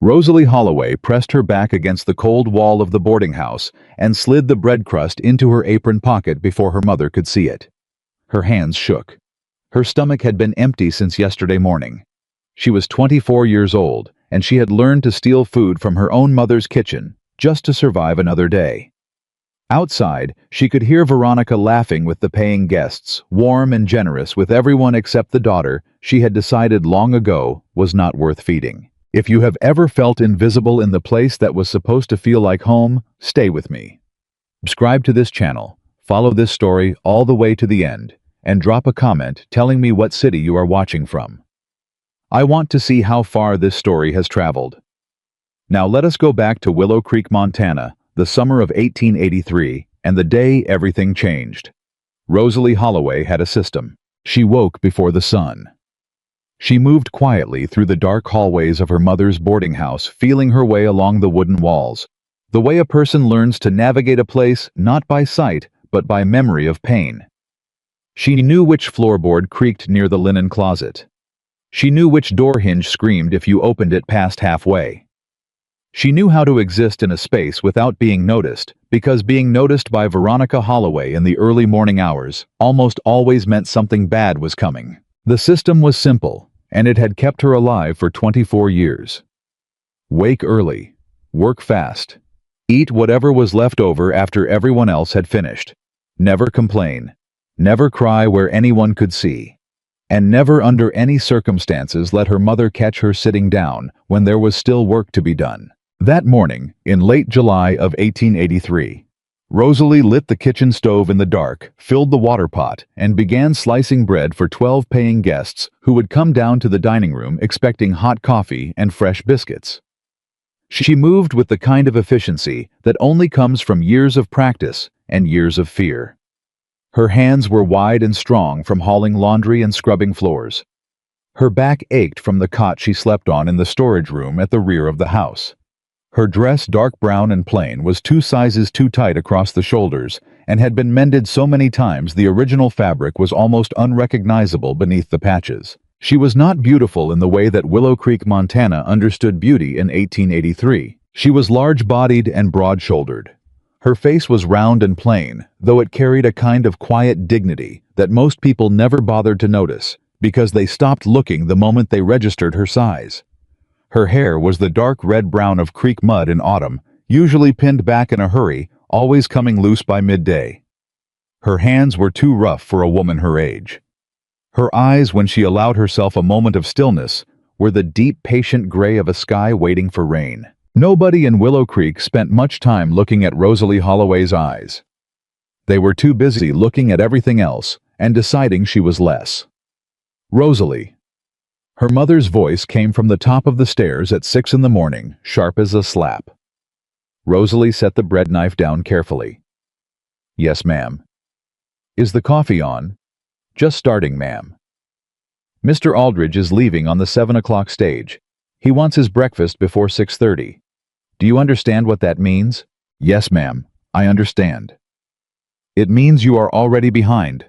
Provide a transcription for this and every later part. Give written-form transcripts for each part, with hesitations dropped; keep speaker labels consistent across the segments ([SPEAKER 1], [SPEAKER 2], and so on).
[SPEAKER 1] Rosalie Holloway pressed her back against the cold wall of the boarding house and slid the bread crust into her apron pocket before her mother could see it. Her hands shook. Her stomach had been empty since yesterday morning. She was 24 years old, and she had learned to steal food from her own mother's kitchen just to survive another day. Outside, she could hear Veronica laughing with the paying guests, warm and generous with everyone except the daughter she had decided long ago was not worth feeding. If you have ever felt invisible in the place that was supposed to feel like home, stay with me. Subscribe to this channel, follow this story all the way to the end, and drop a comment telling me what city you are watching from. I want to see how far this story has traveled. Now let us go back to Willow Creek, Montana, the summer of 1883, and the day everything changed. Rosalie Holloway had a system. She woke before the sun. She moved quietly through the dark hallways of her mother's boarding house, feeling her way along the wooden walls, the way a person learns to navigate a place not by sight, but by memory of pain. She knew which floorboard creaked near the linen closet. She knew which door hinge screamed if you opened it past halfway. She knew how to exist in a space without being noticed, because being noticed by Veronica Holloway in the early morning hours almost always meant something bad was coming. The system was simple, and it had kept her alive for 24 years. Wake early, work fast, eat whatever was left over after everyone else had finished, never complain, never cry where anyone could see, and never under any circumstances let her mother catch her sitting down when there was still work to be done. That morning, in late July of 1883, Rosalie lit the kitchen stove in the dark, filled the water pot, and began slicing bread for 12 paying guests who would come down to the dining room expecting hot coffee and fresh biscuits. She moved with the kind of efficiency that only comes from years of practice and years of fear. Her hands were wide and strong from hauling laundry and scrubbing floors. Her back ached from the cot she slept on in the storage room at the rear of the house. Her dress, dark brown and plain, was 2 sizes too tight across the shoulders and had been mended so many times the original fabric was almost unrecognizable beneath the patches. She was not beautiful in the way that Willow Creek, Montana understood beauty in 1883. She was large-bodied and broad-shouldered. Her face was round and plain, though it carried a kind of quiet dignity that most people never bothered to notice, because they stopped looking the moment they registered her size. Her hair was the dark red-brown of creek mud in autumn, usually pinned back in a hurry, always coming loose by midday. Her hands were too rough for a woman her age. Her eyes, when she allowed herself a moment of stillness, were the deep, patient gray of a sky waiting for rain. Nobody in Willow Creek spent much time looking at Rosalie Holloway's eyes. They were too busy looking at everything else and deciding she was less. Rosalie. Her mother's voice came from the top of the stairs at 6 in the morning, sharp as a slap. Rosalie set the bread knife down carefully. "Yes, ma'am." "Is the coffee on?" "Just starting, ma'am." "Mr. Aldridge is leaving on the 7 o'clock stage. He wants his breakfast before 6:30. Do you understand what that means?" "Yes, ma'am, I understand." "It means you are already behind."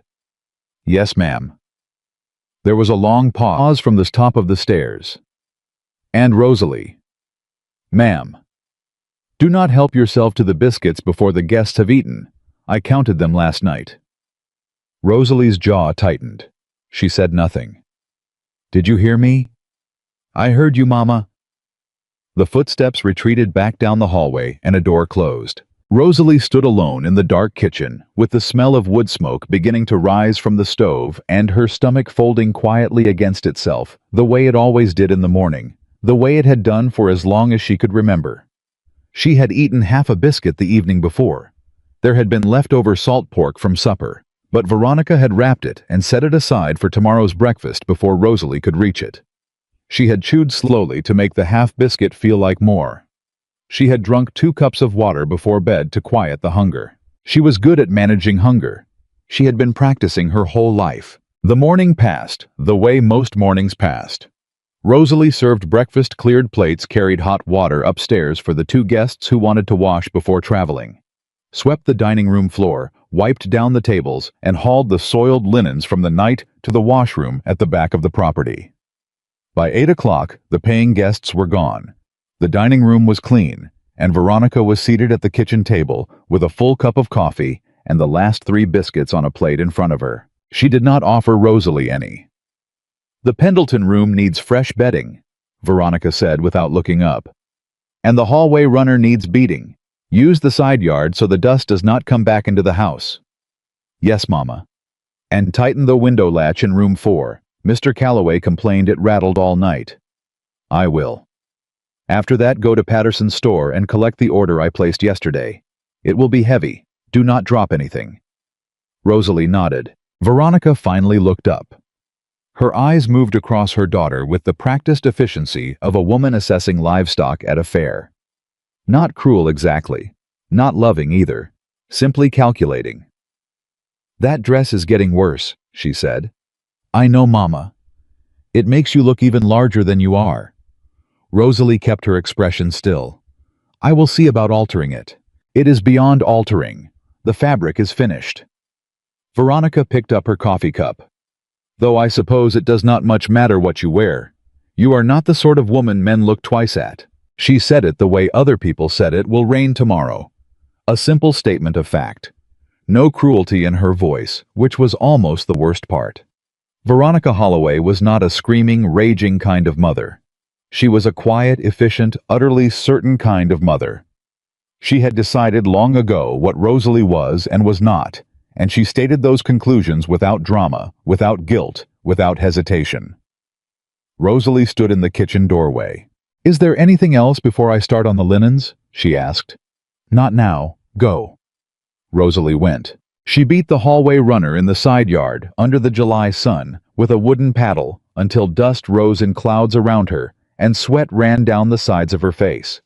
[SPEAKER 1] "Yes, ma'am." There was a long pause from the top of the stairs. "And Rosalie." "Ma'am." "Do not help yourself to the biscuits before the guests have eaten. I counted them last night." Rosalie's jaw tightened. She said nothing. "Did you hear me?" "I heard you, Mama." The footsteps retreated back down the hallway and a door closed. Rosalie stood alone in the dark kitchen, with the smell of wood smoke beginning to rise from the stove and her stomach folding quietly against itself, the way it always did in the morning, the way it had done for as long as she could remember. She had eaten half a biscuit the evening before. There had been leftover salt pork from supper, but Veronica had wrapped it and set it aside for tomorrow's breakfast before Rosalie could reach it. She had chewed slowly to make the half biscuit feel like more. She had drunk 2 cups of water before bed to quiet the hunger. She was good at managing hunger. She had been practicing her whole life. The morning passed, the way most mornings passed. Rosalie served breakfast, cleared plates, carried hot water upstairs for the 2 guests who wanted to wash before traveling, swept the dining room floor, wiped down the tables, and hauled the soiled linens from the night to the washroom at the back of the property. By 8 o'clock, the paying guests were gone. The dining room was clean, and Veronica was seated at the kitchen table with a full cup of coffee and the last 3 biscuits on a plate in front of her. She did not offer Rosalie any. "The Pendleton room needs fresh bedding," Veronica said without looking up. "And the hallway runner needs beating. Use the side yard so the dust does not come back into the house." "Yes, Mama." "And tighten the window latch in room 4. Mr. Calloway complained it rattled all night." "I will." "After that, go to Patterson's store and collect the order I placed yesterday. It will be heavy. Do not drop anything." Rosalie nodded. Veronica finally looked up. Her eyes moved across her daughter with the practiced efficiency of a woman assessing livestock at a fair. Not cruel exactly, not loving either, simply calculating. "That dress is getting worse," she said. "I know, Mama. It makes you look even larger than you are." Rosalie kept her expression still. "I will see about altering it." "It is beyond altering. The fabric is finished." Veronica picked up her coffee cup. "Though I suppose it does not much matter what you wear. You are not the sort of woman men look twice at." She said it the way other people said it will rain tomorrow. A simple statement of fact. No cruelty in her voice, which was almost the worst part. Veronica Holloway was not a screaming, raging kind of mother. She was a quiet, efficient, utterly certain kind of mother. She had decided long ago what Rosalie was and was not, and she stated those conclusions without drama, without guilt, without hesitation. Rosalie stood in the kitchen doorway. "Is there anything else before I start on the linens?" she asked. "Not now. Go." Rosalie went. She beat the hallway runner in the side yard, under the July sun, with a wooden paddle, until dust rose in clouds around her, and sweat ran down the sides of her face.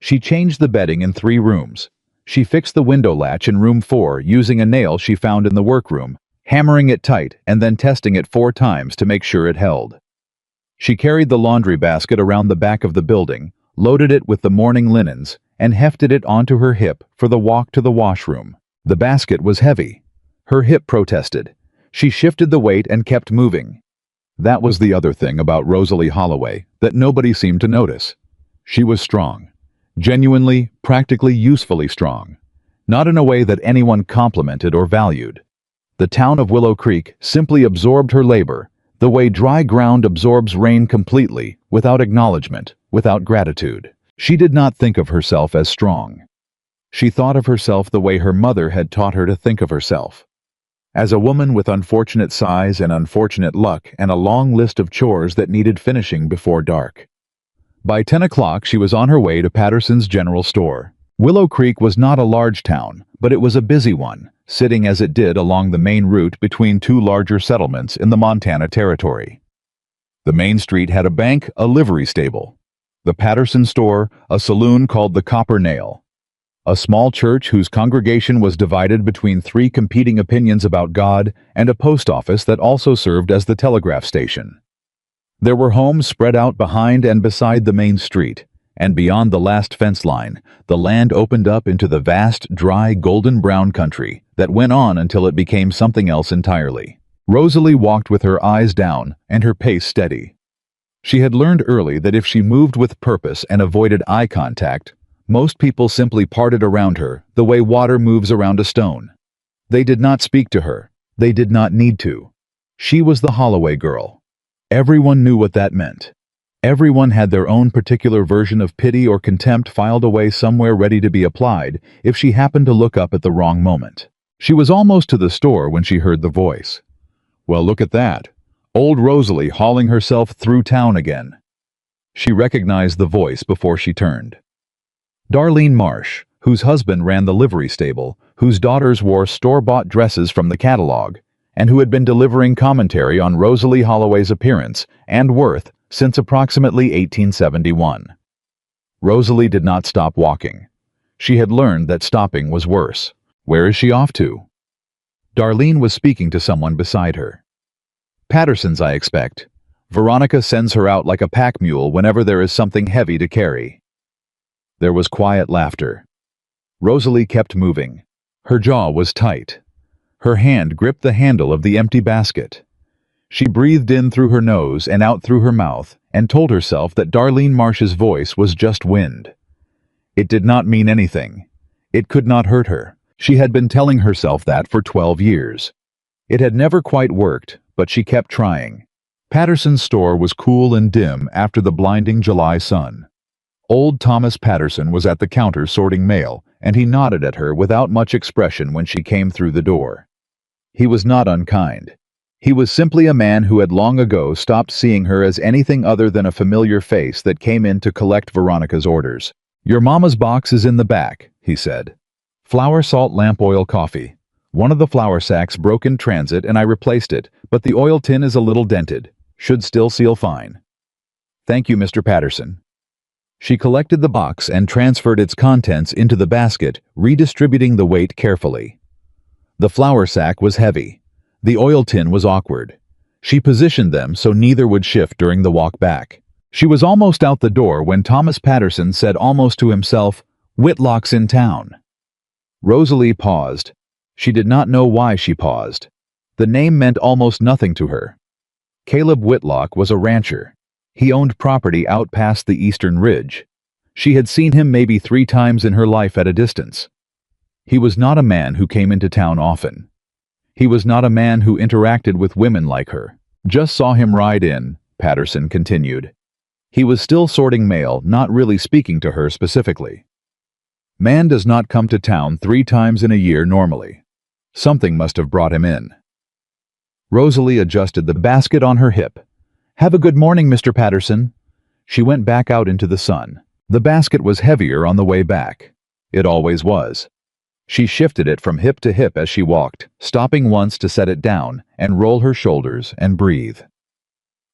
[SPEAKER 1] She changed the bedding in 3 rooms. She fixed the window latch in room 4 using a nail she found in the workroom, hammering it tight and then testing it 4 times to make sure it held. She carried the laundry basket around the back of the building, loaded it with the morning linens, and hefted it onto her hip for the walk to the washroom. The basket was heavy. Her hip protested. She shifted the weight and kept moving. That was the other thing about Rosalie Holloway that nobody seemed to notice. She was strong. Genuinely, practically usefully strong. Not in a way that anyone complimented or valued. The town of Willow Creek simply absorbed her labor, the way dry ground absorbs rain completely, without acknowledgement, without gratitude. She did not think of herself as strong. She thought of herself the way her mother had taught her to think of herself. As a woman with unfortunate size and unfortunate luck and a long list of chores that needed finishing before dark. By 10 o'clock she was on her way to Patterson's general store. Willow Creek was not a large town, but it was a busy one, sitting as it did along the main route between 2 larger settlements in the Montana Territory. The main street had a bank, a livery stable. The Patterson store, a saloon called the Copper Nail. A small church whose congregation was divided between 3 competing opinions about God, and a post office that also served as the telegraph station. There were homes spread out behind and beside the main street, and beyond the last fence line, the land opened up into the vast, dry, golden-brown country that went on until it became something else entirely. Rosalie walked with her eyes down and her pace steady. She had learned early that if she moved with purpose and avoided eye contact, most people simply parted around her the way water moves around a stone. They did not speak to her. They did not need to. She was the Holloway girl. Everyone knew what that meant. Everyone had their own particular version of pity or contempt filed away somewhere ready to be applied if she happened to look up at the wrong moment. She was almost to the store when she heard the voice. Well, look at that. Old Rosalie hauling herself through town again. She recognized the voice before she turned. Darlene Marsh, whose husband ran the livery stable, whose daughters wore store-bought dresses from the catalog, and who had been delivering commentary on Rosalie Holloway's appearance and worth since approximately 1871. Rosalie did not stop walking. She had learned that stopping was worse. Where is she off to? Darlene was speaking to someone beside her. Patterson's, I expect. Veronica sends her out like a pack mule whenever there is something heavy to carry. There was quiet laughter. Rosalie kept moving. Her jaw was tight. Her hand gripped the handle of the empty basket. She breathed in through her nose and out through her mouth and told herself that Darlene Marsh's voice was just wind. It did not mean anything. It could not hurt her. She had been telling herself that for 12 years. It had never quite worked, but she kept trying. Patterson's store was cool and dim after the blinding July sun. Old Thomas Patterson was at the counter sorting mail, and he nodded at her without much expression when she came through the door. He was not unkind. He was simply a man who had long ago stopped seeing her as anything other than a familiar face that came in to collect Veronica's orders. "Your mama's box is in the back," he said. "Flour, salt, lamp oil, coffee. One of the flour sacks broke in transit and I replaced it, but the oil tin is a little dented. Should still seal fine." "Thank you, Mr. Patterson." She collected the box and transferred its contents into the basket, redistributing the weight carefully. The flour sack was heavy. The oil tin was awkward. She positioned them so neither would shift during the walk back. She was almost out the door when Thomas Patterson said almost to himself, "Whitlock's in town." Rosalie paused. She did not know why she paused. The name meant almost nothing to her. Caleb Whitlock was a rancher. He owned property out past the eastern ridge. She had seen him maybe 3 times in her life at a distance. He was not a man who came into town often. He was not a man who interacted with women like her. "Just saw him ride in," Patterson continued. He was still sorting mail, not really speaking to her specifically. "Man does not come to town 3 times in a year normally. Something must have brought him in." Rosalie adjusted the basket on her hip. "Have a good morning, Mr. Patterson." She went back out into the sun. The basket was heavier on the way back. It always was. She shifted it from hip to hip as she walked, stopping once to set it down and roll her shoulders and breathe.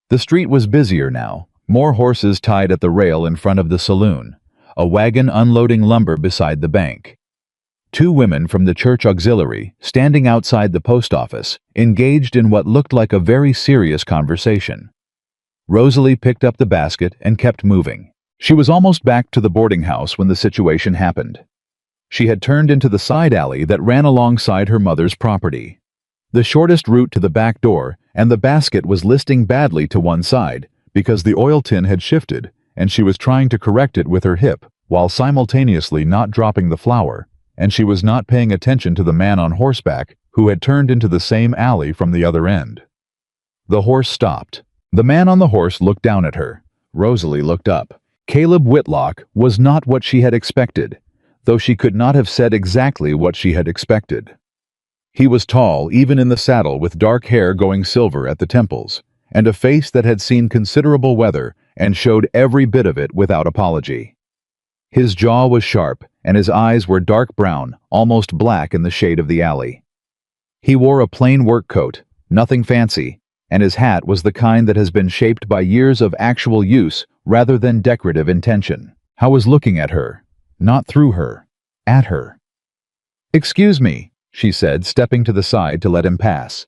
[SPEAKER 1] The street was busier now, more horses tied at the rail in front of the saloon, a wagon unloading lumber beside the bank. 2 women from the church auxiliary, standing outside the post office, engaged in what looked like a very serious conversation. Rosalie picked up the basket and kept moving. She was almost back to the boarding house when the situation happened. She had turned into the side alley that ran alongside her mother's property. The shortest route to the back door, and the basket was listing badly to one side because the oil tin had shifted and she was trying to correct it with her hip while simultaneously not dropping the flour, and she was not paying attention to the man on horseback who had turned into the same alley from the other end. The horse stopped. The man on the horse looked down at her. Rosalie looked up. Caleb Whitlock was not what she had expected, though she could not have said exactly what she had expected. He was tall, even in the saddle, with dark hair going silver at the temples, and a face that had seen considerable weather and showed every bit of it without apology. His jaw was sharp, and his eyes were dark brown, almost black in the shade of the alley. He wore a plain work coat, nothing fancy, and his hat was the kind that has been shaped by years of actual use rather than decorative intention. I was looking at her, not through her, at her. "Excuse me," she said, stepping to the side to let him pass.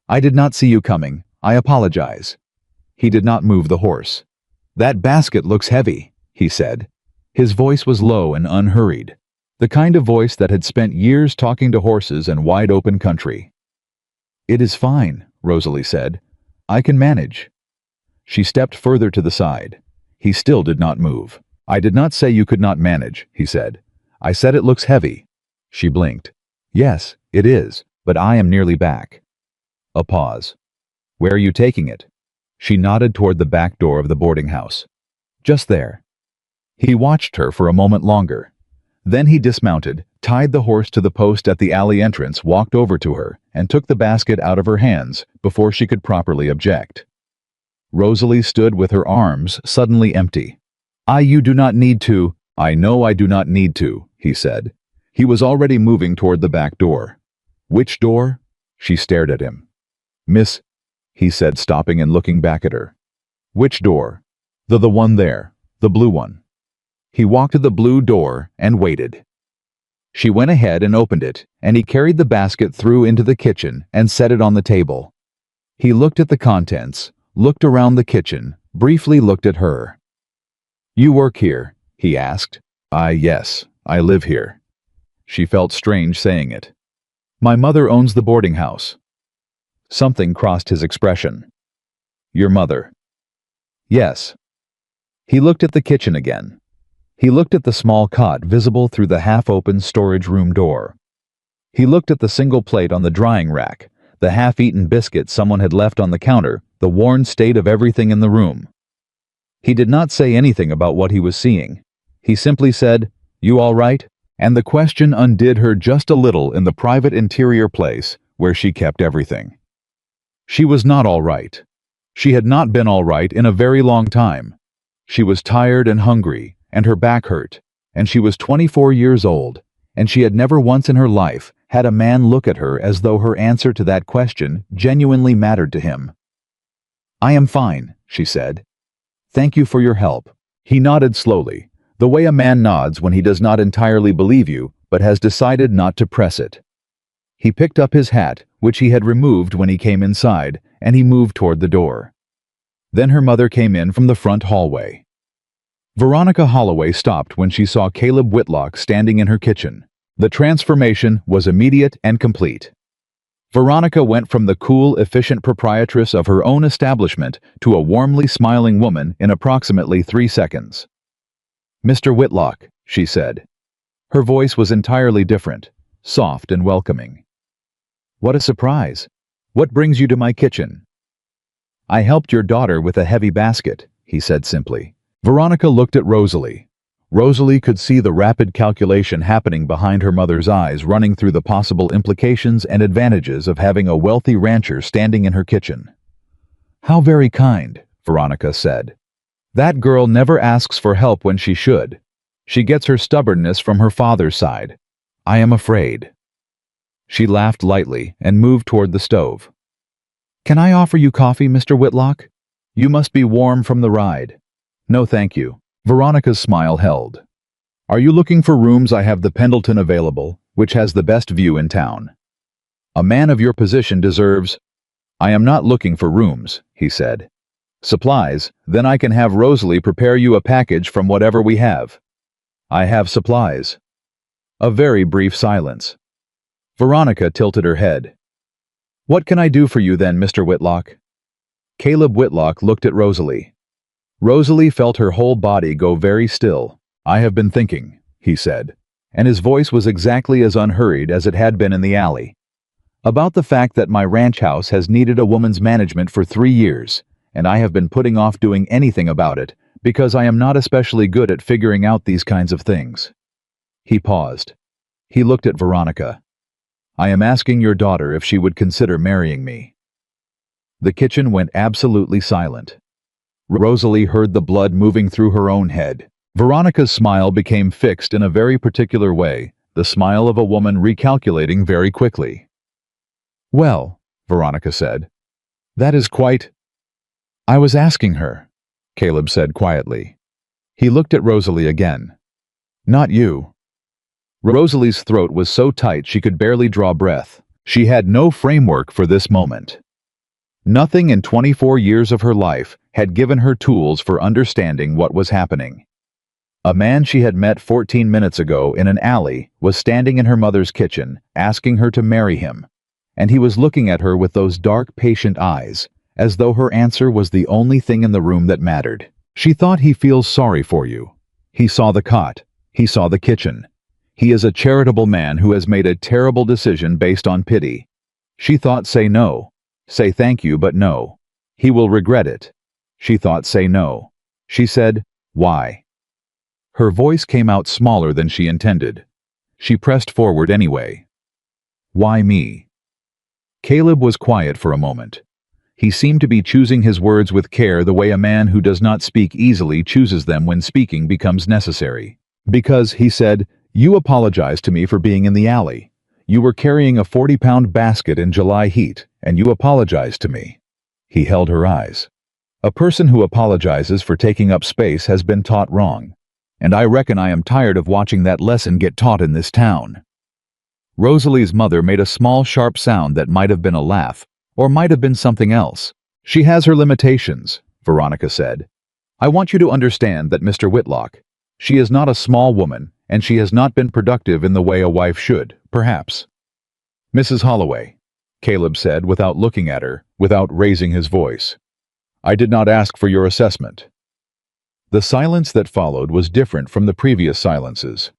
[SPEAKER 1] "I did not see you coming. I apologize." He did not move the horse. "That basket looks heavy," he said. His voice was low and unhurried, the kind of voice that had spent years talking to horses and wide-open country. "It is fine," Rosalie said. "I can manage." She stepped further to the side. He still did not move. "I did not say you could not manage," he said. "I said it looks heavy." She blinked. "Yes, it is, but I am nearly back." A pause. "Where are you taking it?" She nodded toward the back door of the boarding house. "Just there." He watched her for a moment longer. Then he dismounted, tied the horse to the post at the alley entrance, walked over to her, and took the basket out of her hands before she could properly object. Rosalie stood with her arms suddenly empty. You do not need to." "I know I do not need to," he said. He was already moving toward the back door. "Which door?" She stared at him. "Miss," he said, stopping and looking back at her. "Which door?" The one there, the blue one." He walked to the blue door and waited. She went ahead and opened it, and he carried the basket through into the kitchen and set it on the table. He looked at the contents, looked around the kitchen, briefly looked at her. "You work here?" he asked. Yes, I live here." She felt strange saying it. "My mother owns the boarding house." Something crossed his expression. Your mother. Yes. He looked at the kitchen again. He looked at the small cot visible through the half-open storage room door. He looked at the single plate on the drying rack, the half-eaten biscuit someone had left on the counter, the worn state of everything in the room. He did not say anything about what he was seeing. He simply said, "You all right?" And the question undid her just a little in the private interior place where she kept everything. She was not all right. She had not been all right in a very long time. She was tired and hungry, and her back hurt, and she was 24 years old, and she had never once in her life had a man look at her as though her answer to that question genuinely mattered to him. "I am fine," she said. "Thank you for your help." He nodded slowly, the way a man nods when he does not entirely believe you, but has decided not to press it. He picked up his hat, which he had removed when he came inside, and he moved toward the door. Then her mother came in from the front hallway. Veronica Holloway stopped when she saw Caleb Whitlock standing in her kitchen. The transformation was immediate and complete. Veronica went from the cool, efficient proprietress of her own establishment to a warmly smiling woman in approximately 3 seconds. "Mr. Whitlock," she said. Her voice was entirely different, soft and welcoming. "What a surprise! What brings you to my kitchen?" "I helped your daughter with a heavy basket," he said simply. Veronica looked at Rosalie. Rosalie could see the rapid calculation happening behind her mother's eyes, running through the possible implications and advantages of having a wealthy rancher standing in her kitchen. "How very kind," Veronica said. "That girl never asks for help when she should. She gets her stubbornness from her father's side. I am afraid." She laughed lightly and moved toward the stove. "Can I offer you coffee, Mr. Whitlock? You must be warm from the ride." "No, thank you." Veronica's smile held. "Are you looking for rooms? I have the Pendleton available, which has the best view in town. A man of your position deserves—" "I am not looking for rooms," he said. "Supplies, then I can have Rosalie prepare you a package from whatever we have." "I have supplies." A very brief silence. Veronica tilted her head. "What can I do for you then, Mr. Whitlock?" Caleb Whitlock looked at Rosalie. Rosalie felt her whole body go very still. "I have been thinking," he said, and his voice was exactly as unhurried as it had been in the alley, "about the fact that my ranch house has needed a woman's management for 3 years, and I have been putting off doing anything about it because I am not especially good at figuring out these kinds of things." He paused. He looked at Veronica. "I am asking your daughter if she would consider marrying me." The kitchen went absolutely silent. Rosalie heard the blood moving through her own head. Veronica's smile became fixed in a very particular way, the smile of a woman recalculating very quickly. "Well," Veronica said, "that is quite—" "I was asking her," Caleb said quietly. He looked at Rosalie again. "Not you." Rosalie's throat was so tight she could barely draw breath. She had no framework for this moment. Nothing in 24 years of her life had given her tools for understanding what was happening. A man she had met 14 minutes ago in an alley was standing in her mother's kitchen, asking her to marry him, and he was looking at her with those dark, patient eyes, as though her answer was the only thing in the room that mattered. She thought, "He feels sorry for you." He saw the cot. He saw the kitchen. He is a charitable man who has made a terrible decision based on pity. She thought, "Say no. Say thank you, but no. He will regret it." She thought, "Say no." She said, "Why?" Her voice came out smaller than she intended. She pressed forward anyway. "Why me?" Caleb was quiet for a moment. He seemed to be choosing his words with care, the way a man who does not speak easily chooses them when speaking becomes necessary. "Because," he said, "you apologized to me for being in the alley. You were carrying a 40-pound basket in July heat, and you apologized to me." He held her eyes. "A person who apologizes for taking up space has been taught wrong, and I reckon I am tired of watching that lesson get taught in this town." Rosalie's mother made a small, sharp sound that might have been a laugh, or might have been something else. "She has her limitations," Veronica said. "I want you to understand that, Mr. Whitlock. She is not a small woman, and she has not been productive in the way a wife should, perhaps." "Mrs. Holloway," Caleb said without looking at her, without raising his voice. I did not ask for your assessment. The silence that followed was different from the previous silences.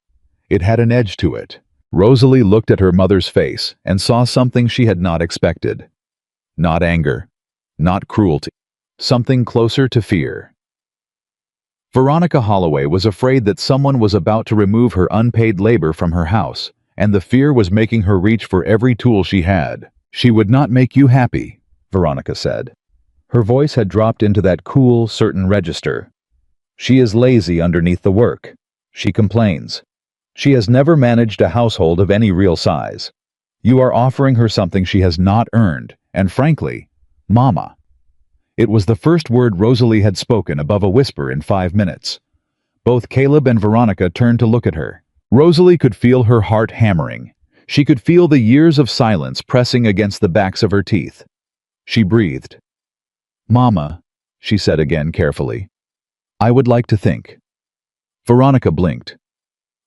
[SPEAKER 1] It had an edge to it. Rosalie looked at her mother's face and saw something she had not expected. Not anger, not cruelty, something closer to fear. Veronica Holloway was afraid that someone was about to remove her unpaid labor from her house, and the fear was making her reach for every tool she had. She would not make you happy, Veronica said. Her voice had dropped into that cool, certain register. She is lazy underneath the work. She complains. She has never managed a household of any real size. You are offering her something she has not earned, and frankly, Mama. It was the first word Rosalie had spoken above a whisper in 5 minutes. Both Caleb and Veronica turned to look at her. Rosalie could feel her heart hammering. She could feel the years of silence pressing against the backs of her teeth. She breathed. Mama, she said again carefully. I would like to think. Veronica blinked.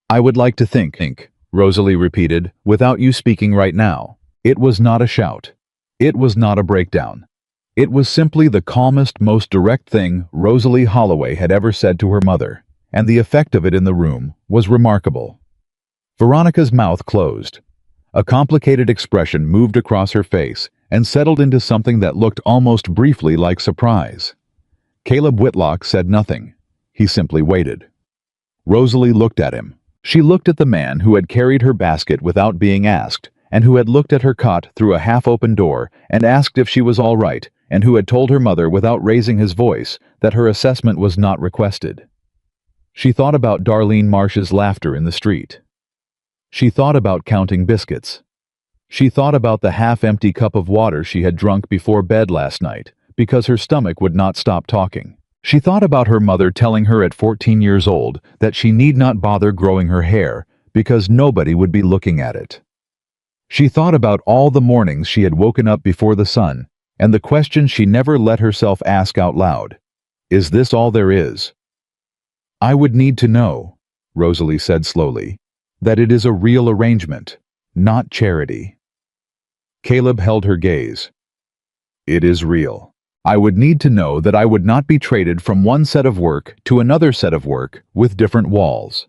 [SPEAKER 1] I would like to think, Rosalie repeated, without you speaking right now. It was not a shout. It was not a breakdown. It was simply the calmest, most direct thing Rosalie Holloway had ever said to her mother, and the effect of it in the room was remarkable. Veronica's mouth closed. A complicated expression moved across her face and settled into something that looked almost briefly like surprise. Caleb Whitlock said nothing. He simply waited. Rosalie looked at him. She looked at the man who had carried her basket without being asked, and who had looked at her cot through a half-open door and asked if she was all right, and who had told her mother without raising his voice that her assessment was not requested. She thought about Darlene Marsh's laughter in the street. She thought about counting biscuits. She thought about the half-empty cup of water she had drunk before bed last night, because her stomach would not stop talking. She thought about her mother telling her at 14 years old that she need not bother growing her hair because nobody would be looking at it. She thought about all the mornings she had woken up before the sun and the question she never let herself ask out loud. Is this all there is? I would need to know, Rosalie said slowly, that it is a real arrangement, not charity. Caleb held her gaze. It is real. I would need to know that I would not be traded from one set of work to another set of work with different walls.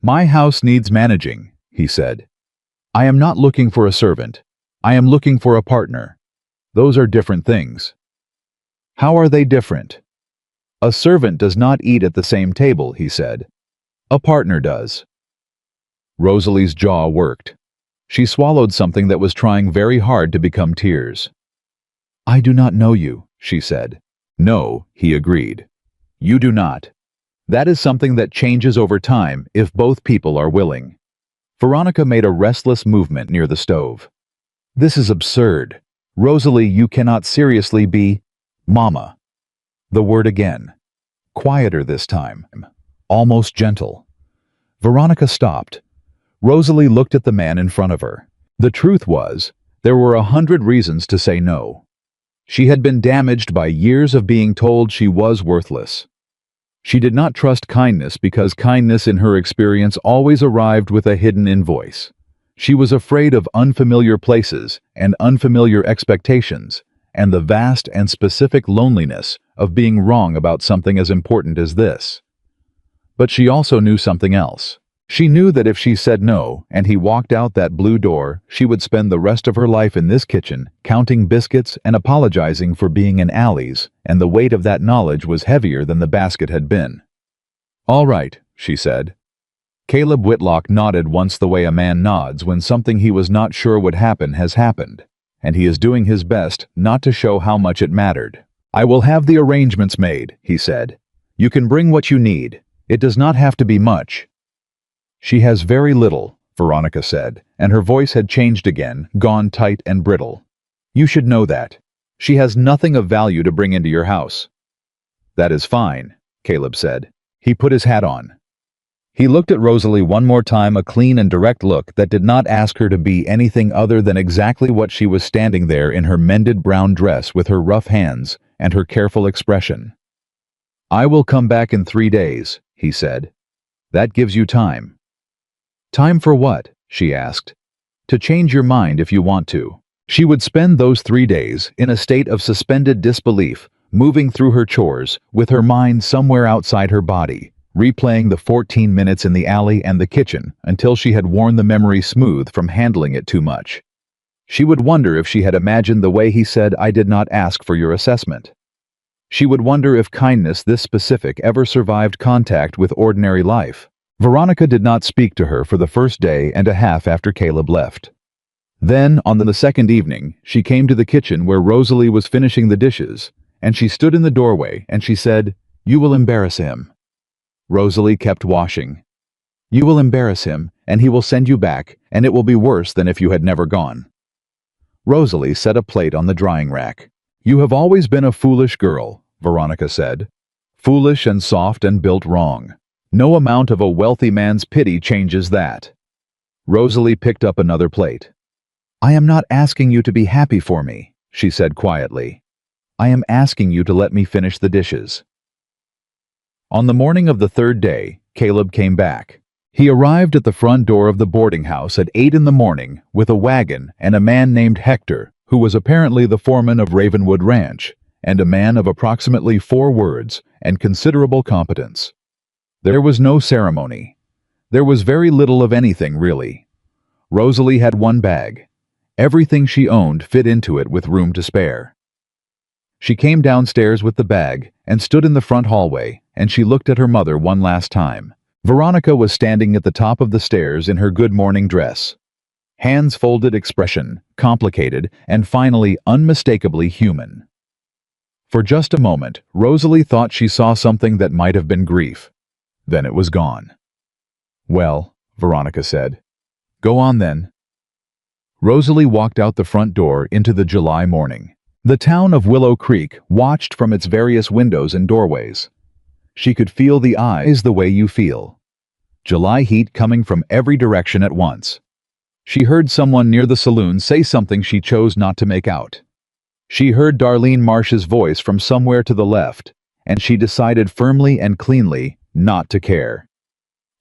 [SPEAKER 1] My house needs managing, he said. I am not looking for a servant. I am looking for a partner. Those are different things. How are they different? A servant does not eat at the same table, he said. A partner does. Rosalie's jaw worked. She swallowed something that was trying very hard to become tears. I do not know you, she said. No, he agreed. You do not. That is something that changes over time if both people are willing. Veronica made a restless movement near the stove. This is absurd. Rosalie, you cannot seriously be... Mama. The word again. Quieter this time. Almost gentle. Veronica stopped. Rosalie looked at the man in front of her. The truth was, there were 100 reasons to say no. She had been damaged by years of being told she was worthless. She did not trust kindness because kindness in her experience always arrived with a hidden invoice. She was afraid of unfamiliar places and unfamiliar expectations, and the vast and specific loneliness of being wrong about something as important as this. But she also knew something else. She knew that if she said no and he walked out that blue door, she would spend the rest of her life in this kitchen, counting biscuits and apologizing for being in alleys, and the weight of that knowledge was heavier than the basket had been. All right, she said. Caleb Whitlock nodded once the way a man nods when something he was not sure would happen has happened, and he is doing his best not to show how much it mattered. I will have the arrangements made, he said. You can bring what you need. It does not have to be much. She has very little, Veronica said, and her voice had changed again, gone tight and brittle. You should know that. She has nothing of value to bring into your house. That is fine, Caleb said. He put his hat on. He looked at Rosalie one more time, a clean and direct look that did not ask her to be anything other than exactly what she was, standing there in her mended brown dress with her rough hands and her careful expression. I will come back in 3 days, he said. That gives you time. Time for what? She asked. To change your mind if you want to. She would spend those 3 days in a state of suspended disbelief, moving through her chores, with her mind somewhere outside her body, replaying the 14 minutes in the alley and the kitchen until she had worn the memory smooth from handling it too much. She would wonder if she had imagined the way he said, "I did not ask for your assessment." She would wonder if kindness this specific ever survived contact with ordinary life. Veronica did not speak to her for the first day and a half after Caleb left. Then, on the second evening, she came to the kitchen where Rosalie was finishing the dishes, and she stood in the doorway and she said, "You will embarrass him." Rosalie kept washing. "You will embarrass him, and he will send you back, and it will be worse than if you had never gone." Rosalie set a plate on the drying rack. "You have always been a foolish girl," Veronica said. "Foolish and soft and built wrong. No amount of a wealthy man's pity changes that." Rosalie picked up another plate. "I am not asking you to be happy for me," she said quietly. "I am asking you to let me finish the dishes." On the morning of the third day, Caleb came back. He arrived at the front door of the boarding house at 8 in the morning with a wagon and a man named Hector, who was apparently the foreman of Ravenwood Ranch, and a man of approximately 4 words and considerable competence. There was no ceremony. There was very little of anything, really. Rosalie had one bag. Everything she owned fit into it with room to spare. She came downstairs with the bag and stood in the front hallway, and she looked at her mother one last time. Veronica was standing at the top of the stairs in her good morning dress. Hands folded, expression complicated and finally unmistakably human. For just a moment, Rosalie thought she saw something that might have been grief. Then it was gone. "Well," Veronica said. "Go on then." Rosalie walked out the front door into the July morning. The town of Willow Creek watched from its various windows and doorways. She could feel the eyes the way you feel. July heat coming from every direction at once. She heard someone near the saloon say something she chose not to make out. She heard Darlene Marsh's voice from somewhere to the left, and she decided firmly and cleanly not to care.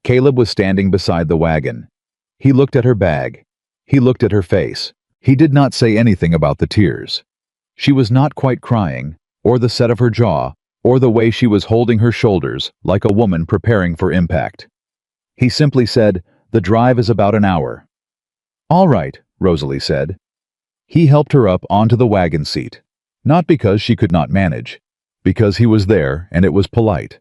[SPEAKER 1] Caleb was standing beside the wagon. He looked at her bag. He looked at her face. He did not say anything about the tears. She was not quite crying, or the set of her jaw, or the way she was holding her shoulders like a woman preparing for impact. He simply said, "The drive is about an hour." "All right," Rosalie said. He helped her up onto the wagon seat, not because she could not manage, because he was there and it was polite.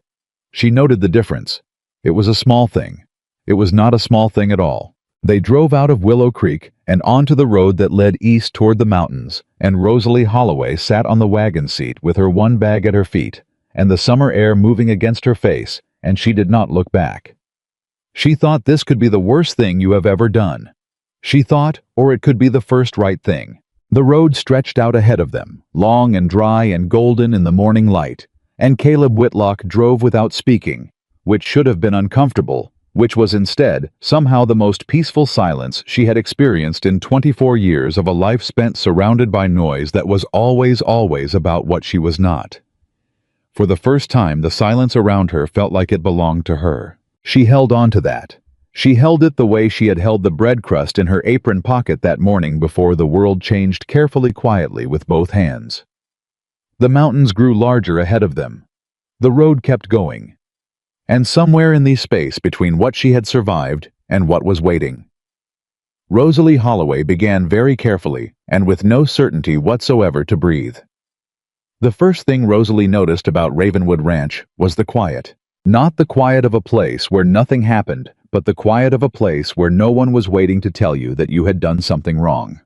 [SPEAKER 1] She noted the difference. It was a small thing. It was not a small thing at all. They drove out of Willow Creek and onto the road that led east toward the mountains, and Rosalie Holloway sat on the wagon seat with her one bag at her feet, and the summer air moving against her face, and she did not look back. She thought this could be the worst thing you have ever done. She thought, or it could be the first right thing. The road stretched out ahead of them, long and dry and golden in the morning light, and Caleb Whitlock drove without speaking, which should have been uncomfortable, which was instead somehow the most peaceful silence she had experienced in 24 years of a life spent surrounded by noise that was always about what she was not. For the first time, the silence around her felt like it belonged to her. She held on to that. She held it the way she had held the bread crust in her apron pocket that morning before the world changed, carefully, quietly, with both hands. The mountains grew larger ahead of them. The road kept going. And somewhere in the space between what she had survived and what was waiting, Rosalie Holloway began very carefully and with no certainty whatsoever to breathe. The first thing Rosalie noticed about Ravenwood Ranch was the quiet. Not the quiet of a place where nothing happened, but the quiet of a place where no one was waiting to tell you that you had done something wrong.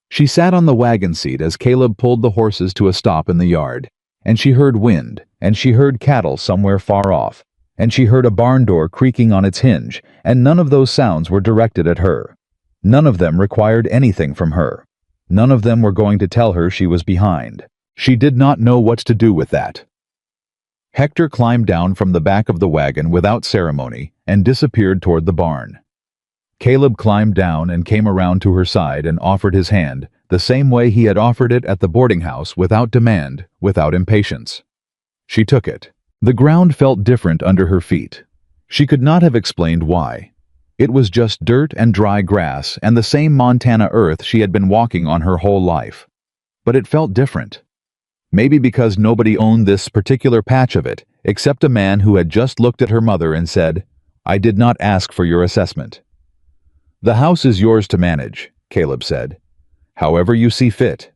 [SPEAKER 1] She sat on the wagon seat as Caleb pulled the horses to a stop in the yard, and she heard wind, and she heard cattle somewhere far off, and she heard a barn door creaking on its hinge, and none of those sounds were directed at her. None of them required anything from her. None of them were going to tell her she was behind. She did not know what to do with that. Hector climbed down from the back of the wagon without ceremony and disappeared toward the barn. Caleb climbed down and came around to her side and offered his hand, the same way he had offered it at the boarding house, without demand, without impatience. She took it. The ground felt different under her feet. She could not have explained why. It was just dirt and dry grass and the same Montana earth she had been walking on her whole life. But it felt different. Maybe because nobody owned this particular patch of it, except a man who had just looked at her mother and said, "I did not ask for your assessment." "The house is yours to manage," Caleb said. "However you see fit."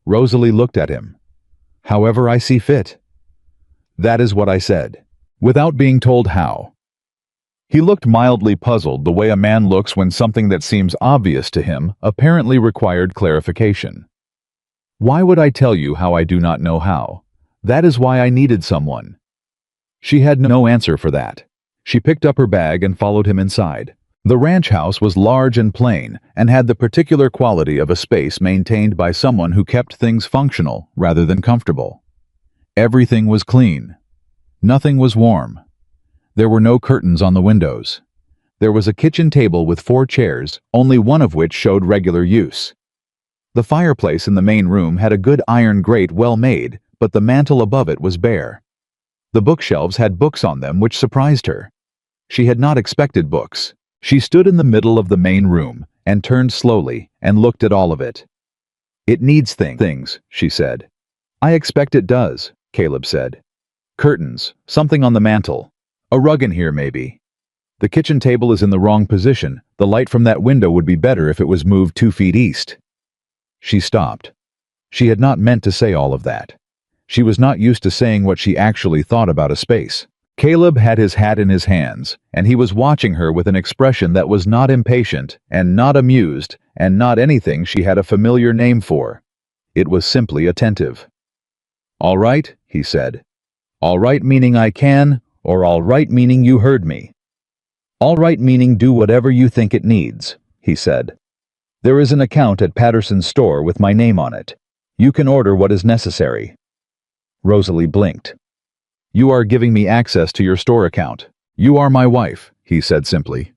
[SPEAKER 1] Rosalie looked at him. "However I see fit." "That is what I said." Without being told how. He looked mildly puzzled, the way a man looks when something that seems obvious to him apparently required clarification. "Why would I tell you how I do not know how? That is why I needed someone." She had no answer for that. She picked up her bag and followed him inside. The ranch house was large and plain, and had the particular quality of a space maintained by someone who kept things functional rather than comfortable. Everything was clean. Nothing was warm. There were no curtains on the windows. There was a kitchen table with 4 chairs, only one of which showed regular use. The fireplace in the main room had a good iron grate well made, but the mantel above it was bare. The bookshelves had books on them which surprised her. She had not expected books. She stood in the middle of the main room and turned slowly and looked at all of it. "It needs things," she said. "I expect it does," Caleb said. "Curtains, something on the mantel. A rug in here maybe. The kitchen table is in the wrong position. The light from that window would be better if it was moved 2 feet east." She stopped. She had not meant to say all of that. She was not used to saying what she actually thought about a space. Caleb had his hat in his hands, and he was watching her with an expression that was not impatient, and not amused, and not anything she had a familiar name for. It was simply attentive. "All right," he said. "All right meaning I can, or all right meaning you heard me?" "All right meaning do whatever you think it needs," he said. "There is an account at Patterson's store with my name on it. You can order what is necessary." Rosalie blinked. "You are giving me access to your store account. You are my wife," he said simply.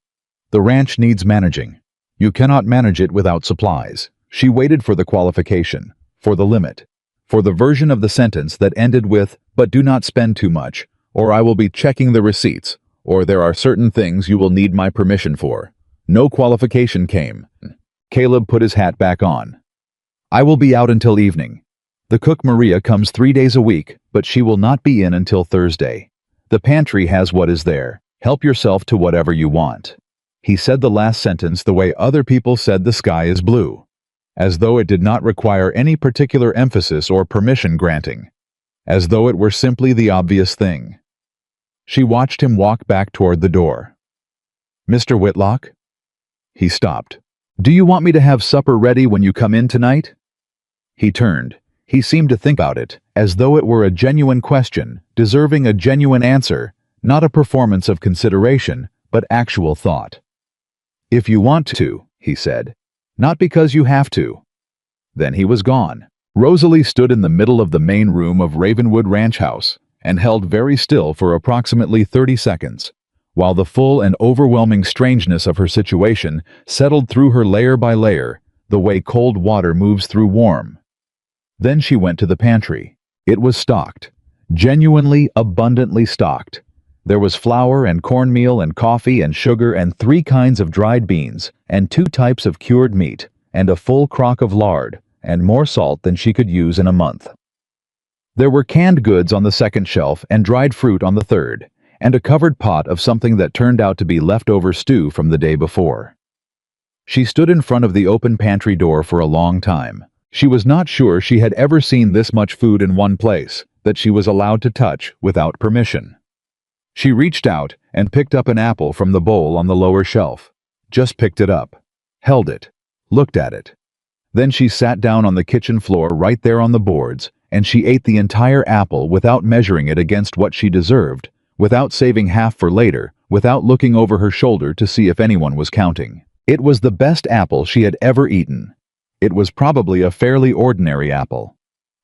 [SPEAKER 1] "The ranch needs managing. You cannot manage it without supplies." She waited for the qualification, for the limit, for the version of the sentence that ended with, "But do not spend too much, or I will be checking the receipts, or there are certain things you will need my permission for." No qualification came. Caleb put his hat back on. "I will be out until evening. The cook Maria comes 3 days a week, but she will not be in until Thursday. The pantry has what is there. Help yourself to whatever you want." He said the last sentence the way other people said the sky is blue, as though it did not require any particular emphasis or permission granting, as though it were simply the obvious thing. She watched him walk back toward the door. "Mr. Whitlock?" He stopped. "Do you want me to have supper ready when you come in tonight?" He turned. He seemed to think about it, as though it were a genuine question, deserving a genuine answer, not a performance of consideration, but actual thought. "If you want to," he said. "Not because you have to." Then he was gone. Rosalie stood in the middle of the main room of Ravenwood Ranch House and held very still for approximately 30 seconds, while the full and overwhelming strangeness of her situation settled through her layer by layer, the way cold water moves through warm. Then she went to the pantry. It was stocked, genuinely abundantly stocked. There was flour and cornmeal and coffee and sugar and 3 kinds of dried beans and 2 types of cured meat and a full crock of lard and more salt than she could use in a month. There were canned goods on the 2nd shelf and dried fruit on the 3rd, and a covered pot of something that turned out to be leftover stew from the day before. She stood in front of the open pantry door for a long time. She was not sure she had ever seen this much food in one place that she was allowed to touch without permission. She reached out and picked up an apple from the bowl on the lower shelf. Just picked it up, held it, looked at it. Then she sat down on the kitchen floor right there on the boards, and she ate the entire apple without measuring it against what she deserved, without saving half for later, without looking over her shoulder to see if anyone was counting. It was the best apple she had ever eaten. It was probably a fairly ordinary apple,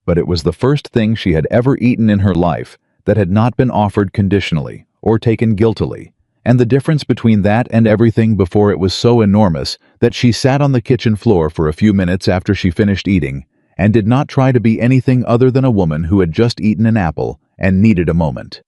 [SPEAKER 1] but it was the first thing she had ever eaten in her life that had not been offered conditionally or taken guiltily, and the difference between that and everything before it was so enormous that she sat on the kitchen floor for a few minutes after she finished eating and did not try to be anything other than a woman who had just eaten an apple and needed a moment.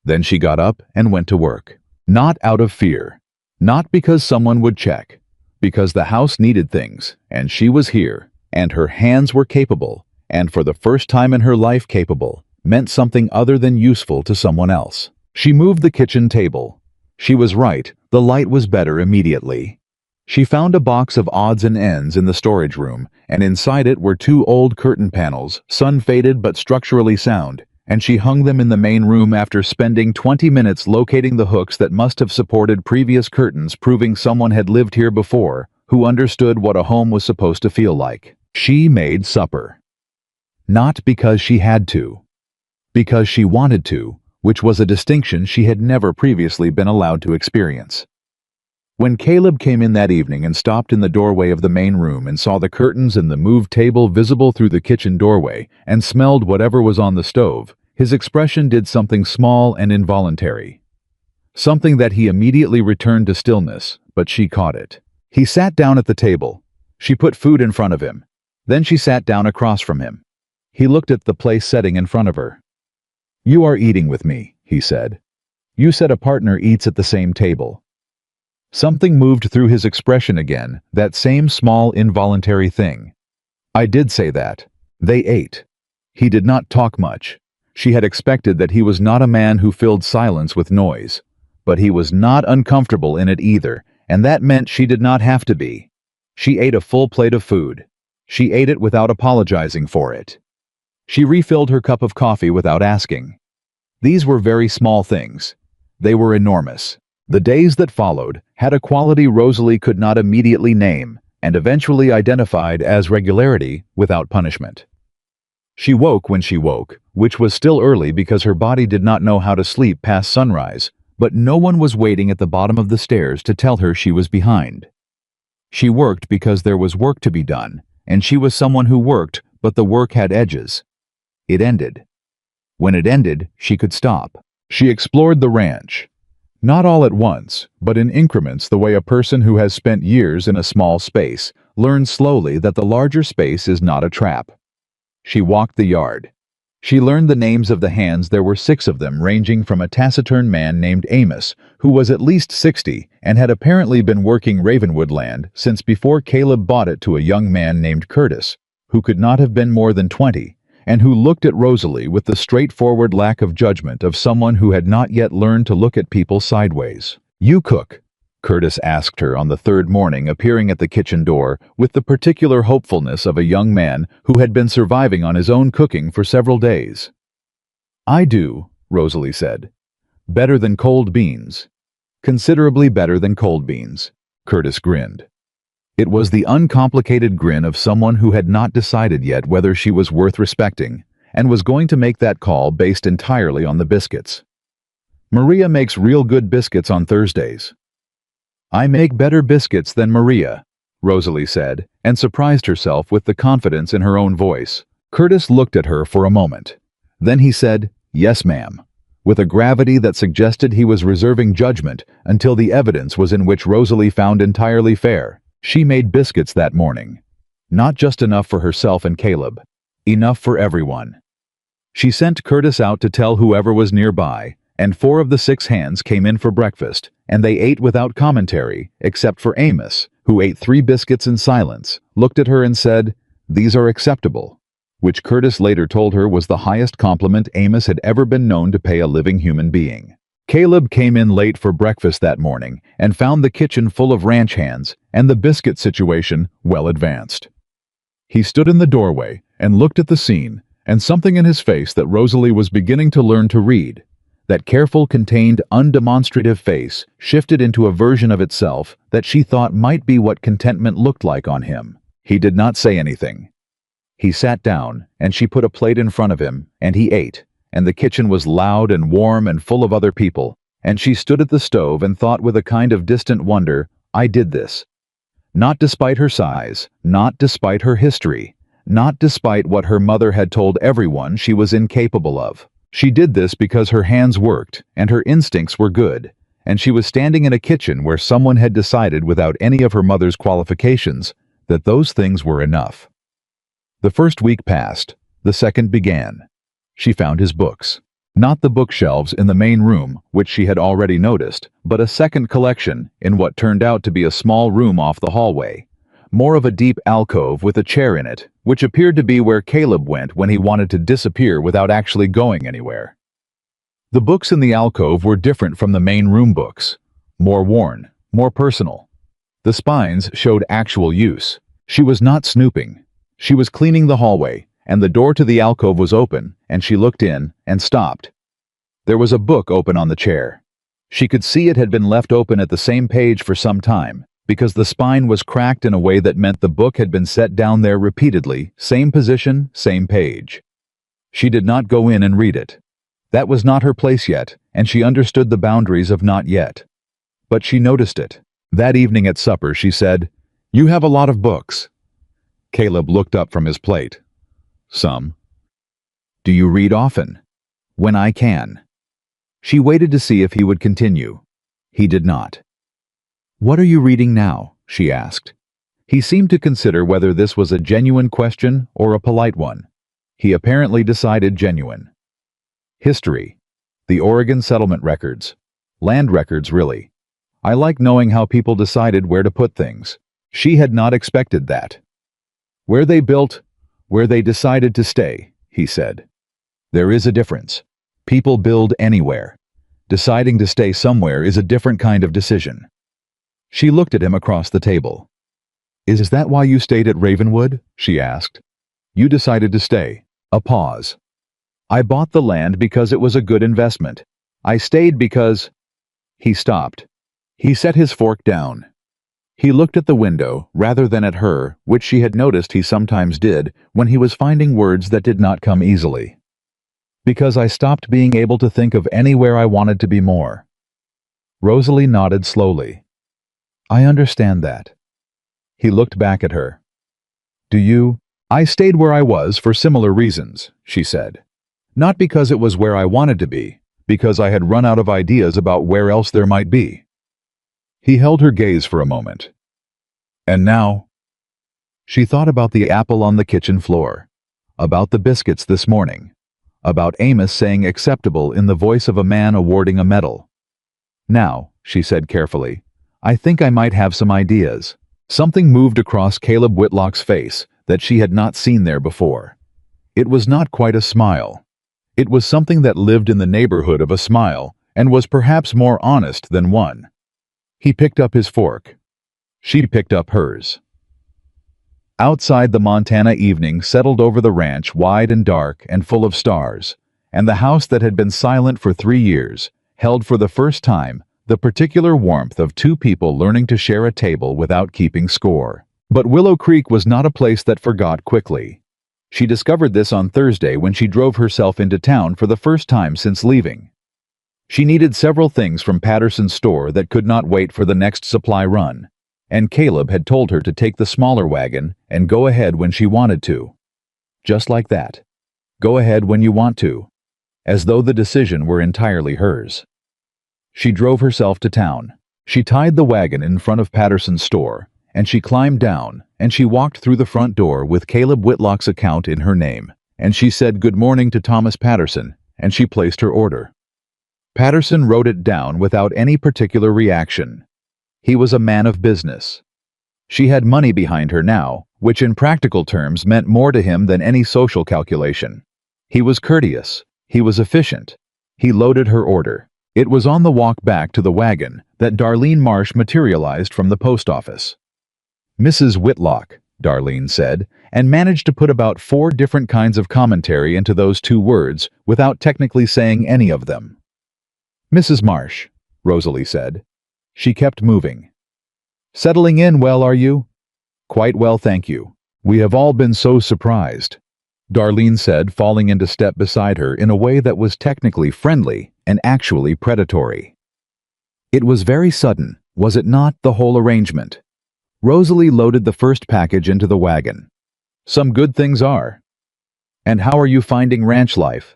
[SPEAKER 1] Then she got up and went to work, not out of fear, Not because someone would check, because the house needed things, and she was here, and her hands were capable, and for the first time in her life capable, meant something other than useful to someone else. She moved the kitchen table. She was right, the light was better immediately. She found a box of odds and ends in the storage room, and inside it were 2 old curtain panels, sun-faded but structurally sound, and she hung them in the main room after spending 20 minutes locating the hooks that must have supported previous curtains, proving someone had lived here before, who understood what a home was supposed to feel like. She made supper. Not because she had to. Because she wanted to, which was a distinction she had never previously been allowed to experience. When Caleb came in that evening and stopped in the doorway of the main room and saw the curtains and the moved table visible through the kitchen doorway and smelled whatever was on the stove, his expression did something small and involuntary. Something that he immediately returned to stillness, but she caught it. He sat down at the table. She put food in front of him. Then she sat down across from him. He looked at the place setting in front of her. "You are eating with me," he said. "You said a partner eats at the same table." Something moved through his expression again, that same small involuntary thing. "I did say that." They ate. He did not talk much. She had expected that he was not a man who filled silence with noise. But he was not uncomfortable in it either, and that meant she did not have to be. She ate a full plate of food. She ate it without apologizing for it. She refilled her cup of coffee without asking. These were very small things. They were enormous. The days that followed had a quality Rosalie could not immediately name, and eventually identified as regularity without punishment. She woke when she woke, which was still early because her body did not know how to sleep past sunrise, but no one was waiting at the bottom of the stairs to tell her she was behind. She worked because there was work to be done, and she was someone who worked, but the work had edges. It ended. When it ended, she could stop. She explored the ranch. Not all at once, but in increments, the way a person who has spent years in a small space learns slowly that the larger space is not a trap. She walked the yard. She learned the names of the hands. There were 6 of them, ranging from a taciturn man named Amos, who was at least 60 and had apparently been working Ravenwood land since before Caleb bought it, to a young man named Curtis, who could not have been more than 20, and who looked at Rosalie with the straightforward lack of judgment of someone who had not yet learned to look at people sideways. "You cook?" Curtis asked her on the 3rd morning, appearing at the kitchen door with the particular hopefulness of a young man who had been surviving on his own cooking for several days. "I do," Rosalie said. "Better than cold beans." "Considerably better than cold beans." Curtis grinned. It was the uncomplicated grin of someone who had not decided yet whether she was worth respecting, and was going to make that call based entirely on the biscuits. "Maria makes real good biscuits on Thursdays." "I make better biscuits than Maria," Rosalie said, and surprised herself with the confidence in her own voice. Curtis looked at her for a moment. Then he said, "Yes, ma'am," with a gravity that suggested he was reserving judgment until the evidence was in, which Rosalie found entirely fair. She made biscuits that morning. Not just enough for herself and Caleb. Enough for everyone. She sent Curtis out to tell whoever was nearby, and 4 of the 6 hands came in for breakfast, and they ate without commentary, except for Amos, who ate 3 biscuits in silence, looked at her and said, "These are acceptable," which Curtis later told her was the highest compliment Amos had ever been known to pay a living human being. Caleb came in late for breakfast that morning and found the kitchen full of ranch hands and the biscuit situation well advanced. He stood in the doorway and looked at the scene, and something in his face that Rosalie was beginning to learn to read. That careful, contained, undemonstrative face shifted into a version of itself that she thought might be what contentment looked like on him. He did not say anything. He sat down, and she put a plate in front of him, and he ate, and the kitchen was loud and warm and full of other people, and she stood at the stove and thought with a kind of distant wonder, "I did this." Not despite her size, not despite her history, not despite what her mother had told everyone she was incapable of. She did this because her hands worked, and her instincts were good, and she was standing in a kitchen where someone had decided without any of her mother's qualifications that those things were enough. The first week passed. The second began. She found his books. Not the bookshelves in the main room, which she had already noticed, but a second collection in what turned out to be a small room off the hallway. More of a deep alcove with a chair in it, which appeared to be where Caleb went when he wanted to disappear without actually going anywhere. The books in the alcove were different from the main room books. More worn, more personal. The spines showed actual use. She was not snooping. She was cleaning the hallway, and the door to the alcove was open, and she looked in and stopped. There was a book open on the chair. She could see it had been left open at the same page for some time, because the spine was cracked in a way that meant the book had been set down there repeatedly, same position, same page. She did not go in and read it. That was not her place yet, and she understood the boundaries of not yet. But she noticed it. That evening at supper she said, "You have a lot of books." Caleb looked up from his plate. "Some." "Do you read often?" "When I can." She waited to see if he would continue. He did not. "What are you reading now?" she asked. He seemed to consider whether this was a genuine question or a polite one. He apparently decided genuine. "History. The Oregon settlement records. Land records, really. I like knowing how people decided where to put things." She had not expected that. "Where they built, where they decided to stay," he said. "There is a difference. People build anywhere. Deciding to stay somewhere is a different kind of decision." She looked at him across the table. "Is that why you stayed at Ravenwood?" she asked. "You decided to stay." A pause. "I bought the land because it was a good investment. I stayed because—" He stopped. He set his fork down. He looked at the window rather than at her, which she had noticed he sometimes did when he was finding words that did not come easily. "Because I stopped being able to think of anywhere I wanted to be more." Rosalie nodded slowly. "I understand that." He looked back at her. "Do you?" "I stayed where I was for similar reasons," she said. "Not because it was where I wanted to be, because I had run out of ideas about where else there might be." He held her gaze for a moment. "And now?" She thought about the apple on the kitchen floor, about the biscuits this morning, about Amos saying acceptable in the voice of a man awarding a medal. "Now," she said carefully, "I think I might have some ideas." Something moved across Caleb Whitlock's face that she had not seen there before. It was not quite a smile. It was something that lived in the neighborhood of a smile and was perhaps more honest than one. He picked up his fork. She picked up hers. Outside, the Montana evening settled over the ranch, wide and dark and full of stars, and the house that had been silent for 3 years held for the first time the particular warmth of two people learning to share a table without keeping score. But Willow Creek was not a place that forgot quickly. She discovered this on Thursday when she drove herself into town for the first time since leaving. She needed several things from Patterson's store that could not wait for the next supply run, and Caleb had told her to take the smaller wagon and go ahead when she wanted to. Just like that. Go ahead when you want to. As though the decision were entirely hers. She drove herself to town. She tied the wagon in front of Patterson's store, and she climbed down, and she walked through the front door with Caleb Whitlock's account in her name, and she said good morning to Thomas Patterson, and she placed her order. Patterson wrote it down without any particular reaction. He was a man of business. She had money behind her now, which in practical terms meant more to him than any social calculation. He was courteous. He was efficient. He loaded her order. It was on the walk back to the wagon that Darlene Marsh materialized from the post office. "Mrs. Whitlock," Darlene said, and managed to put about 4 different kinds of commentary into those 2 words without technically saying any of them. "Mrs. Marsh," Rosalie said. She kept moving. "Settling in well, are you?" "Quite well, thank you. We have all been so surprised," Darlene said, falling into step beside her in a way that was technically friendly and actually predatory. "It was very sudden, was it not, the whole arrangement?" Rosalie loaded the first package into the wagon. "Some good things are." "And how are you finding ranch life?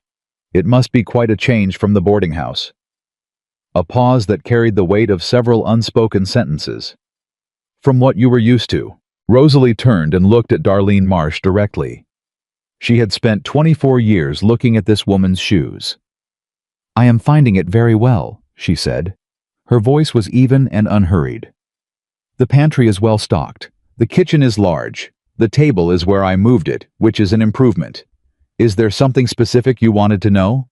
[SPEAKER 1] It must be quite a change from the boarding house." A pause that carried the weight of several unspoken sentences. "From what you were used to." Rosalie turned and looked at Darlene Marsh directly. She had spent 24 years looking at this woman's shoes. "I am finding it very well," she said. Her voice was even and unhurried. "The pantry is well stocked. The kitchen is large. The table is where I moved it, which is an improvement. Is there something specific you wanted to know?"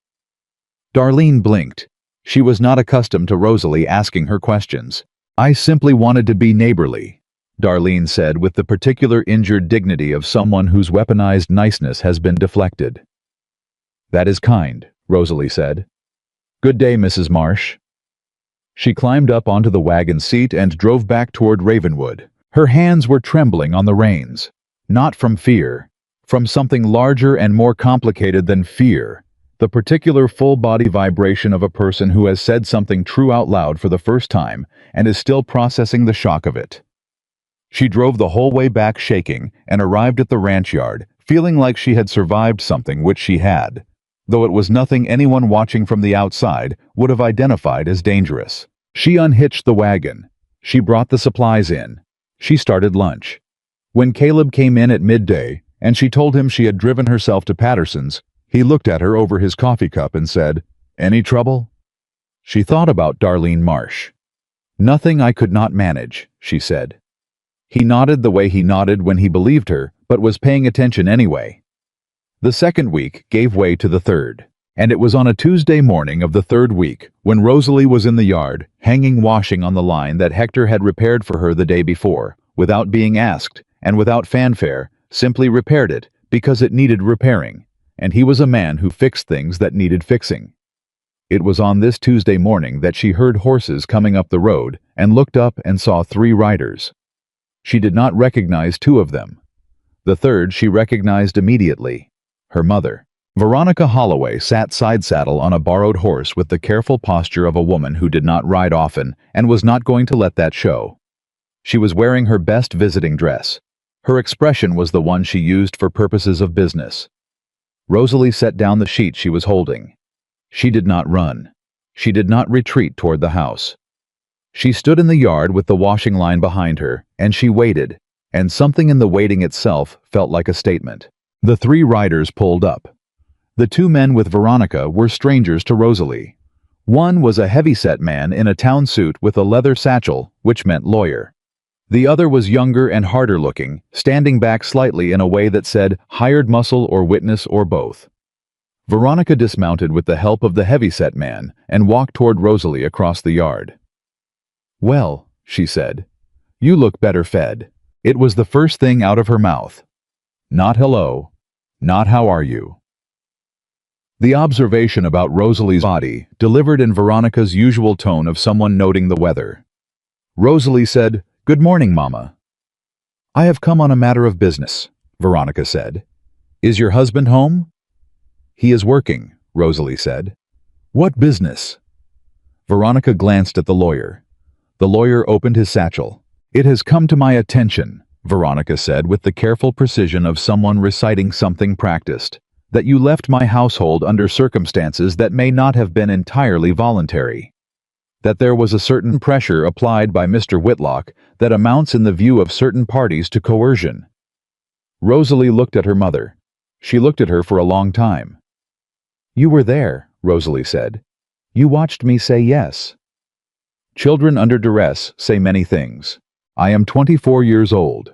[SPEAKER 1] Darlene blinked. She was not accustomed to Rosalie asking her questions. "I simply wanted to be neighborly," Darlene said with the particular injured dignity of someone whose weaponized niceness has been deflected. "That is kind," Rosalie said. "Good day, Mrs. Marsh." She climbed up onto the wagon seat and drove back toward Ravenwood. Her hands were trembling on the reins. Not from fear. From something larger and more complicated than fear. The particular full-body vibration of a person who has said something true out loud for the first time and is still processing the shock of it. She drove the whole way back shaking and arrived at the ranch yard, feeling like she had survived something which she had, though it was nothing anyone watching from the outside would have identified as dangerous. She unhitched the wagon. She brought the supplies in. She started lunch. When Caleb came in at midday and she told him she had driven herself to Patterson's, he looked at her over his coffee cup and said, "Any trouble?" She thought about Darlene Marsh. "Nothing I could not manage," she said. He nodded the way he nodded when he believed her, but was paying attention anyway. The second week gave way to the third, and it was on a Tuesday morning of the third week when Rosalie was in the yard, hanging washing on the line that Hector had repaired for her the day before, without being asked, and without fanfare, simply repaired it because it needed repairing, and he was a man who fixed things that needed fixing. It was on this Tuesday morning that she heard horses coming up the road and looked up and saw 3 riders. She did not recognize 2 of them. The third she recognized immediately. Her mother. Veronica Holloway sat side-saddle on a borrowed horse with the careful posture of a woman who did not ride often and was not going to let that show. She was wearing her best visiting dress. Her expression was the one she used for purposes of business. Rosalie set down the sheet she was holding. She did not run. She did not retreat toward the house. She stood in the yard with the washing line behind her, and she waited, and something in the waiting itself felt like a statement. The 3 riders pulled up. The 2 men with Veronica were strangers to Rosalie. One was a heavy-set man in a town suit with a leather satchel, which meant lawyer. The other was younger and harder-looking, standing back slightly in a way that said hired muscle or witness or both. Veronica dismounted with the help of the heavy-set man and walked toward Rosalie across the yard. "Well," she said, "you look better fed." It was the first thing out of her mouth. Not hello, not how are you. The observation about Rosalie's body delivered in Veronica's usual tone of someone noting the weather. Rosalie said, "Good morning, Mama." "I have come on a matter of business," Veronica said. "Is your husband home?" "He is working," Rosalie said. "What business?" Veronica glanced at the lawyer. The lawyer opened his satchel. "It has come to my attention," Veronica said with the careful precision of someone reciting something practiced, "that you left my household under circumstances that may not have been entirely voluntary. That there was a certain pressure applied by Mr. Whitlock that amounts in the view of certain parties to coercion." Rosalie looked at her mother. She looked at her for a long time. "You were there," Rosalie said. "You watched me say yes." Children under duress say many things. I am 24 years old.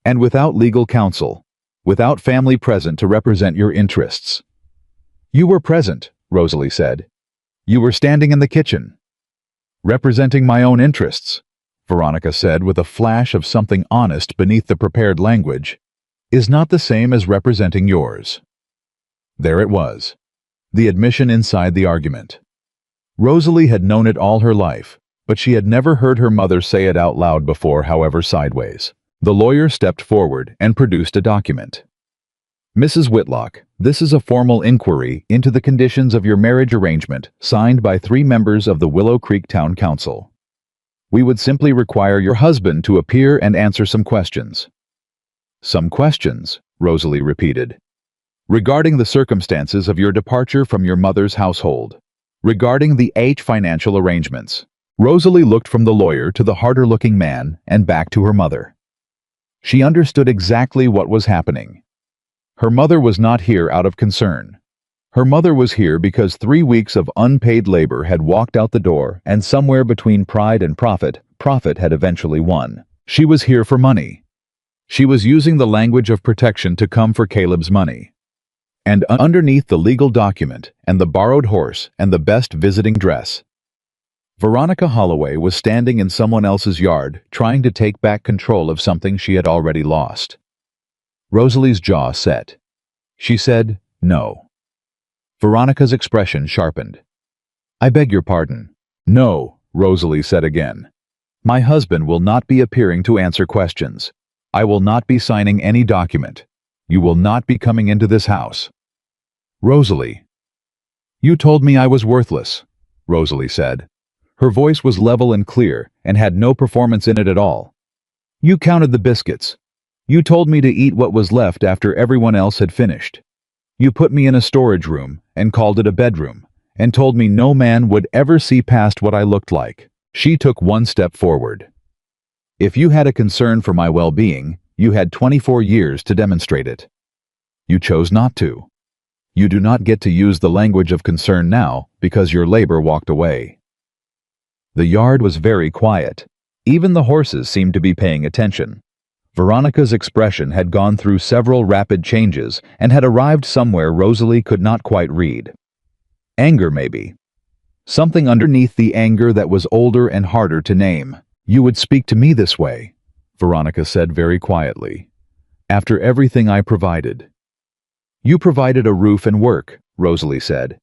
[SPEAKER 1] And without legal counsel, without family present to represent your interests. "You were present," Rosalie said. "You were standing in the kitchen." "Representing my own interests," Veronica said with a flash of something honest beneath the prepared language, "is not the same as representing yours." There it was. The admission inside the argument. Rosalie had known it all her life, but she had never heard her mother say it out loud before, however sideways. The lawyer stepped forward and produced a document. "Mrs. Whitlock, this is a formal inquiry into the conditions of your marriage arrangement signed by 3 members of the Willow Creek Town Council. We would simply require your husband to appear and answer some questions." "Some questions," Rosalie repeated. "Regarding the circumstances of your departure from your mother's household. Regarding the financial arrangements." Rosalie looked from the lawyer to the harder-looking man and back to her mother. She understood exactly what was happening. Her mother was not here out of concern. Her mother was here because 3 weeks of unpaid labor had walked out the door, and somewhere between pride and profit, profit had eventually won. She was here for money. She was using the language of protection to come for Caleb's money. And underneath the legal document, and the borrowed horse, and the best visiting dress, Veronica Holloway was standing in someone else's yard, trying to take back control of something she had already lost. Rosalie's jaw set. She said, "No." Veronica's expression sharpened. "I beg your pardon." "No," Rosalie said again. "My husband will not be appearing to answer questions. I will not be signing any document. You will not be coming into this house." "Rosalie." "You told me I was worthless," Rosalie said. Her voice was level and clear, and had no performance in it at all. "You counted the biscuits. You told me to eat what was left after everyone else had finished. You put me in a storage room, and called it a bedroom, and told me no man would ever see past what I looked like." She took one step forward. "If you had a concern for my well-being, you had 24 years to demonstrate it. You chose not to. You do not get to use the language of concern now because your labor walked away." The yard was very quiet. Even the horses seemed to be paying attention. Veronica's expression had gone through several rapid changes and had arrived somewhere Rosalie could not quite read. Anger, maybe. Something underneath the anger that was older and harder to name. "You would speak to me this way," Veronica said very quietly. "After everything I provided." "You provided a roof and work," Rosalie said.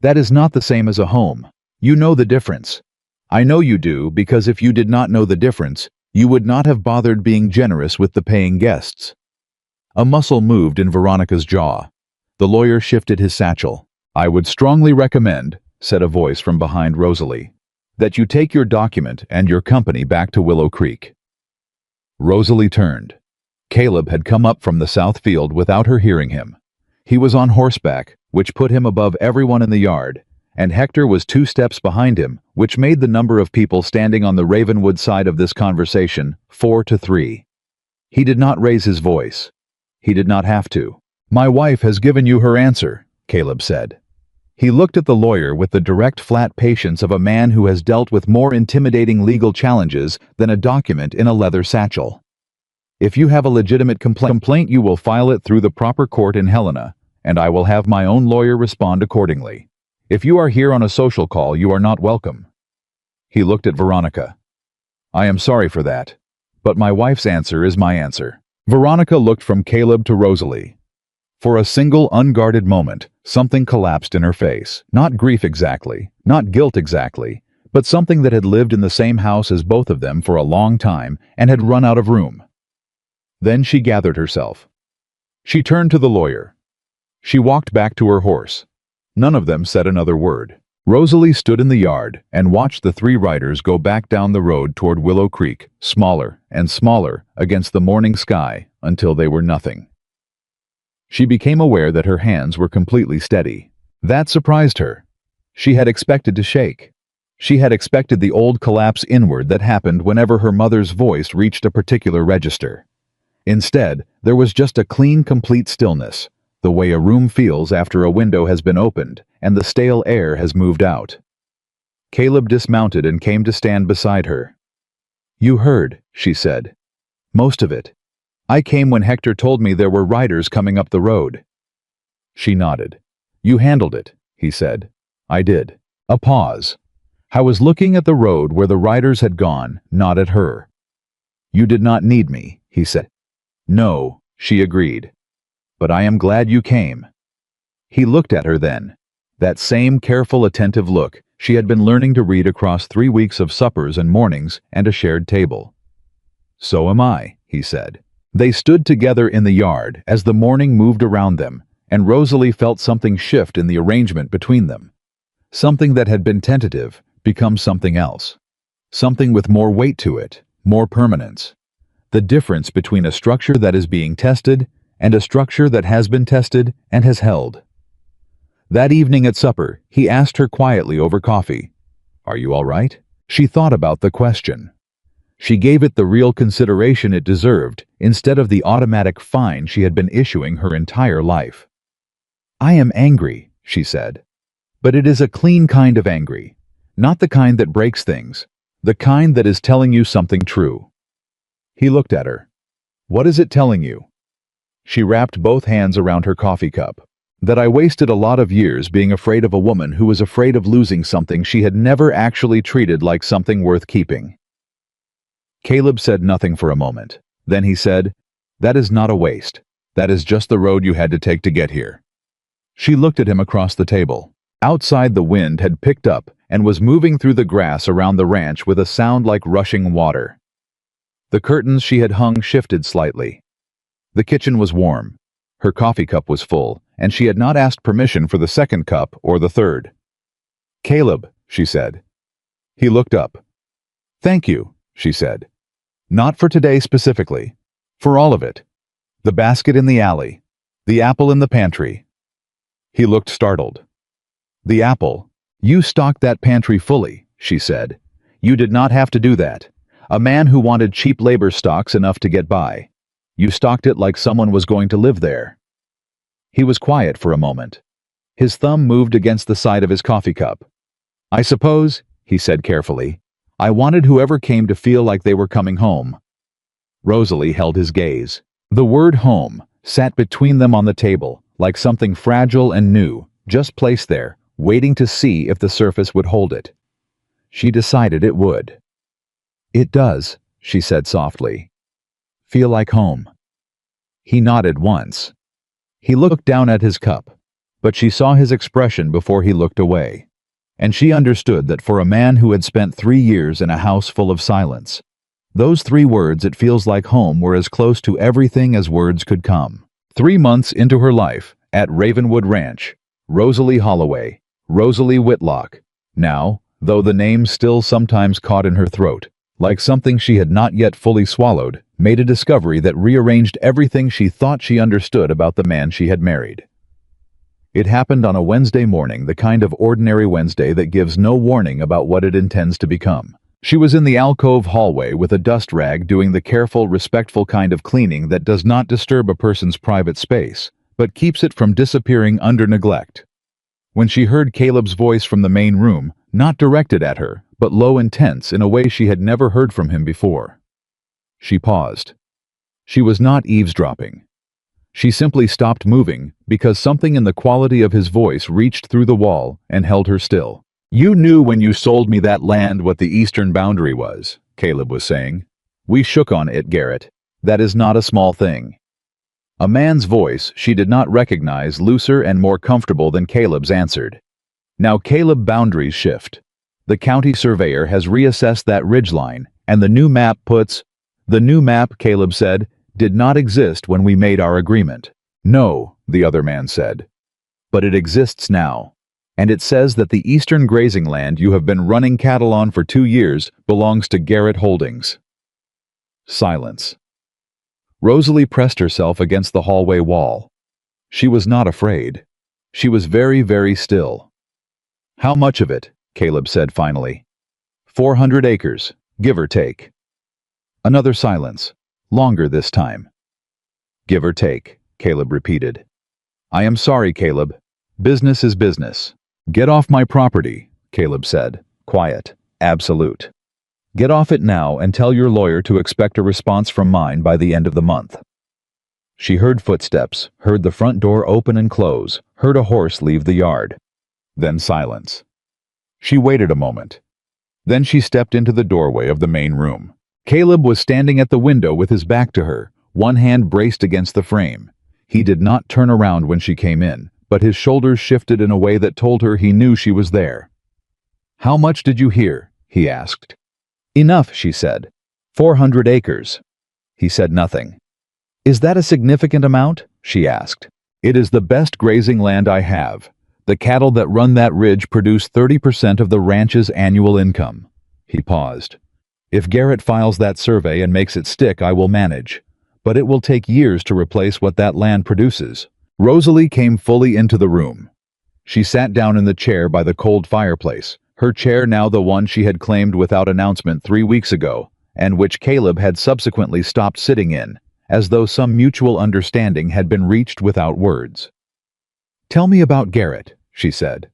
[SPEAKER 1] "That is not the same as a home. You know the difference. I know you do, because if you did not know the difference, you would not have bothered being generous with the paying guests." A muscle moved in Veronica's jaw. The lawyer shifted his satchel. "I would strongly recommend," said a voice from behind Rosalie, "that you take your document and your company back to Willow Creek." Rosalie turned. Caleb had come up from the south field without her hearing him. He was on horseback, which put him above everyone in the yard, and Hector was 2 steps behind him, which made the number of people standing on the Ravenwood side of this conversation 4 to 3. He did not raise his voice. He did not have to. "My wife has given you her answer," Caleb said. He looked at the lawyer with the direct, flat patience of a man who has dealt with more intimidating legal challenges than a document in a leather satchel. "If you have a legitimate complaint, you will file it through the proper court in Helena, and I will have my own lawyer respond accordingly. If you are here on a social call, you are not welcome." He looked at Veronica. "I am sorry for that, but my wife's answer is my answer." Veronica looked from Caleb to Rosalie. For a single unguarded moment, something collapsed in her face. Not grief exactly, not guilt exactly, but something that had lived in the same house as both of them for a long time and had run out of room. Then she gathered herself. She turned to the lawyer. She walked back to her horse. None of them said another word. Rosalie stood in the yard and watched the 3 riders go back down the road toward Willow Creek, smaller and smaller against the morning sky, until they were nothing. She became aware that her hands were completely steady. That surprised her. She had expected to shake. She had expected the old collapse inward that happened whenever her mother's voice reached a particular register. Instead, there was just a clean, complete stillness, the way a room feels after a window has been opened and the stale air has moved out. Caleb dismounted and came to stand beside her. "You heard," she said. "Most of it. I came when Hector told me there were riders coming up the road." She nodded. "You handled it," he said. "I did." A pause. "I was looking at the road where the riders had gone, not at her." "You did not need me," he said. "No," she agreed. "But I am glad you came." He looked at her then. That same careful, attentive look she had been learning to read across 3 weeks of suppers and mornings and a shared table. "So am I," he said. They stood together in the yard as the morning moved around them, and Rosalie felt something shift in the arrangement between them. Something that had been tentative become something else. Something with more weight to it, more permanence. The difference between a structure that is being tested and a structure that has been tested and has held. That evening at supper, he asked her quietly over coffee, "Are you all right?" She thought about the question. She gave it the real consideration it deserved, instead of the automatic fine she had been issuing her entire life. "I am angry," she said. "But it is a clean kind of angry. Not the kind that breaks things. The kind that is telling you something true." He looked at her. "What is it telling you?" She wrapped both hands around her coffee cup. "That I wasted a lot of years being afraid of a woman who was afraid of losing something she had never actually treated like something worth keeping." Caleb said nothing for a moment. Then he said, "That is not a waste. That is just the road you had to take to get here." She looked at him across the table. Outside, the wind had picked up and was moving through the grass around the ranch with a sound like rushing water. The curtains she had hung shifted slightly. The kitchen was warm. Her coffee cup was full, and she had not asked permission for the second cup or the third. "Caleb," she said. He looked up. "Thank you," she said. "Not for today specifically. For all of it. The basket in the alley. The apple in the pantry." He looked startled. "The apple? You stocked that pantry fully," she said. "You did not have to do that. A man who wanted cheap labor stocks enough to get by. You stocked it like someone was going to live there." He was quiet for a moment. His thumb moved against the side of his coffee cup. "I suppose," he said carefully, "I wanted whoever came to feel like they were coming home." Rosalie held his gaze. The word home sat between them on the table, like something fragile and new, just placed there, waiting to see if the surface would hold it. She decided it would. "It does," she said softly. "Feel like home." He nodded once. He looked down at his cup, but she saw his expression before he looked away, and she understood that for a man who had spent 3 years in a house full of silence, those 3 words, "it feels like home," were as close to everything as words could come. 3 months into her life, at Ravenwood Ranch, Rosalie Holloway, Rosalie Whitlock, now, though the name still sometimes caught in her throat, like something she had not yet fully swallowed, made a discovery that rearranged everything she thought she understood about the man she had married. It happened on a Wednesday morning, the kind of ordinary Wednesday that gives no warning about what it intends to become. She was in the alcove hallway with a dust rag, doing the careful, respectful kind of cleaning that does not disturb a person's private space, but keeps it from disappearing under neglect, when she heard Caleb's voice from the main room, not directed at her, but low and tense in a way she had never heard from him before. She paused. She was not eavesdropping. She simply stopped moving because something in the quality of his voice reached through the wall and held her still. "You knew when you sold me that land what the eastern boundary was," Caleb was saying. "We shook on it, Garrett. That is not a small thing." A man's voice she did not recognize, looser and more comfortable than Caleb's, answered. "Now, Caleb, boundaries shift. The county surveyor has reassessed that ridgeline, and the new map puts—" "The new map," Caleb said, "did not exist when we made our agreement." "No," the other man said. "But it exists now. And it says that the eastern grazing land you have been running cattle on for 2 years belongs to Garrett Holdings." Silence. Rosalie pressed herself against the hallway wall. She was not afraid. She was very, very still. "How much of it?" Caleb said finally. 400 acres, give or take." Another silence, longer this time. "Give or take," Caleb repeated. "I am sorry, Caleb. Business is business." "Get off my property," Caleb said, quiet, absolute. "Get off it now and tell your lawyer to expect a response from mine by the end of the month." She heard footsteps, heard the front door open and close, heard a horse leave the yard. Then silence. She waited a moment. Then she stepped into the doorway of the main room. Caleb was standing at the window with his back to her, one hand braced against the frame. He did not turn around when she came in, but his shoulders shifted in a way that told her he knew she was there. "How much did you hear?" he asked. "Enough," she said. 400 acres. He said nothing. "Is that a significant amount?" she asked. "It is the best grazing land I have. The cattle that run that ridge produce 30% of the ranch's annual income." He paused. "If Garrett files that survey and makes it stick, I will manage. But it will take years to replace what that land produces." Rosalie came fully into the room. She sat down in the chair by the cold fireplace, her chair now the one she had claimed without announcement 3 weeks ago, and which Caleb had subsequently stopped sitting in, as though some mutual understanding had been reached without words. "Tell me about Garrett," she said.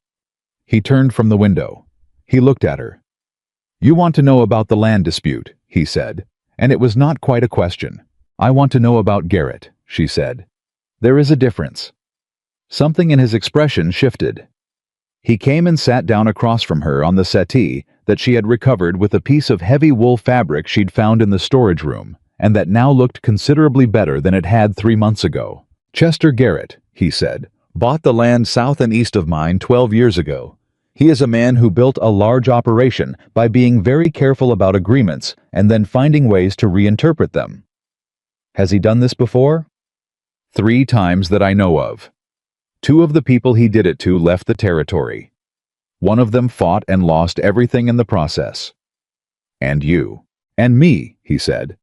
[SPEAKER 1] He turned from the window. He looked at her. You want to know about the land dispute, he said, and it was not quite a question. I want to know about Garrett, she said. There is a difference. Something in his expression shifted. He came and sat down across from her on the settee that she had recovered with a piece of heavy wool fabric she'd found in the storage room, and that now looked considerably better than it had 3 months ago. Chester Garrett, he said, bought the land south and east of mine 12 years ago. He is a man who built a large operation by being very careful about agreements and then finding ways to reinterpret them. Has he done this before? 3 times that I know of. 2 of the people he did it to left the territory. One of them fought and lost everything in the process. And you. And me, he said.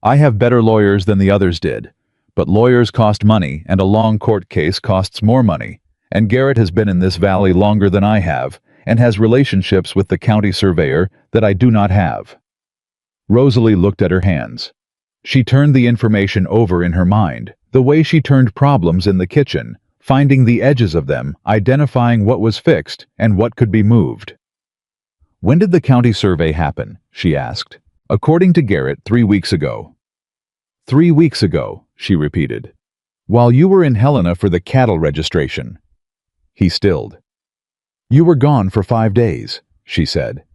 [SPEAKER 1] I have better lawyers than the others did, but lawyers cost money and a long court case costs more money, and Garrett has been in this valley longer than I have and has relationships with the county surveyor that I do not have. Rosalie looked at her hands. She turned the information over in her mind, the way she turned problems in the kitchen, finding the edges of them, identifying what was fixed and what could be moved. When did the county survey happen? She asked. According to Garrett, 3 weeks ago. 3 weeks ago, she repeated. While you were in Helena for the cattle registration. He stilled. You were gone for 5 days, she said.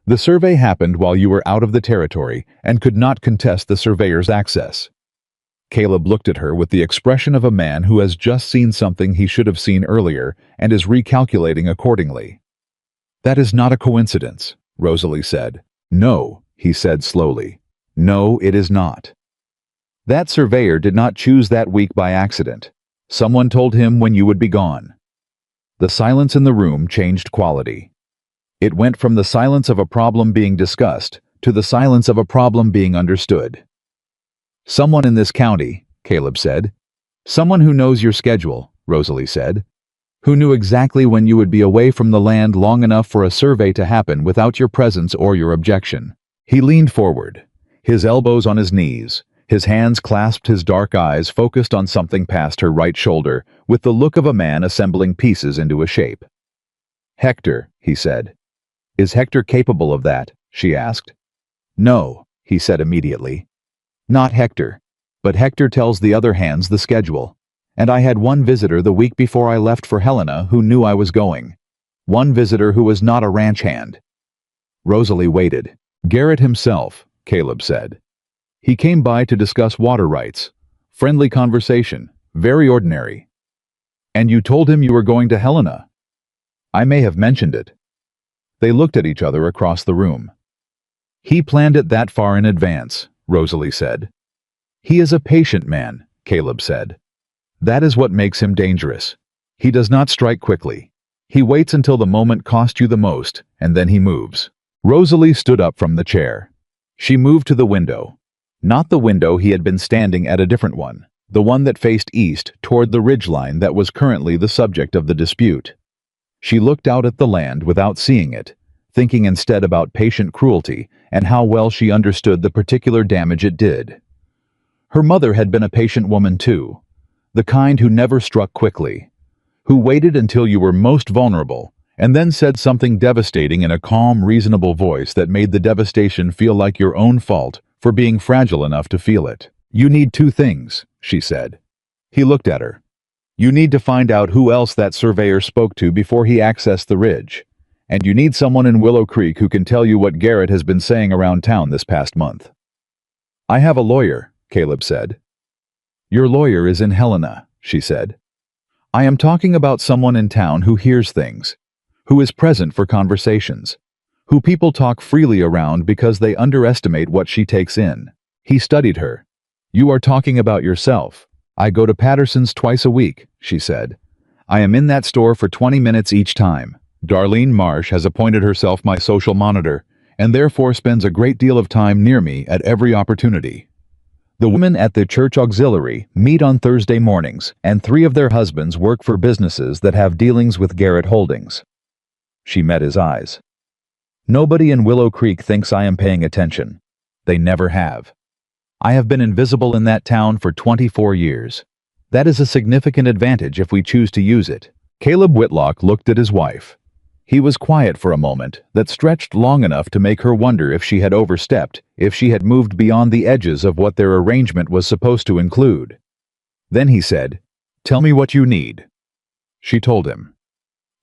[SPEAKER 1] The survey happened while you were out of the territory and could not contest the surveyor's access. Caleb looked at her with the expression of a man who has just seen something he should have seen earlier and is recalculating accordingly. That is not a coincidence, Rosalie said. No, he said slowly. No, it is not. That surveyor did not choose that week by accident. Someone told him when you would be gone. The silence in the room changed quality. It went from the silence of a problem being discussed to the silence of a problem being understood. Someone in this county, Caleb said. Someone who knows your schedule, Rosalie said. Who knew exactly when you would be away from the land long enough for a survey to happen without your presence or your objection. He leaned forward, his elbows on his knees, his hands clasped, his dark eyes focused on something past her right shoulder, with the look of a man assembling pieces into a shape. Hector, he said. Is Hector capable of that? She asked. No, he said immediately. Not Hector, but Hector tells the other hands the schedule. And I had one visitor the week before I left for Helena who knew I was going. One visitor who was not a ranch hand. Rosalie waited. Garrett himself, Caleb said. He came by to discuss water rights. Friendly conversation, very ordinary. And you told him you were going to Helena. I may have mentioned it. They looked at each other across the room. He planned it that far in advance, Rosalie said. He is a patient man, Caleb said. That is what makes him dangerous. He does not strike quickly. He waits until the moment costs you the most, and then he moves. Rosalie stood up from the chair. She moved to the window. Not the window he had been standing at, a different one, the one that faced east toward the ridgeline that was currently the subject of the dispute. She looked out at the land without seeing it, thinking instead about patient cruelty and how well she understood the particular damage it did. Her mother had been a patient woman too, the kind who never struck quickly, who waited until you were most vulnerable and then said something devastating in a calm, reasonable voice that made the devastation feel like your own fault for being fragile enough to feel it. You need 2 things, she said. He looked at her. You need to find out who else that surveyor spoke to before he accessed the ridge. And you need someone in Willow Creek who can tell you what Garrett has been saying around town this past month. I have a lawyer, Caleb said. Your lawyer is in Helena, she said. I am talking about someone in town who hears things, who is present for conversations, who people talk freely around because they underestimate what she takes in. He studied her. You are talking about yourself. I go to Patterson's twice a week, she said. I am in that store for 20 minutes each time. Darlene Marsh has appointed herself my social monitor, and therefore spends a great deal of time near me at every opportunity. The women at the church auxiliary meet on Thursday mornings, and 3 of their husbands work for businesses that have dealings with Garrett Holdings. She met his eyes. Nobody in Willow Creek thinks I am paying attention. They never have. I have been invisible in that town for 24 years. That is a significant advantage if we choose to use it. Caleb Whitlock looked at his wife. He was quiet for a moment that stretched long enough to make her wonder if she had overstepped, if she had moved beyond the edges of what their arrangement was supposed to include. Then he said, "Tell me what you need." She told him.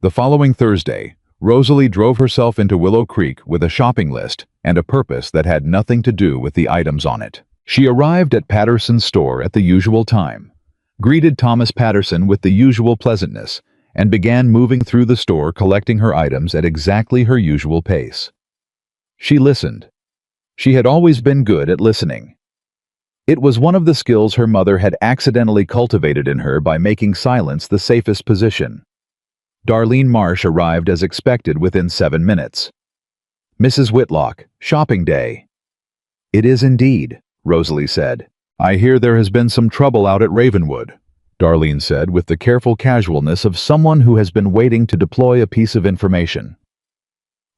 [SPEAKER 1] The following Thursday, Rosalie drove herself into Willow Creek with a shopping list and a purpose that had nothing to do with the items on it. She arrived at Patterson's store at the usual time, greeted Thomas Patterson with the usual pleasantness, and began moving through the store collecting her items at exactly her usual pace. She listened. She had always been good at listening. It was one of the skills her mother had accidentally cultivated in her by making silence the safest position. Darlene Marsh arrived as expected within 7 minutes. "Mrs. Whitlock, shopping day." "It is indeed," Rosalie said. "I hear there has been some trouble out at Ravenwood," Darlene said with the careful casualness of someone who has been waiting to deploy a piece of information.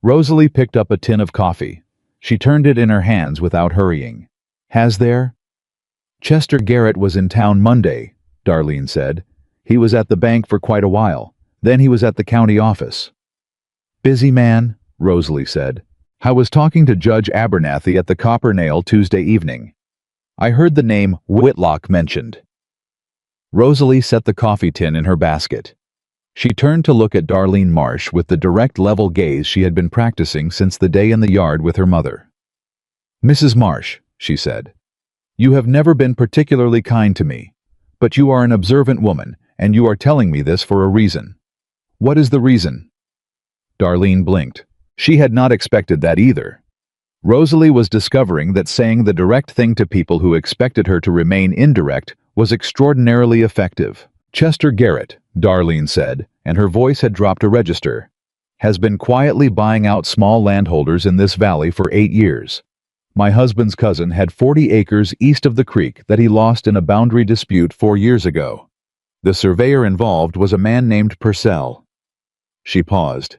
[SPEAKER 1] Rosalie picked up a tin of coffee. She turned it in her hands without hurrying. "Has there?" "Chester Garrett was in town Monday," Darlene said. "He was at the bank for quite a while. Then he was at the county office." "Busy man," Rosalie said. "I was talking to Judge Abernathy at the Copper Nail Tuesday evening. I heard the name Whitlock mentioned." Rosalie set the coffee tin in her basket. She turned to look at Darlene Marsh with the direct level gaze she had been practicing since the day in the yard with her mother. "Mrs. Marsh," she said, "you have never been particularly kind to me, but you are an observant woman, and you are telling me this for a reason. What is the reason?" Darlene blinked. She had not expected that either. Rosalie was discovering that saying the direct thing to people who expected her to remain indirect was extraordinarily effective. "Chester Garrett," Darlene said, and her voice had dropped a register, "has been quietly buying out small landholders in this valley for 8 years. My husband's cousin had 40 acres east of the creek that he lost in a boundary dispute 4 years ago. The surveyor involved was a man named Purcell." She paused.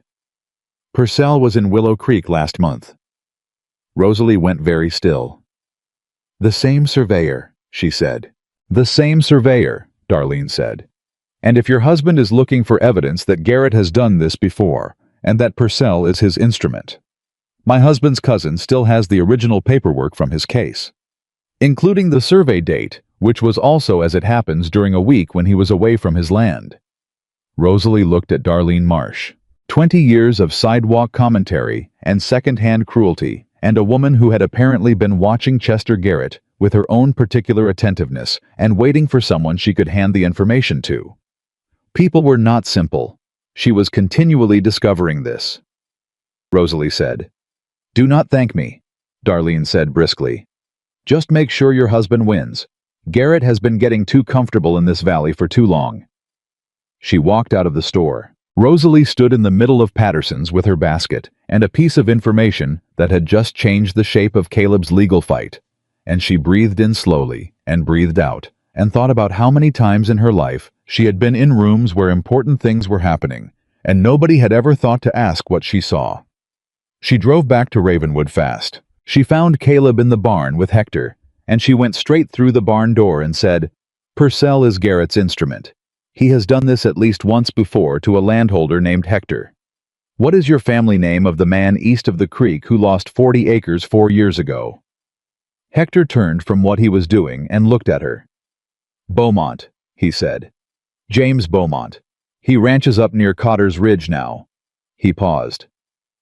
[SPEAKER 1] "Purcell was in Willow Creek last month." Rosalie went very still. "The same surveyor," she said. "The same surveyor," Darlene said. "And if your husband is looking for evidence that Garrett has done this before, and that Purcell is his instrument, my husband's cousin still has the original paperwork from his case, including the survey date, which was also, as it happens, during a week when he was away from his land." Rosalie looked at Darlene Marsh. 20 years of sidewalk commentary and second-hand cruelty, and a woman who had apparently been watching Chester Garrett with her own particular attentiveness and waiting for someone she could hand the information to. People were not simple. She was continually discovering this. Rosalie said. "Do not thank me," Darlene said briskly. "Just make sure your husband wins. Garrett has been getting too comfortable in this valley for too long." She walked out of the store. Rosalie stood in the middle of Patterson's with her basket and a piece of information that had just changed the shape of Caleb's legal fight, and she breathed in slowly and breathed out and thought about how many times in her life she had been in rooms where important things were happening, and nobody had ever thought to ask what she saw. She drove back to Ravenwood fast. She found Caleb in the barn with Hector, and she went straight through the barn door and said, "Purcell is Garrett's instrument. He has done this at least once before to a landholder named Hector. What is your family name of the man east of the creek who lost 40 acres 4 years ago?" Hector turned from what he was doing and looked at her. "Beaumont," he said. "James Beaumont. He ranches up near Cotter's Ridge now." He paused.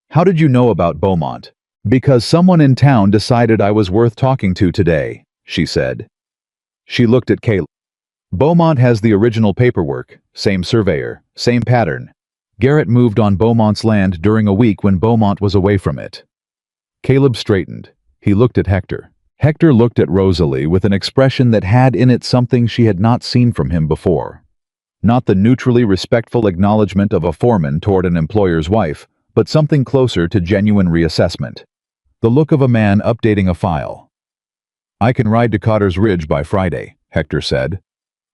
[SPEAKER 1] "How did you know about Beaumont?" "Because someone in town decided I was worth talking to today," she said. She looked at Caleb. "Beaumont has the original paperwork, same surveyor, same pattern. Garrett moved on Beaumont's land during a week when Beaumont was away from it." Caleb straightened. He looked at Hector. Hector looked at Rosalie with an expression that had in it something she had not seen from him before. Not the neutrally respectful acknowledgement of a foreman toward an employer's wife, but something closer to genuine reassessment. The look of a man updating a file. "I can ride to Cotter's Ridge by Friday," Hector said.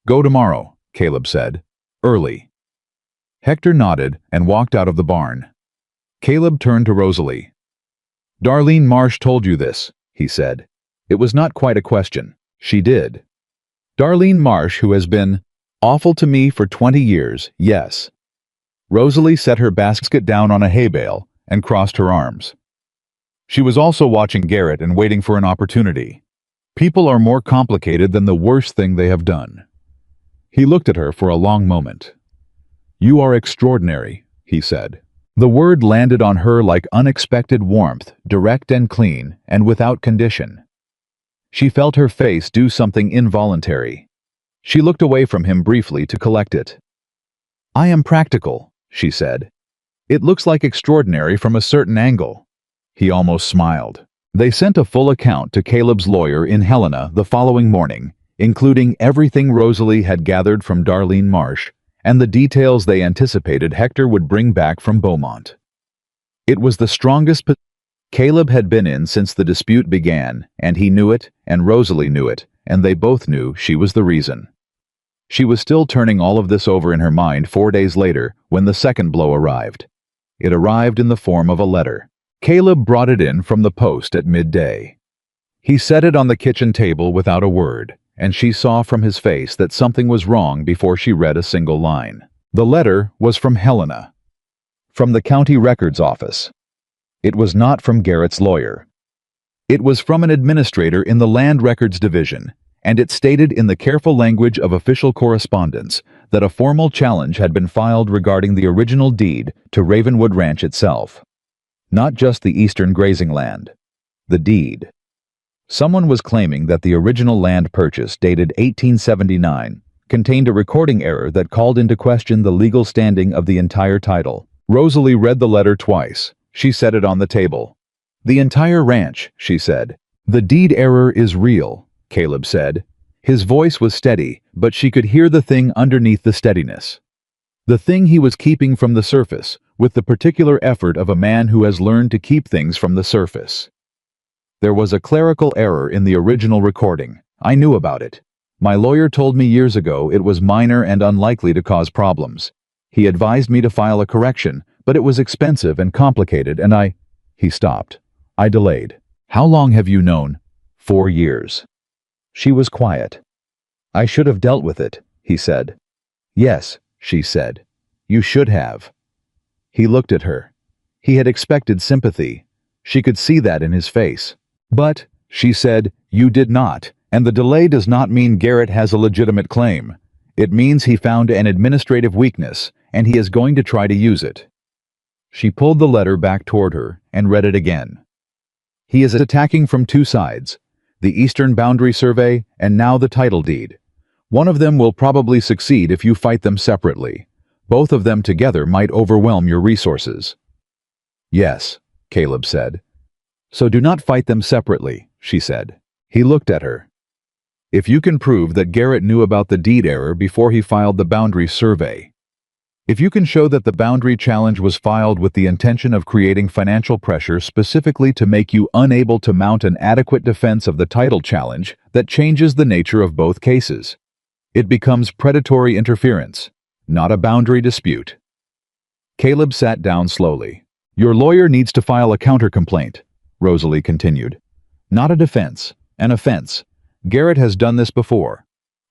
[SPEAKER 1] "Go tomorrow," Caleb said. "Early." Hector nodded and walked out of the barn. Caleb turned to Rosalie. "Darlene Marsh told you this," he said. It was not quite a question. She did. "Darlene Marsh, who has been awful to me for 20 years, yes. Rosalie set her basket down on a hay bale and crossed her arms. She was also watching Garrett and waiting for an opportunity. People are more complicated than the worst thing they have done. He looked at her for a long moment. "You are extraordinary," he said. The word landed on her like unexpected warmth, direct and clean, and without condition. She felt her face do something involuntary. She looked away from him briefly to collect it. "I am practical," she said. "It looks like extraordinary from a certain angle." He almost smiled. They sent a full account to Caleb's lawyer in Helena the following morning, including everything Rosalie had gathered from Darlene Marsh and the details they anticipated Hector would bring back from Beaumont. It was the strongest Caleb had been in since the dispute began, and he knew it, and Rosalie knew it, and they both knew she was the reason. She was still turning all of this over in her mind 4 days later when the second blow arrived. It arrived in the form of a letter. Caleb brought it in from the post at midday. He set it on the kitchen table without a word, and she saw from his face that something was wrong before she read a single line. The letter was from Helena, from the county records office. It was not from Garrett's lawyer. It was from an administrator in the land records division, and it stated in the careful language of official correspondence that a formal challenge had been filed regarding the original deed to Ravenwood Ranch itself. Not just the eastern grazing land. The deed. Someone was claiming that the original land purchase, dated 1879, contained a recording error that called into question the legal standing of the entire title. Rosalie read the letter twice. She set it on the table. "The entire ranch," she said. "The deed error is real," Caleb said. His voice was steady, but she could hear the thing underneath the steadiness. The thing he was keeping from the surface, with the particular effort of a man who has learned to keep things from the surface. "There was a clerical error in the original recording. I knew about it. My lawyer told me years ago it was minor and unlikely to cause problems. He advised me to file a correction, but it was expensive and complicated and He stopped. "I delayed." "How long have you known?" 4 years. She was quiet. "I should have dealt with it," he said. "Yes," she said. "You should have." He looked at her. He had expected sympathy. She could see that in his face. "But," she said, "you did not, and the delay does not mean Garrett has a legitimate claim. It means he found an administrative weakness, and he is going to try to use it." She pulled the letter back toward her and read it again. "He is attacking from 2 sides, the Eastern Boundary Survey and now the title deed. One of them will probably succeed if you fight them separately. Both of them together might overwhelm your resources." "Yes," Caleb said. "So do not fight them separately," she said. He looked at her. "If you can prove that Garrett knew about the deed error before he filed the boundary survey, if you can show that the boundary challenge was filed with the intention of creating financial pressure specifically to make you unable to mount an adequate defense of the title challenge, that changes the nature of both cases. It becomes predatory interference, not a boundary dispute." Caleb sat down slowly. "Your lawyer needs to file a counter-complaint," Rosalie continued. "Not a defense, an offense. Garrett has done this before.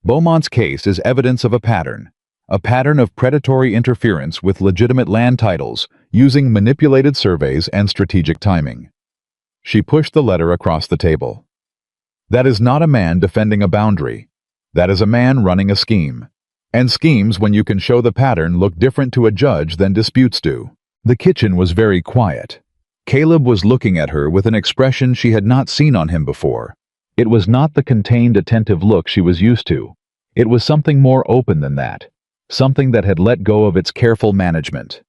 [SPEAKER 1] Beaumont's case is evidence of a pattern of predatory interference with legitimate land titles using manipulated surveys and strategic timing." She pushed the letter across the table. "That is not a man defending a boundary. That is a man running a scheme. And schemes, when you can show the pattern, look different to a judge than disputes do." The kitchen was very quiet. Caleb was looking at her with an expression she had not seen on him before. It was not the contained, attentive look she was used to. It was something more open than that, something that had let go of its careful management.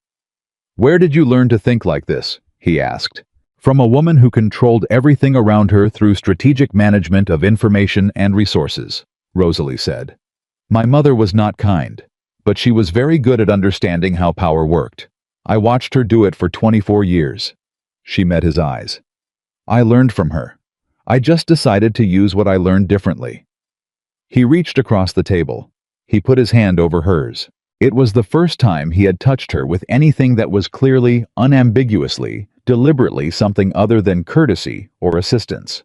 [SPEAKER 1] "Where did you learn to think like this?" he asked. "From a woman who controlled everything around her through strategic management of information and resources," Rosalie said. "My mother was not kind, but she was very good at understanding how power worked. I watched her do it for 24 years. She met his eyes. "I learned from her. I just decided to use what I learned differently." He reached across the table. He put his hand over hers. It was the first time he had touched her with anything that was clearly, unambiguously, deliberately something other than courtesy or assistance.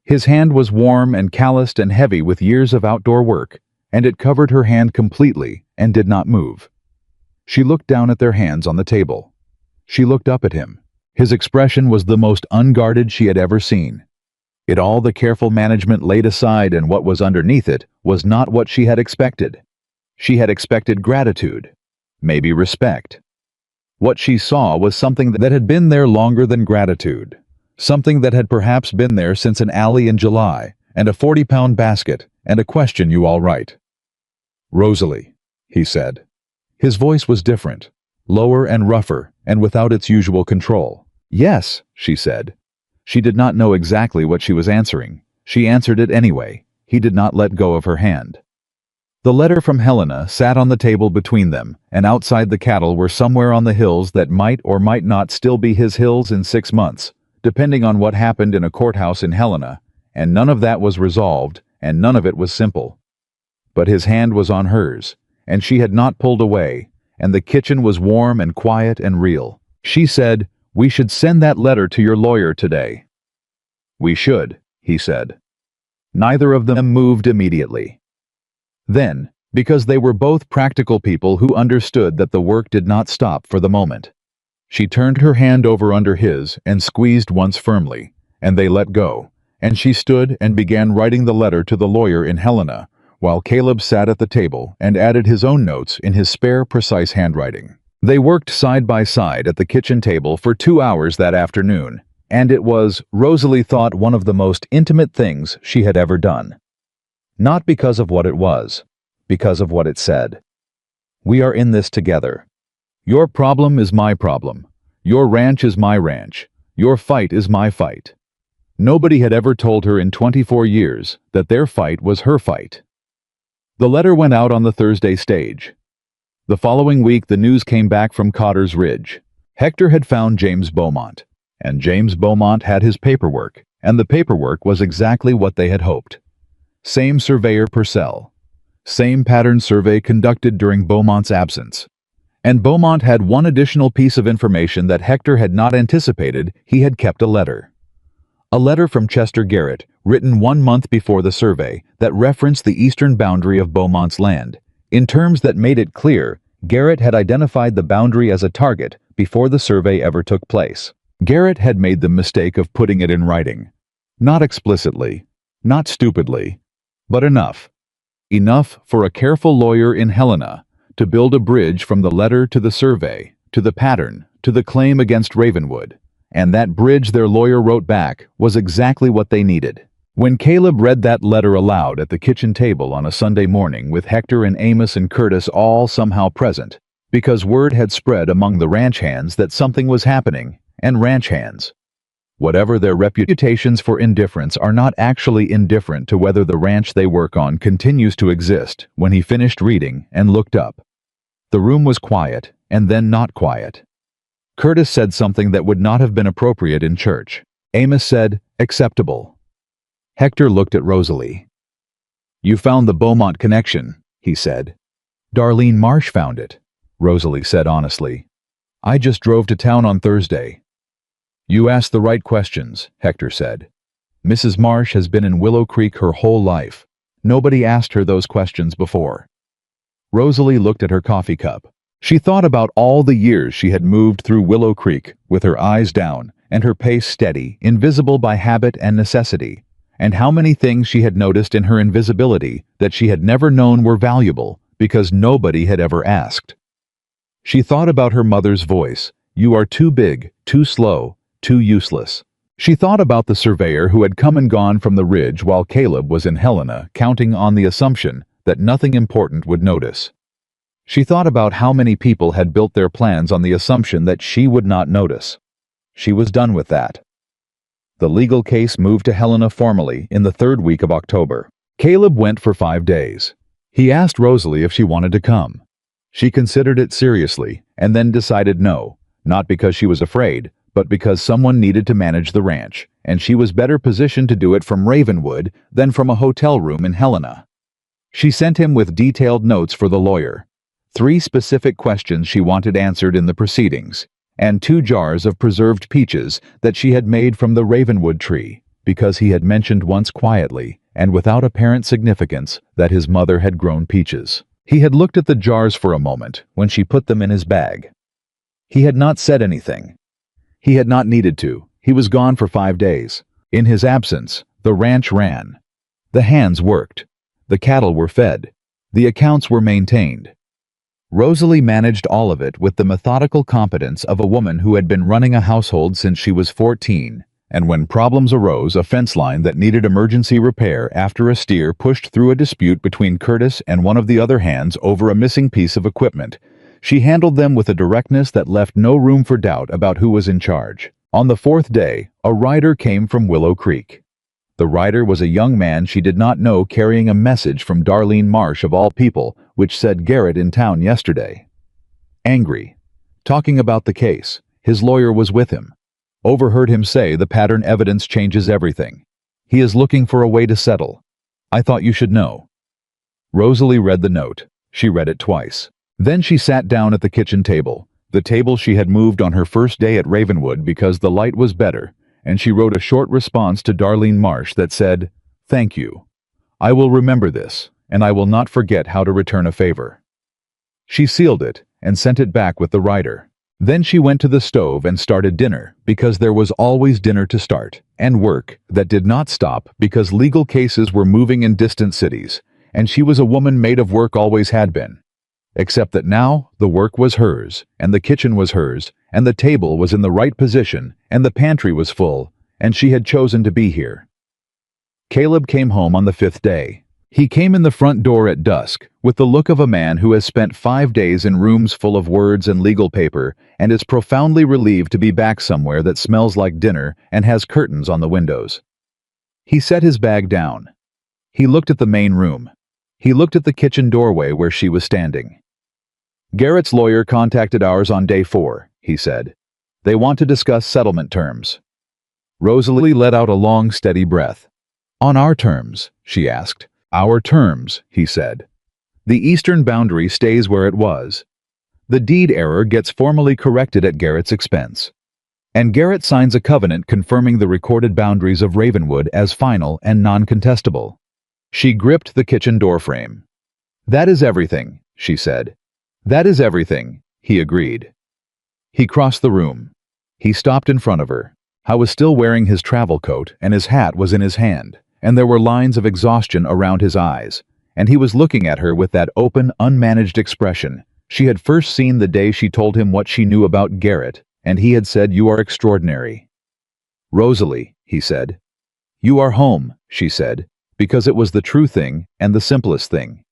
[SPEAKER 1] His hand was warm and calloused and heavy with years of outdoor work, and it covered her hand completely and did not move. She looked down at their hands on the table. She looked up at him. His expression was the most unguarded she had ever seen. It all the careful management laid aside, and what was underneath it was not what she had expected. She had expected gratitude, maybe respect. What she saw was something that had been there longer than gratitude, something that had perhaps been there since an alley in July, and a 40-pound basket, and a question, "You all right?" "Rosalie," he said. His voice was different, lower and rougher, and without its usual control. "Yes," she said. She did not know exactly what she was answering. She answered it anyway. He did not let go of her hand. The letter from Helena sat on the table between them, and outside the cattle were somewhere on the hills that might or might not still be his hills in 6 months, depending on what happened in a courthouse in Helena, and none of that was resolved, and none of it was simple. But his hand was on hers, and she had not pulled away, and the kitchen was warm and quiet and real. She said, "We should send that letter to your lawyer today." "We should," he said. Neither of them moved immediately. Then, because they were both practical people who understood that the work did not stop for the moment, she turned her hand over under his and squeezed once firmly, and they let go, and she stood and began writing the letter to the lawyer in Helena, while Caleb sat at the table and added his own notes in his spare, precise handwriting. They worked side by side at the kitchen table for 2 hours that afternoon, and it was, Rosalie thought, one of the most intimate things she had ever done. Not because of what it was, because of what it said. "We are in this together. Your problem is my problem. Your ranch is my ranch. Your fight is my fight." Nobody had ever told her in 24 years that their fight was her fight. The letter went out on the Thursday stage. The following week, the news came back from Cotter's Ridge. Hector had found James Beaumont, and James Beaumont had his paperwork, and the paperwork was exactly what they had hoped. Same surveyor Purcell. Same pattern survey conducted during Beaumont's absence. And Beaumont had one additional piece of information that Hector had not anticipated. He had kept a letter. A letter from Chester Garrett, written 1 month before the survey, that referenced the eastern boundary of Beaumont's land, in terms that made it clear Garrett had identified the boundary as a target before the survey ever took place. Garrett had made the mistake of putting it in writing. Not explicitly, not stupidly, but enough. Enough for a careful lawyer in Helena to build a bridge from the letter to the survey, to the pattern, to the claim against Ravenwood. And that bridge, their lawyer wrote back, was exactly what they needed. When Caleb read that letter aloud at the kitchen table on a Sunday morning with Hector and Amos and Curtis all somehow present, because word had spread among the ranch hands that something was happening, and ranch hands, whatever their reputations for indifference, are not actually indifferent to whether the ranch they work on continues to exist. When he finished reading and looked up, the room was quiet, and then not quiet. Curtis said something that would not have been appropriate in church. Amos said, "Acceptable." Hector looked at Rosalie. "You found the Beaumont connection," he said. "Darlene Marsh found it," Rosalie said honestly. "I just drove to town on Thursday." "You asked the right questions," Hector said. "Mrs. Marsh has been in Willow Creek her whole life. Nobody asked her those questions before." Rosalie looked at her coffee cup. She thought about all the years she had moved through Willow Creek with her eyes down and her pace steady, invisible by habit and necessity, and how many things she had noticed in her invisibility that she had never known were valuable because nobody had ever asked. She thought about her mother's voice, "You are too big, too slow, too useless." She thought about the surveyor who had come and gone from the ridge while Caleb was in Helena, counting on the assumption that nothing important would notice. She thought about how many people had built their plans on the assumption that she would not notice. She was done with that. The legal case moved to Helena formally in the 3rd week of October. Caleb went for 5 days. He asked Rosalie if she wanted to come. She considered it seriously and then decided no, not because she was afraid, but because someone needed to manage the ranch, and she was better positioned to do it from Ravenwood than from a hotel room in Helena. She sent him with detailed notes for the lawyer, 3 specific questions she wanted answered in the proceedings, and 2 jars of preserved peaches that she had made from the Ravenwood tree, because he had mentioned once quietly and without apparent significance that his mother had grown peaches. He had looked at the jars for a moment when she put them in his bag. He had not said anything. He had not needed to. He was gone for 5 days. In his absence, the ranch ran. The hands worked. The cattle were fed. The accounts were maintained. Rosalie managed all of it with the methodical competence of a woman who had been running a household since she was 14, and when problems arose, a fence line that needed emergency repair after a steer pushed through a dispute between Curtis and one of the other hands over a missing piece of equipment, she handled them with a directness that left no room for doubt about who was in charge. On the 4th day, a rider came from Willow Creek. The rider was a young man she did not know, carrying a message from Darlene Marsh of all people, which said Garrett in town yesterday. Angry. Talking about the case. His lawyer was with him. Overheard him say the pattern evidence changes everything. He is looking for a way to settle. I thought you should know. Rosalie read the note. She read it twice. Then she sat down at the kitchen table, the table she had moved on her first day at Ravenwood because the light was better, and she wrote a short response to Darlene Marsh that said, "Thank you. I will remember this, and I will not forget how to return a favor." She sealed it and sent it back with the rider. Then she went to the stove and started dinner, because there was always dinner to start, and work that did not stop because legal cases were moving in distant cities, and she was a woman made of work, always had been. Except that now the work was hers, and the kitchen was hers, and the table was in the right position, and the pantry was full, and she had chosen to be here. Caleb came home on the 5th day. He came in the front door at dusk, with the look of a man who has spent 5 days in rooms full of words and legal paper, and is profoundly relieved to be back somewhere that smells like dinner and has curtains on the windows. He set his bag down. He looked at the main room. He looked at the kitchen doorway where she was standing. "Garrett's lawyer contacted ours on day 4, he said. They want to discuss settlement terms." Rosalie let out a long, steady breath. "On our terms?" she asked. "Our terms," he said. "The eastern boundary stays where it was. The deed error gets formally corrected at Garrett's expense. And Garrett signs a covenant confirming the recorded boundaries of Ravenwood as final and non-contestable." She gripped the kitchen doorframe. "That is everything," she said. "That is everything," he agreed. He crossed the room. He stopped in front of her. He was still wearing his travel coat, and his hat was in his hand, and there were lines of exhaustion around his eyes, and he was looking at her with that open, unmanaged expression she had first seen the day she told him what she knew about Garrett, and he had said, "You are extraordinary." "Rosalie," he said. "You are home," she said, because it was the true thing and the simplest thing.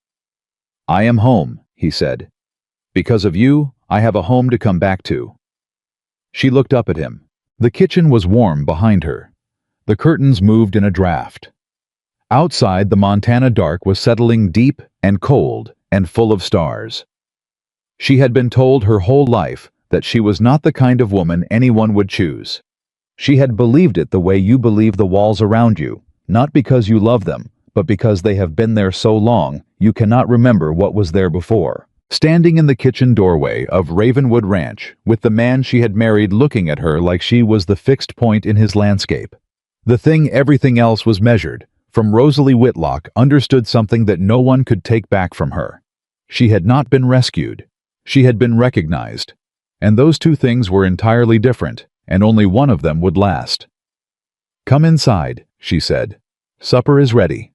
[SPEAKER 1] "I am home," he said. "Because of you, I have a home to come back to." She looked up at him. The kitchen was warm behind her. The curtains moved in a draft. Outside, the Montana dark was settling deep and cold and full of stars. She had been told her whole life that she was not the kind of woman anyone would choose. She had believed it the way you believe the walls around you, not because you love them, but because they have been there so long you cannot remember what was there before. Standing in the kitchen doorway of Ravenwood Ranch, with the man she had married looking at her like she was the fixed point in his landscape. The thing everything else was measured, from Rosalie Whitlock understood something that no one could take back from her. She had not been rescued. She had been recognized. And those two things were entirely different, and only one of them would last. "Come inside," she said. "Supper is ready."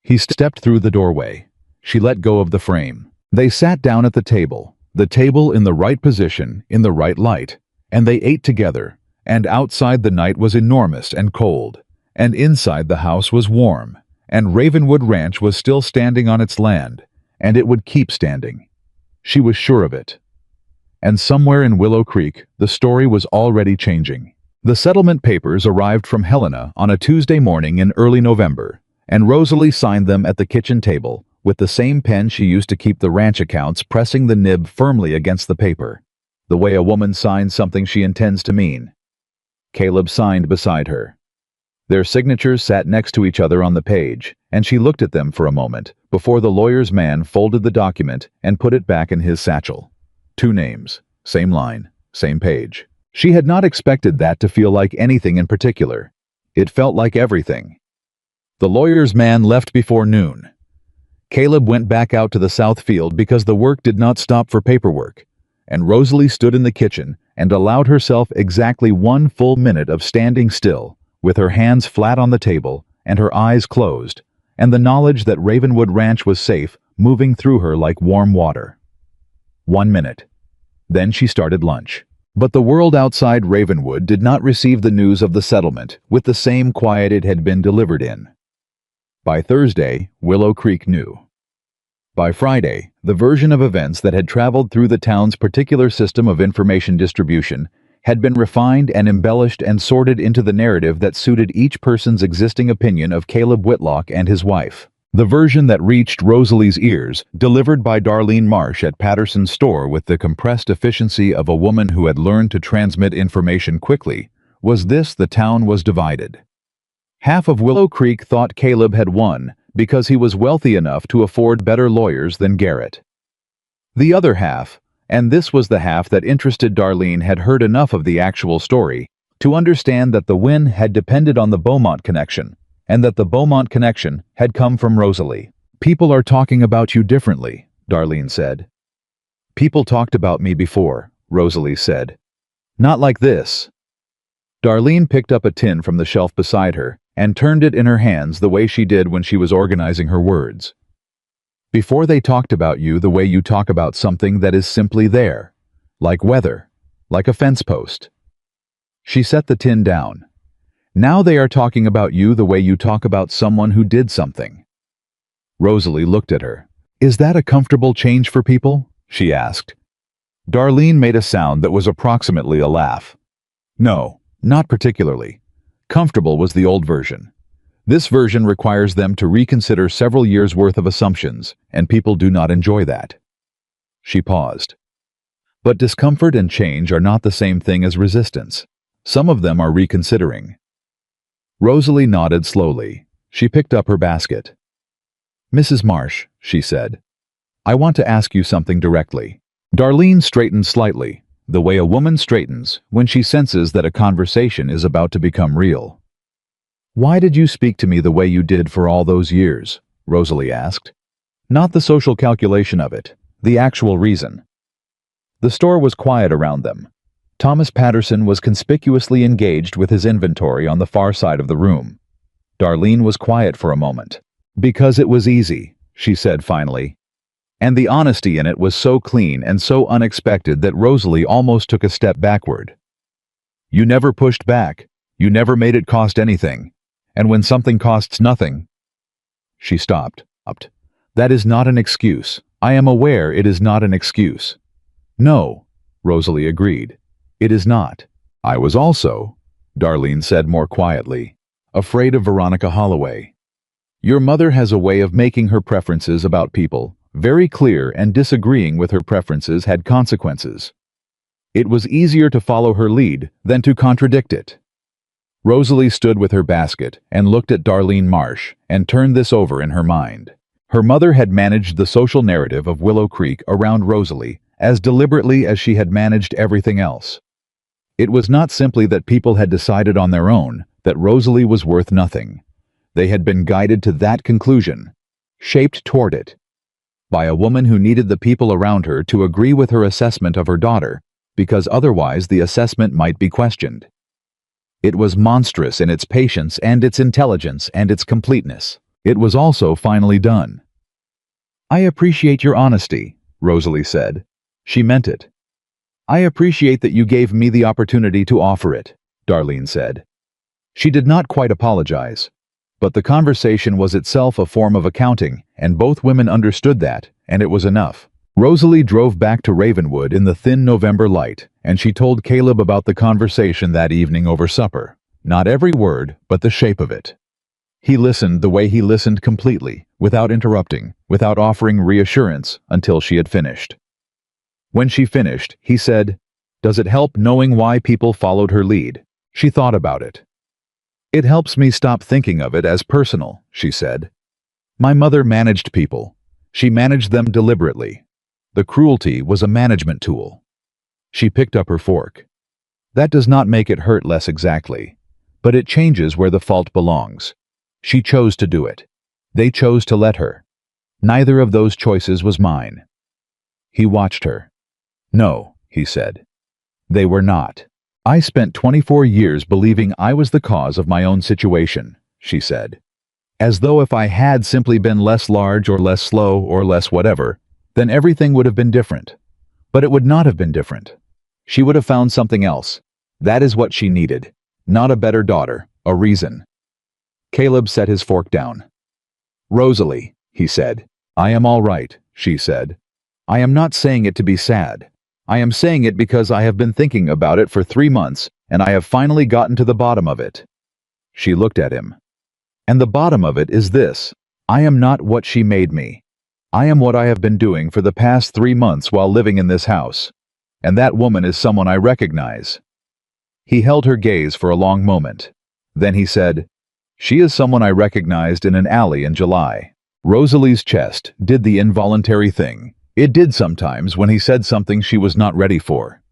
[SPEAKER 1] He stepped through the doorway. She let go of the frame. They sat down at the table in the right position, in the right light, and they ate together, and outside the night was enormous and cold, and inside the house was warm, and Ravenwood Ranch was still standing on its land, and it would keep standing. She was sure of it. And somewhere in Willow Creek, the story was already changing. The settlement papers arrived from Helena on a Tuesday morning in early November, and Rosalie signed them at the kitchen table, with the same pen she used to keep the ranch accounts, pressing the nib firmly against the paper, the way a woman signs something she intends to mean. Caleb signed beside her. Their signatures sat next to each other on the page, and she looked at them for a moment before the lawyer's man folded the document and put it back in his satchel. 2 names, same line, same page. She had not expected that to feel like anything in particular. It felt like everything. The lawyer's man left before noon. Caleb went back out to the south field because the work did not stop for paperwork, and Rosalie stood in the kitchen and allowed herself exactly 1 full minute of standing still, with her hands flat on the table and her eyes closed, and the knowledge that Ravenwood Ranch was safe moving through her like warm water. 1 minute. Then she started lunch. But the world outside Ravenwood did not receive the news of the settlement with the same quiet it had been delivered in. By Thursday, Willow Creek knew. By Friday, the version of events that had traveled through the town's particular system of information distribution had been refined and embellished and sorted into the narrative that suited each person's existing opinion of Caleb Whitlock and his wife. The version that reached Rosalie's ears, delivered by Darlene Marsh at Patterson's store with the compressed efficiency of a woman who had learned to transmit information quickly, was this: the town was divided. Half of Willow Creek thought Caleb had won because he was wealthy enough to afford better lawyers than Garrett. The other half, and this was the half that interested Darlene, had heard enough of the actual story to understand that the win had depended on the Beaumont connection, and that the Beaumont connection had come from Rosalie. "People are talking about you differently," Darlene said. "People talked about me before," Rosalie said. "Not like this." Darlene picked up a tin from the shelf beside her and turned it in her hands the way she did when she was organizing her words. "Before they talked about you the way you talk about something that is simply there, like weather, like a fence post." She set the tin down. "Now they are talking about you the way you talk about someone who did something." Rosalie looked at her. "Is that a comfortable change for people?" she asked. Darlene made a sound that was approximately a laugh. "No, not particularly. Comfortable was the old version. This version requires them to reconsider several years' worth of assumptions, and people do not enjoy that." She paused. "But discomfort and change are not the same thing as resistance. Some of them are reconsidering." Rosalie nodded slowly. She picked up her basket. "Mrs. Marsh," she said, "I want to ask you something directly." Darlene straightened slightly, the way a woman straightens when she senses that a conversation is about to become real. "Why did you speak to me the way you did for all those years?" Rosalie asked. "Not the social calculation of it, the actual reason." The store was quiet around them. Thomas Patterson was conspicuously engaged with his inventory on the far side of the room. Darlene was quiet for a moment. "Because it was easy," she said finally. And the honesty in it was so clean and so unexpected that Rosalie almost took a step backward. "You never pushed back. You never made it cost anything. And when something costs nothing—" She stopped. "That is not an excuse. I am aware it is not an excuse." "No," Rosalie agreed. "It is not." "I was also," Darlene said more quietly, "afraid of Veronica Holloway. Your mother has a way of making her preferences about people very clear, and disagreeing with her preferences had consequences. It was easier to follow her lead than to contradict it." Rosalie stood with her basket and looked at Darlene Marsh and turned this over in her mind. Her mother had managed the social narrative of Willow Creek around Rosalie as deliberately as she had managed everything else. It was not simply that people had decided on their own that Rosalie was worth nothing. They had been guided to that conclusion, shaped toward it, by a woman who needed the people around her to agree with her assessment of her daughter, because otherwise the assessment might be questioned. It was monstrous in its patience and its intelligence and its completeness. It was also finally done. "I appreciate your honesty," Rosalie said. She meant it. "I appreciate that you gave me the opportunity to offer it," Darlene said. She did not quite apologize. But the conversation was itself a form of accounting, and both women understood that, and it was enough. Rosalie drove back to Ravenwood in the thin November light, and she told Caleb about the conversation that evening over supper. Not every word, but the shape of it. He listened the way he listened completely, without interrupting, without offering reassurance, until she had finished. When she finished, he said, "Does it help knowing why people followed her lead?" She thought about it. "It helps me stop thinking of it as personal," she said. "My mother managed people. She managed them deliberately. The cruelty was a management tool." She picked up her fork. "That does not make it hurt less exactly, but it changes where the fault belongs. She chose to do it. They chose to let her. Neither of those choices was mine. He watched her. No, he said. They were not. I spent 24 years believing I was the cause of my own situation, she said. As though if I had simply been less large or less slow or less whatever, then everything would have been different. But it would not have been different. She would have found something else. That is what she needed. Not a better daughter, a reason. Caleb set his fork down. Rosalie, he said. I am all right, she said. I am not saying it to be sad. I am saying it because I have been thinking about it for 3 months, and I have finally gotten to the bottom of it. She looked at him. And the bottom of it is this. I am not what she made me. I am what I have been doing for the past 3 months while living in this house. And that woman is someone I recognize. He held her gaze for a long moment. Then he said, She is someone I recognized in an alley in July. Rosalie's chest did the involuntary thing. It did sometimes when he said something she was not ready for.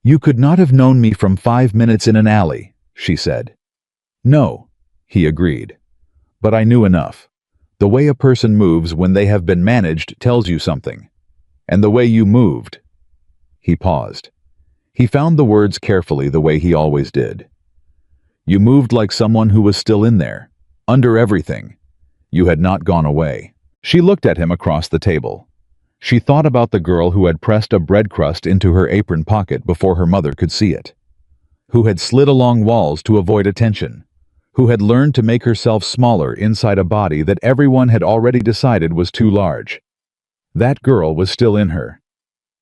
[SPEAKER 1] You could not have known me from 5 minutes in an alley, she said. No, he agreed. But I knew enough. The way a person moves when they have been managed tells you something. And the way you moved. He paused. He found the words carefully the way he always did. You moved like someone who was still in there, under everything. You had not gone away. She looked at him across the table. She thought about the girl who had pressed a bread crust into her apron pocket before her mother could see it, who had slid along walls to avoid attention, who had learned to make herself smaller inside a body that everyone had already decided was too large. That girl was still in her.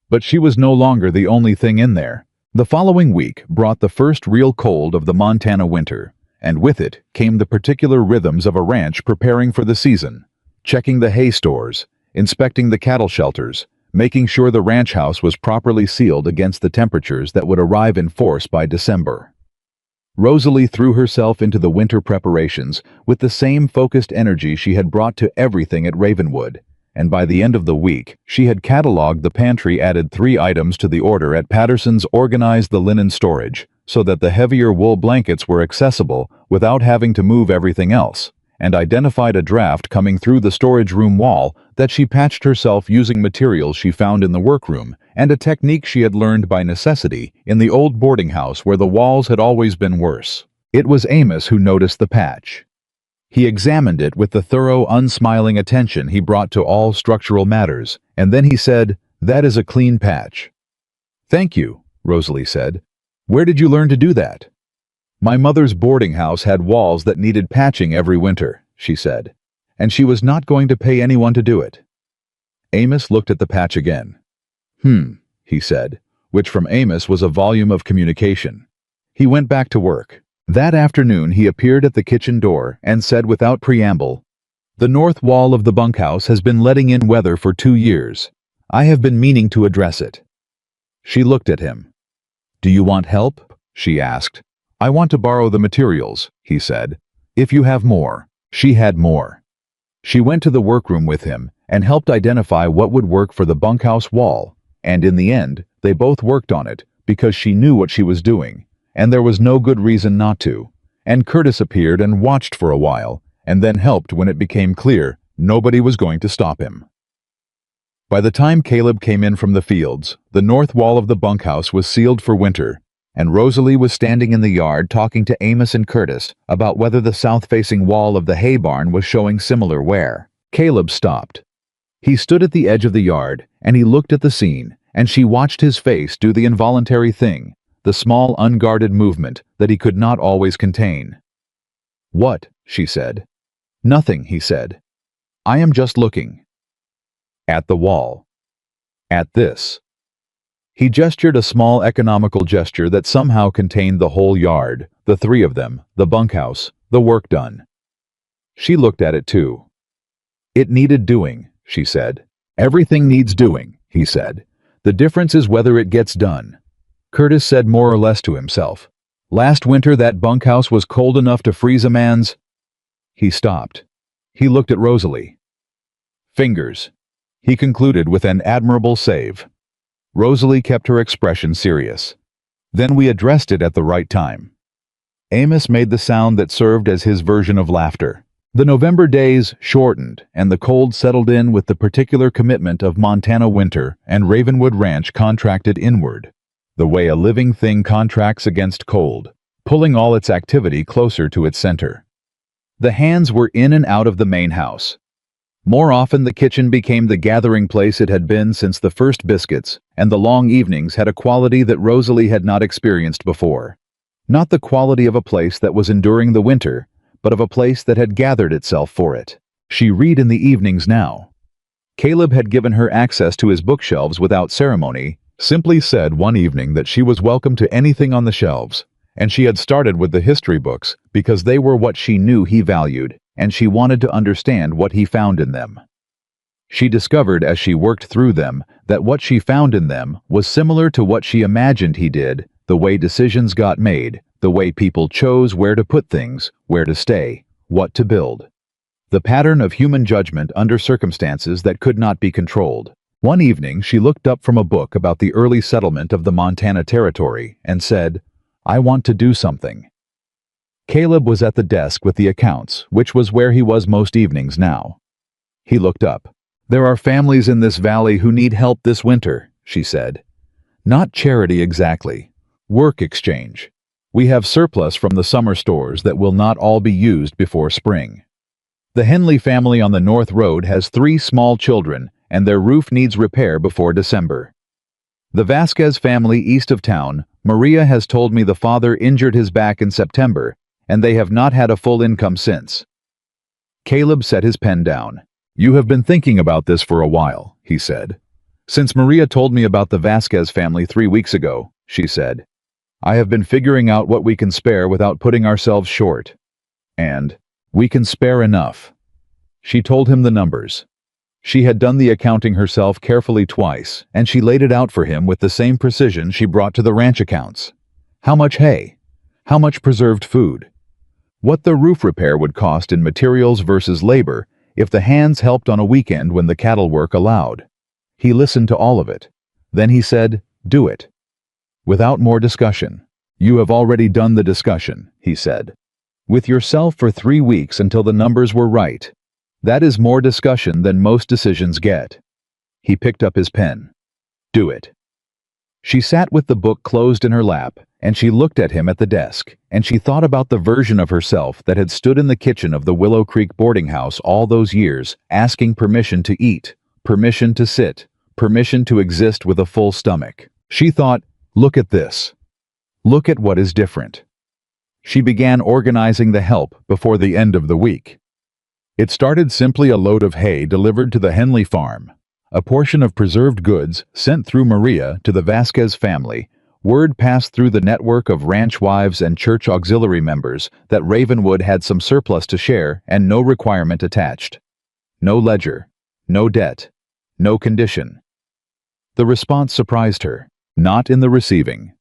[SPEAKER 1] But she was no longer the only thing in there. The following week brought the first real cold of the Montana winter, and with it came the particular rhythms of a ranch preparing for the season, checking the hay stores, inspecting the cattle shelters, making sure the ranch house was properly sealed against the temperatures that would arrive in force by December. Rosalie threw herself into the winter preparations with the same focused energy she had brought to everything at Ravenwood, and by the end of the week, she had cataloged the pantry, added 3 items to the order at Patterson's, organized the linen storage so that the heavier wool blankets were accessible without having to move everything else, and identified a draft coming through the storage room wall that she patched herself using materials she found in the workroom and a technique she had learned by necessity in the old boarding house where the walls had always been worse. It was Amos who noticed the patch. He examined it with the thorough, unsmiling attention he brought to all structural matters, and then he said, "That is a clean patch." "Thank you," Rosalie said. "Where did you learn to do that?" "My mother's boarding house had walls that needed patching every winter," she said, "and she was not going to pay anyone to do it." Amos looked at the patch again. He said, which from Amos was a volume of communication. He went back to work. That afternoon he appeared at the kitchen door and said without preamble, "The north wall of the bunkhouse has been letting in weather for 2 years. I have been meaning to address it." She looked at him. "Do you want help?" she asked. "I want to borrow the materials," he said. "If you have more." She had more. She went to the workroom with him and helped identify what would work for the bunkhouse wall, and in the end, they both worked on it because she knew what she was doing, and there was no good reason not to. And Curtis appeared and watched for a while, and then helped when it became clear nobody was going to stop him. By the time Caleb came in from the fields, the north wall of the bunkhouse was sealed for winter, and Rosalie was standing in the yard talking to Amos and Curtis about whether the south-facing wall of the hay barn was showing similar wear. Caleb stopped. He stood at the edge of the yard, and he looked at the scene, and she watched his face do the involuntary thing, the small, unguarded movement that he could not always contain. "What?" she said. "Nothing," he said. "I am just looking." "At the wall." "At this." He gestured a small economical gesture that somehow contained the whole yard, the 3 of them, the bunkhouse, the work done. She looked at it too. "It needed doing," she said. "Everything needs doing," he said. "The difference is whether it gets done." Curtis said more or less to himself, "Last winter that bunkhouse was cold enough to freeze a man's—" He stopped. He looked at Rosalie. "Fingers," he concluded with an admirable save. Rosalie kept her expression serious. "Then we addressed it at the right time." Amos made the sound that served as his version of laughter. The November days shortened, and the cold settled in with the particular commitment of Montana winter, and Ravenwood Ranch contracted inward, the way a living thing contracts against cold, pulling all its activity closer to its center. The hands were in and out of the main house. More often the kitchen became the gathering place it had been since the first biscuits, and the long evenings had a quality that Rosalie had not experienced before. Not the quality of a place that was enduring the winter, but of a place that had gathered itself for it. She read in the evenings now. Caleb had given her access to his bookshelves without ceremony, simply said one evening that she was welcome to anything on the shelves, and she had started with the history books because they were what she knew he valued, and she wanted to understand what he found in them. She discovered as she worked through them that what she found in them was similar to what she imagined he did, the way decisions got made, the way people chose where to put things, where to stay, what to build. The pattern of human judgment under circumstances that could not be controlled. One evening she looked up from a book about the early settlement of the Montana Territory and said, "I want to do something." Caleb was at the desk with the accounts, which was where he was most evenings now. He looked up. "There are families in this valley who need help this winter," she said. "Not charity exactly. Work exchange. We have surplus from the summer stores that will not all be used before spring. The Henley family on the North Road has 3 small children, and their roof needs repair before December. The Vasquez family east of town, Maria has told me the father injured his back in September, and they have not had a full income since." Caleb set his pen down. "You have been thinking about this for a while," he said. "Since Maria told me about the Vasquez family 3 weeks ago," she said. "I have been figuring out what we can spare without putting ourselves short. And we can spare enough." She told him the numbers. She had done the accounting herself carefully twice, and she laid it out for him with the same precision she brought to the ranch accounts. How much hay? How much preserved food? What the roof repair would cost in materials versus labor if the hands helped on a weekend when the cattle work allowed. He listened to all of it. Then he said, "Do it." Without more discussion. "You have already done the discussion," he said. "With yourself for 3 weeks until the numbers were right. That is more discussion than most decisions get." He picked up his pen. "Do it." She sat with the book closed in her lap, and she looked at him at the desk, and she thought about the version of herself that had stood in the kitchen of the Willow Creek boarding house all those years, asking permission to eat, permission to sit, permission to exist with a full stomach. She thought, "Look at this. Look at what is different." She began organizing the help before the end of the week. It started simply a load of hay delivered to the Henley farm, a portion of preserved goods sent through Maria to the Vasquez family. Word passed through the network of ranch wives and church auxiliary members that Ravenwood had some surplus to share and no requirement attached. No ledger, no debt, no condition. The response surprised her, not in the receiving.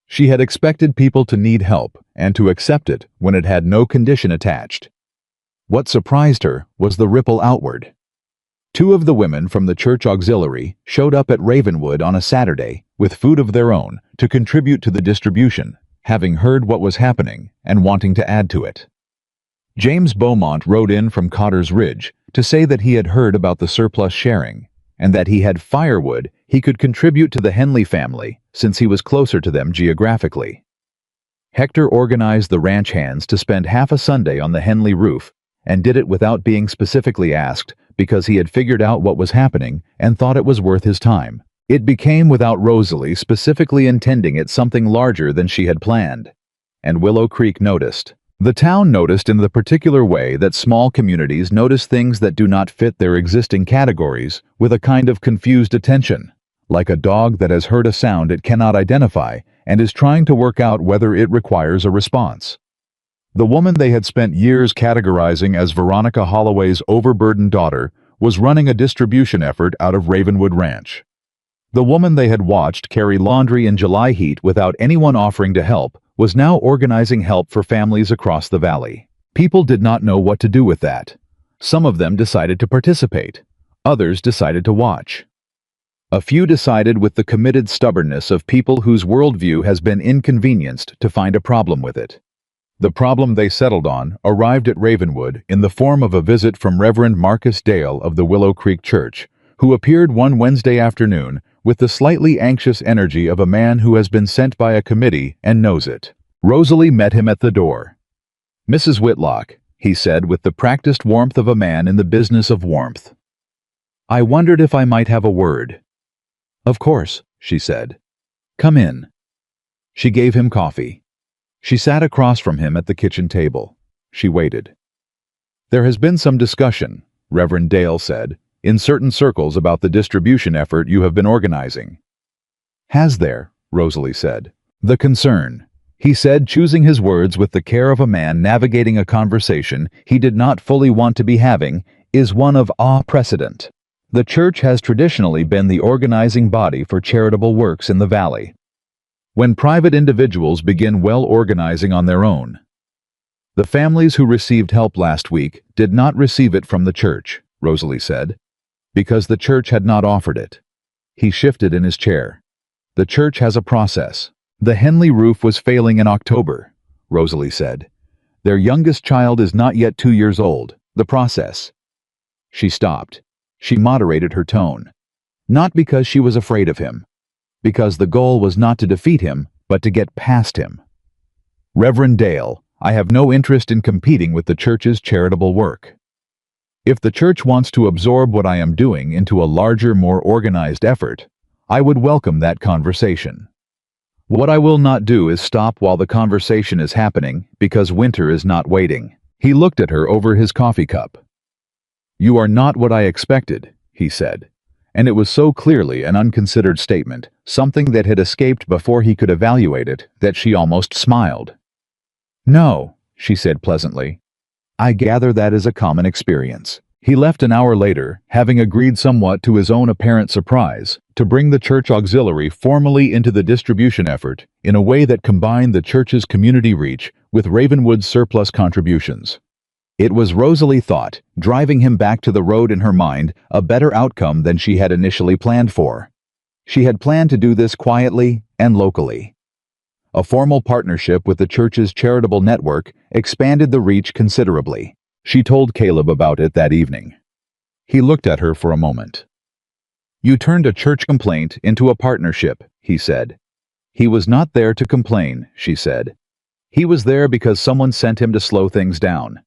[SPEAKER 1] She had expected people to need help and to accept it when it had no condition attached. What surprised her was the ripple outward. 2 of the women from the church auxiliary showed up at Ravenwood on a Saturday with food of their own to contribute to the distribution, having heard what was happening and wanting to add to it. James Beaumont rode in from Cotter's Ridge to say that he had heard about the surplus sharing, and that he had firewood he could contribute to the Henley family since he was closer to them geographically. Hector organized the ranch hands to spend half a Sunday on the Henley roof, and did it without being specifically asked because he had figured out what was happening and thought it was worth his time. It became without Rosalie specifically intending it something larger than she had planned. And Willow Creek noticed. The town noticed in the particular way that small communities notice things that do not fit their existing categories with a kind of confused attention, like a dog that has heard a sound it cannot identify and is trying to work out whether it requires a response. The woman they had spent years categorizing as Veronica Holloway's overburdened daughter was running a distribution effort out of Ravenwood Ranch. The woman they had watched carry laundry in July heat without anyone offering to help was now organizing help for families across the valley. People did not know what to do with that. Some of them decided to participate. Others decided to watch. A few decided with the committed stubbornness of people whose worldview has been inconvenienced to find a problem with it. The problem they settled on arrived at Ravenwood in the form of a visit from Reverend Marcus Dale of the Willow Creek Church, who appeared one Wednesday afternoon with the slightly anxious energy of a man who has been sent by a committee and knows it. Rosalie met him at the door. "Mrs. Whitlock," he said with the practiced warmth of a man in the business of warmth. "I wondered if I might have a word." "Of course," she said. "Come in." She gave him coffee. She sat across from him at the kitchen table. She waited. "There has been some discussion," Reverend Dale said, "in certain circles about the distribution effort you have been organizing." "Has there?" Rosalie said. "The concern," he said, choosing his words with the care of a man navigating a conversation he did not fully want to be having, "is one of precedent. The church has traditionally been the organizing body for charitable works in the valley. When private individuals begin organizing on their own. The families who received help last week did not receive it from the church," Rosalie said, "because the church had not offered it." He shifted in his chair. "The church has a process. The Henley roof was failing in October," Rosalie said. "Their youngest child is not yet 2 years old. The process." She stopped. She moderated her tone. Not because she was afraid of him. Because the goal was not to defeat him, but to get past him. "Reverend Dale, I have no interest in competing with the church's charitable work. If the church wants to absorb what I am doing into a larger, more organized effort, I would welcome that conversation. What I will not do is stop while the conversation is happening, because winter is not waiting." He looked at her over his coffee cup. "You are not what I expected," he said. And it was so clearly an unconsidered statement, something that had escaped before he could evaluate it, that she almost smiled. "No," she said pleasantly. "I gather that is a common experience." He left an hour later, having agreed somewhat to his own apparent surprise, to bring the church auxiliary formally into the distribution effort in a way that combined the church's community reach with Ravenwood's surplus contributions. It was, Rosalie thought, driving him back to the road in her mind, a better outcome than she had initially planned for. She had planned to do this quietly and locally. A formal partnership with the church's charitable network expanded the reach considerably. She told Caleb about it that evening. He looked at her for a moment. "You turned a church complaint into a partnership," he said. "He was not there to complain," she said. "He was there because someone sent him to slow things down.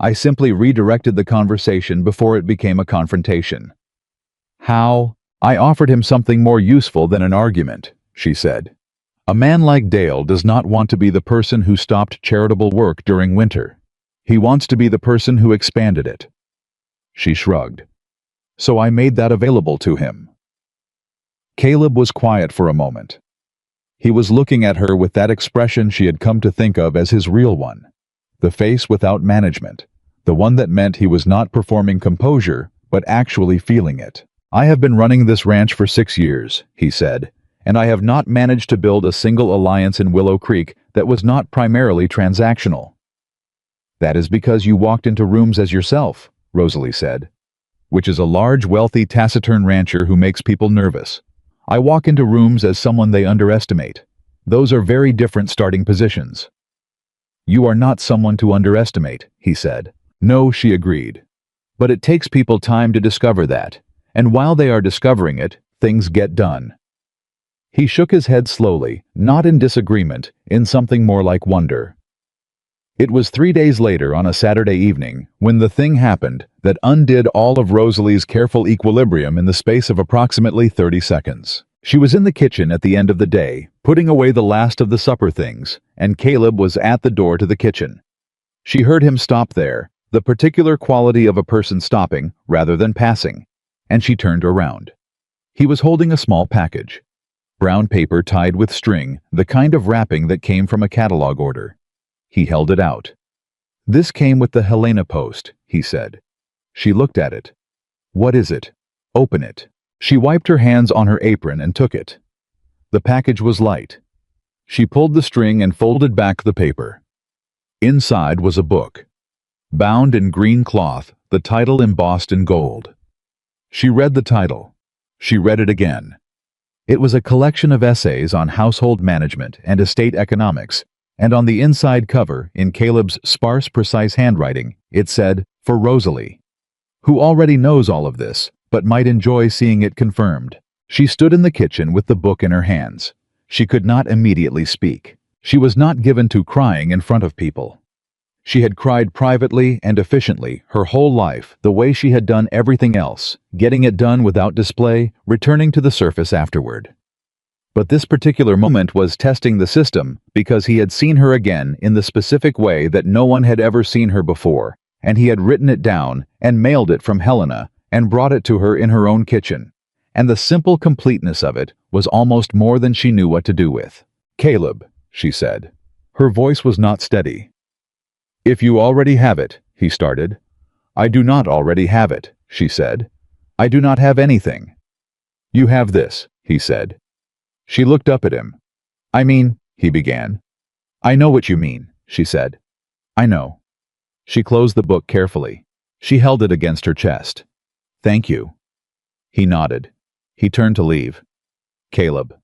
[SPEAKER 1] I simply redirected the conversation before it became a confrontation." "How?" "I offered him something more useful than an argument," she said. "A man like Dale does not want to be the person who stopped charitable work during winter. He wants to be the person who expanded it." She shrugged. "So I made that available to him." Caleb was quiet for a moment. He was looking at her with that expression she had come to think of as his real one. The face without management. The one that meant he was not performing composure, but actually feeling it. "I have been running this ranch for 6 years," he said, "and I have not managed to build a single alliance in Willow Creek that was not primarily transactional." "That is because you walked into rooms as yourself," Rosalie said. "Which is a large, wealthy, taciturn rancher who makes people nervous. I walk into rooms as someone they underestimate. Those are very different starting positions." "You are not someone to underestimate," he said. "No," she agreed. "But it takes people time to discover that, and while they are discovering it, things get done." He shook his head slowly, not in disagreement, in something more like wonder. It was 3 days later on a Saturday evening, when the thing happened that undid all of Rosalie's careful equilibrium in the space of approximately 30 seconds. She was in the kitchen at the end of the day, putting away the last of the supper things, and Caleb was at the door to the kitchen. She heard him stop there, the particular quality of a person stopping rather than passing, and she turned around. He was holding a small package. Brown paper tied with string, the kind of wrapping that came from a catalog order. He held it out. "This came with the Helena Post," he said. She looked at it. "What is it?" "Open it." She wiped her hands on her apron and took it. The package was light. She pulled the string and folded back the paper. Inside was a book. Bound in green cloth, the title embossed in gold. She read the title. She read it again. It was a collection of essays on household management and estate economics, and on the inside cover, in Caleb's sparse, precise handwriting, it said, "For Rosalie," who already knows all of this, but might enjoy seeing it confirmed. She stood in the kitchen with the book in her hands. She could not immediately speak. She was not given to crying in front of people. She had cried privately and efficiently her whole life, the way she had done everything else, getting it done without display, returning to the surface afterward. But this particular moment was testing the system, because he had seen her again in the specific way that no one had ever seen her before, and he had written it down and mailed it from Helena and brought it to her in her own kitchen. And the simple completeness of it was almost more than she knew what to do with. "Caleb," she said. Her voice was not steady. "If you already have it," he started. "I do not already have it," she said. "I do not have anything." "You have this," he said. She looked up at him. "I mean," he began. "I know what you mean," she said. "I know." She closed the book carefully. She held it against her chest. "Thank you." He nodded. He turned to leave. "Caleb."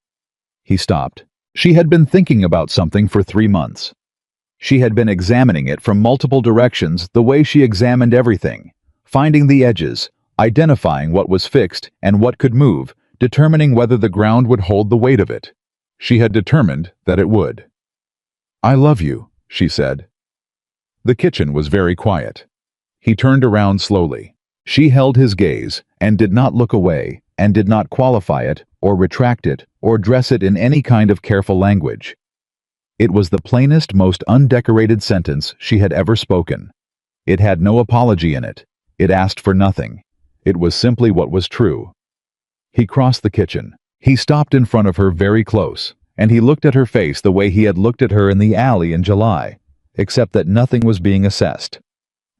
[SPEAKER 1] He stopped. She had been thinking about something for 3 months. She had been examining it from multiple directions the way she examined everything, finding the edges, identifying what was fixed and what could move, determining whether the ground would hold the weight of it. She had determined that it would. "I love you," she said. The kitchen was very quiet. He turned around slowly. She held his gaze and did not look away, and did not qualify it, or retract it, or dress it in any kind of careful language. It was the plainest, most undecorated sentence she had ever spoken. It had no apology in it. It asked for nothing. It was simply what was true. He crossed the kitchen. He stopped in front of her very close, and he looked at her face the way he had looked at her in the alley in July, except that nothing was being assessed.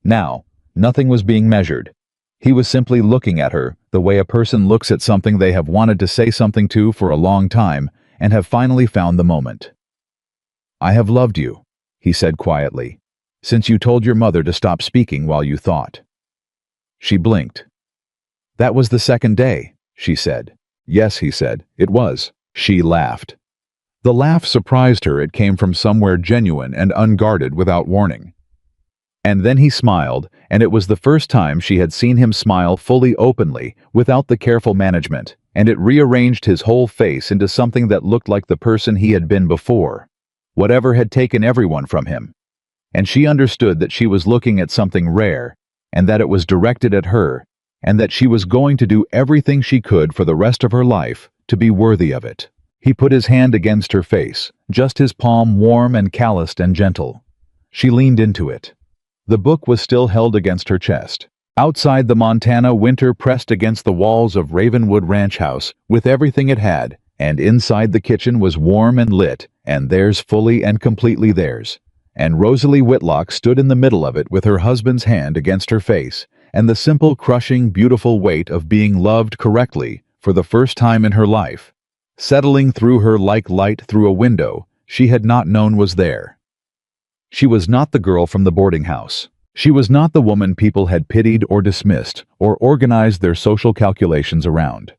[SPEAKER 1] Now, nothing was being measured. He was simply looking at her the way a person looks at something they have wanted to say something to for a long time and have finally found the moment. "I have loved you," he said quietly, "since you told your mother to stop speaking while you thought." She blinked. "That was the second day," she said. "Yes," he said, "it was." She laughed. The laugh surprised her. It came from somewhere genuine and unguarded without warning. And then he smiled, and it was the first time she had seen him smile fully openly, without the careful management, and it rearranged his whole face into something that looked like the person he had been before. Whatever had taken everyone from him. And she understood that she was looking at something rare, and that it was directed at her, and that she was going to do everything she could for the rest of her life to be worthy of it. He put his hand against her face, just his palm warm and calloused and gentle. She leaned into it. The book was still held against her chest. Outside, the Montana winter pressed against the walls of Ravenwood Ranch House with everything it had, and inside the kitchen was warm and lit, and theirs fully and completely theirs. And Rosalie Whitlock stood in the middle of it with her husband's hand against her face, and the simple, crushing, beautiful weight of being loved correctly for the first time in her life, settling through her like light through a window she had not known was there. She was not the girl from the boarding house. She was not the woman people had pitied or dismissed or organized their social calculations around.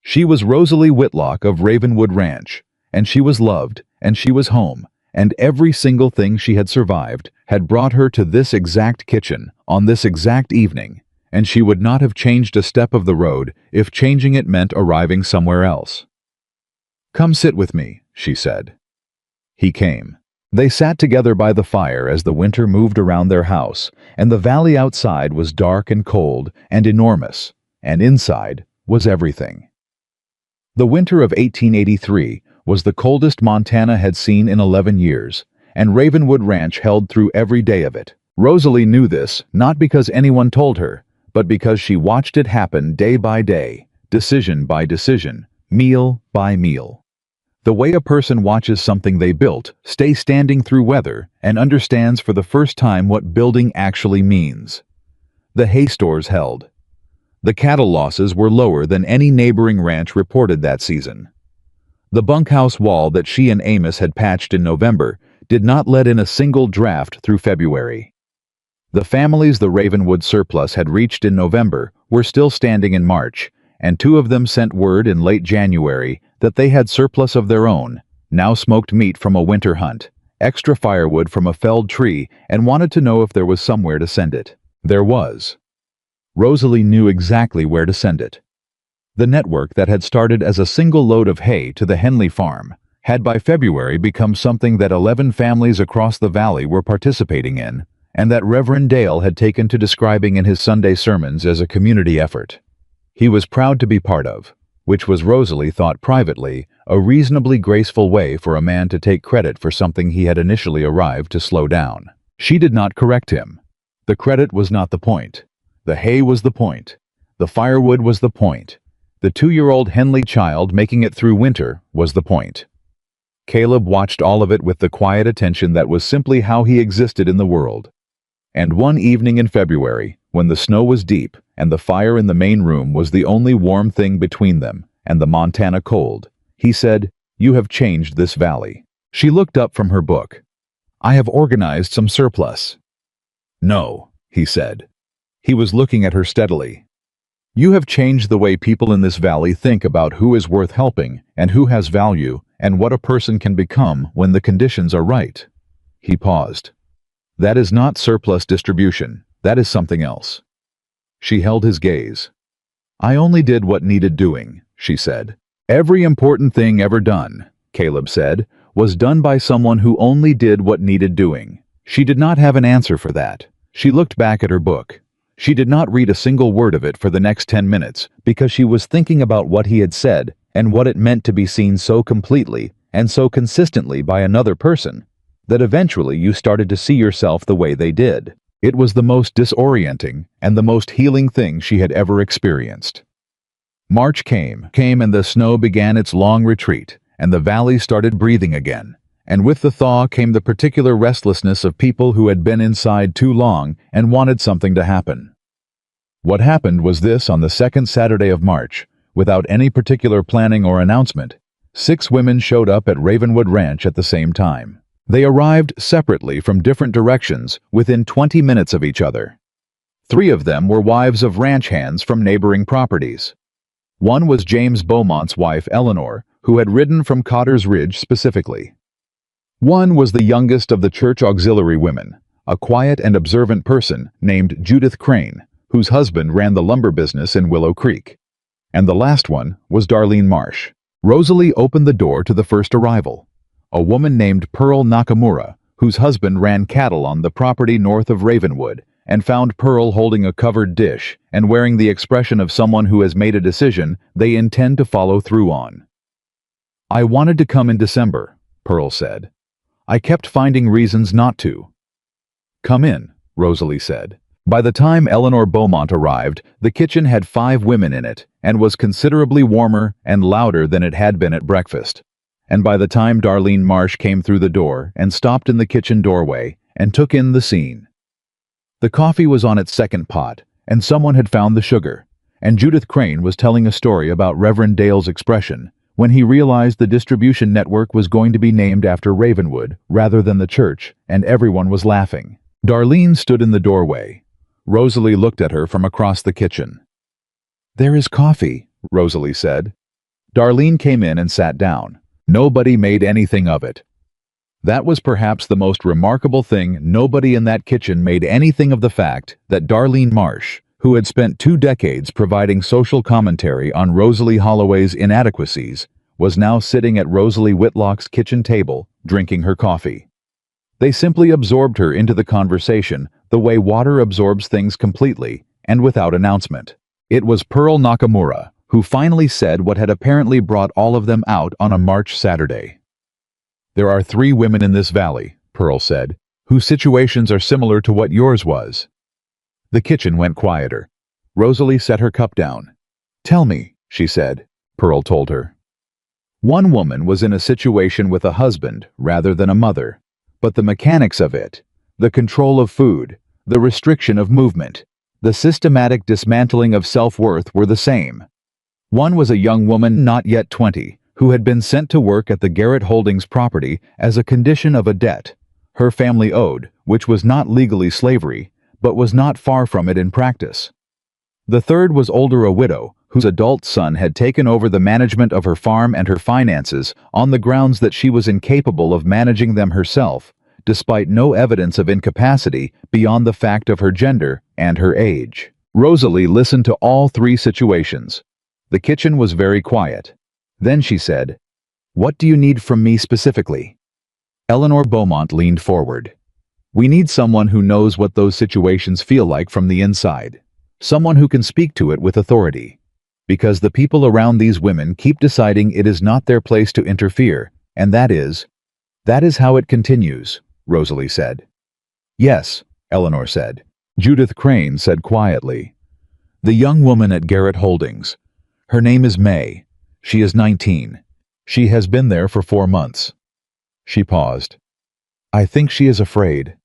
[SPEAKER 1] She was Rosalie Whitlock of Ravenwood Ranch, and she was loved, and she was home, and every single thing she had survived had brought her to this exact kitchen on this exact evening, and she would not have changed a step of the road if changing it meant arriving somewhere else. "Come sit with me," she said. He came. They sat together by the fire as the winter moved around their house, and the valley outside was dark and cold and enormous, and inside was everything. The winter of 1883 was the coldest Montana had seen in 11 years, and Ravenwood Ranch held through every day of it. Rosalie knew this, not because anyone told her, but because she watched it happen day by day, decision by decision, meal by meal. The way a person watches something they built stay standing through weather and understands for the first time what building actually means. The hay stores held. The cattle losses were lower than any neighboring ranch reported that season. The bunkhouse wall that she and Amos had patched in November did not let in a single draft through February. The families the Ravenwood surplus had reached in November were still standing in March, and 2 of them sent word in late January that they had surplus of their own, now smoked meat from a winter hunt, extra firewood from a felled tree, and wanted to know if there was somewhere to send it. There was. Rosalie knew exactly where to send it. The network that had started as a single load of hay to the Henley farm had by February become something that 11 families across the valley were participating in, and that Reverend Dale had taken to describing in his Sunday sermons as a community effort. He was proud to be part of, which was, Rosalie thought privately, a reasonably graceful way for a man to take credit for something he had initially arrived to slow down. She did not correct him. The credit was not the point. The hay was the point. The firewood was the point. The 2-year-old Henley child making it through winter was the point. Caleb watched all of it with the quiet attention that was simply how he existed in the world. And one evening in February, when the snow was deep and the fire in the main room was the only warm thing between them and the Montana cold, he said, "You have changed this valley." She looked up from her book. "I have organized some surplus." "No," he said. He was looking at her steadily. "You have changed the way people in this valley think about who is worth helping and who has value and what a person can become when the conditions are right." He paused. "That is not surplus distribution. That is something else." She held his gaze. "I only did what needed doing," she said. "Every important thing ever done," Caleb said, "was done by someone who only did what needed doing." She did not have an answer for that. She looked back at her book. She did not read a single word of it for the next 10 minutes because she was thinking about what he had said and what it meant to be seen so completely and so consistently by another person that eventually you started to see yourself the way they did. It was the most disorienting and the most healing thing she had ever experienced. March came and the snow began its long retreat, and the valley started breathing again. And with the thaw came the particular restlessness of people who had been inside too long and wanted something to happen. What happened was this: on the second Saturday of March, without any particular planning or announcement, 6 women showed up at Ravenwood Ranch at the same time. They arrived separately from different directions within 20 minutes of each other. 3 of them were wives of ranch hands from neighboring properties. One was James Beaumont's wife, Eleanor, who had ridden from Cotter's Ridge specifically. One was the youngest of the church auxiliary women, a quiet and observant person named Judith Crane, whose husband ran the lumber business in Willow Creek. And the last one was Darlene Marsh. Rosalie opened the door to the first arrival, a woman named Pearl Nakamura, whose husband ran cattle on the property north of Ravenwood, and found Pearl holding a covered dish and wearing the expression of someone who has made a decision they intend to follow through on. "I wanted to come in December," Pearl said. "I kept finding reasons not to." "Come in," Rosalie said. By the time Eleanor Beaumont arrived, the kitchen had 5 women in it and was considerably warmer and louder than it had been at breakfast. And by the time Darlene Marsh came through the door and stopped in the kitchen doorway and took in the scene, the coffee was on its second pot, and someone had found the sugar, and Judith Crane was telling a story about Reverend Dale's expression when he realized the distribution network was going to be named after Ravenwood rather than the church, and everyone was laughing. Darlene stood in the doorway. Rosalie looked at her from across the kitchen. "There is coffee," Rosalie said. Darlene came in and sat down. Nobody made anything of it. That was perhaps the most remarkable thing. Nobody in that kitchen made anything of the fact that Darlene Marsh, who had spent 2 decades providing social commentary on Rosalie Holloway's inadequacies, was now sitting at Rosalie Whitlock's kitchen table, drinking her coffee. They simply absorbed her into the conversation the way water absorbs things completely and without announcement. It was Pearl Nakamura who finally said what had apparently brought all of them out on a March Saturday. "There are 3 women in this valley," Pearl said, "whose situations are similar to what yours was." The kitchen went quieter. Rosalie set her cup down. "Tell me," she said. Pearl told her. One woman was in a situation with a husband rather than a mother, but the mechanics of it, the control of food, the restriction of movement, the systematic dismantling of self-worth were the same. One was a young woman not yet 20, who had been sent to work at the Garrett Holdings property as a condition of a debt her family owed, which was not legally slavery, but was not far from it in practice. The third was older, a widow, whose adult son had taken over the management of her farm and her finances on the grounds that she was incapable of managing them herself, despite no evidence of incapacity beyond the fact of her gender and her age. Rosalie listened to all three situations. The kitchen was very quiet. Then she said, "What do you need from me specifically?" Eleanor Beaumont leaned forward. "We need someone who knows what those situations feel like from the inside. Someone who can speak to it with authority. Because the people around these women keep deciding it is not their place to interfere, and that is how it continues," Rosalie said. "Yes," Eleanor said. Judith Crane said quietly, "The young woman at Garrett Holdings. Her name is May. She is 19. She has been there for 4 months." She paused. "I think she is afraid."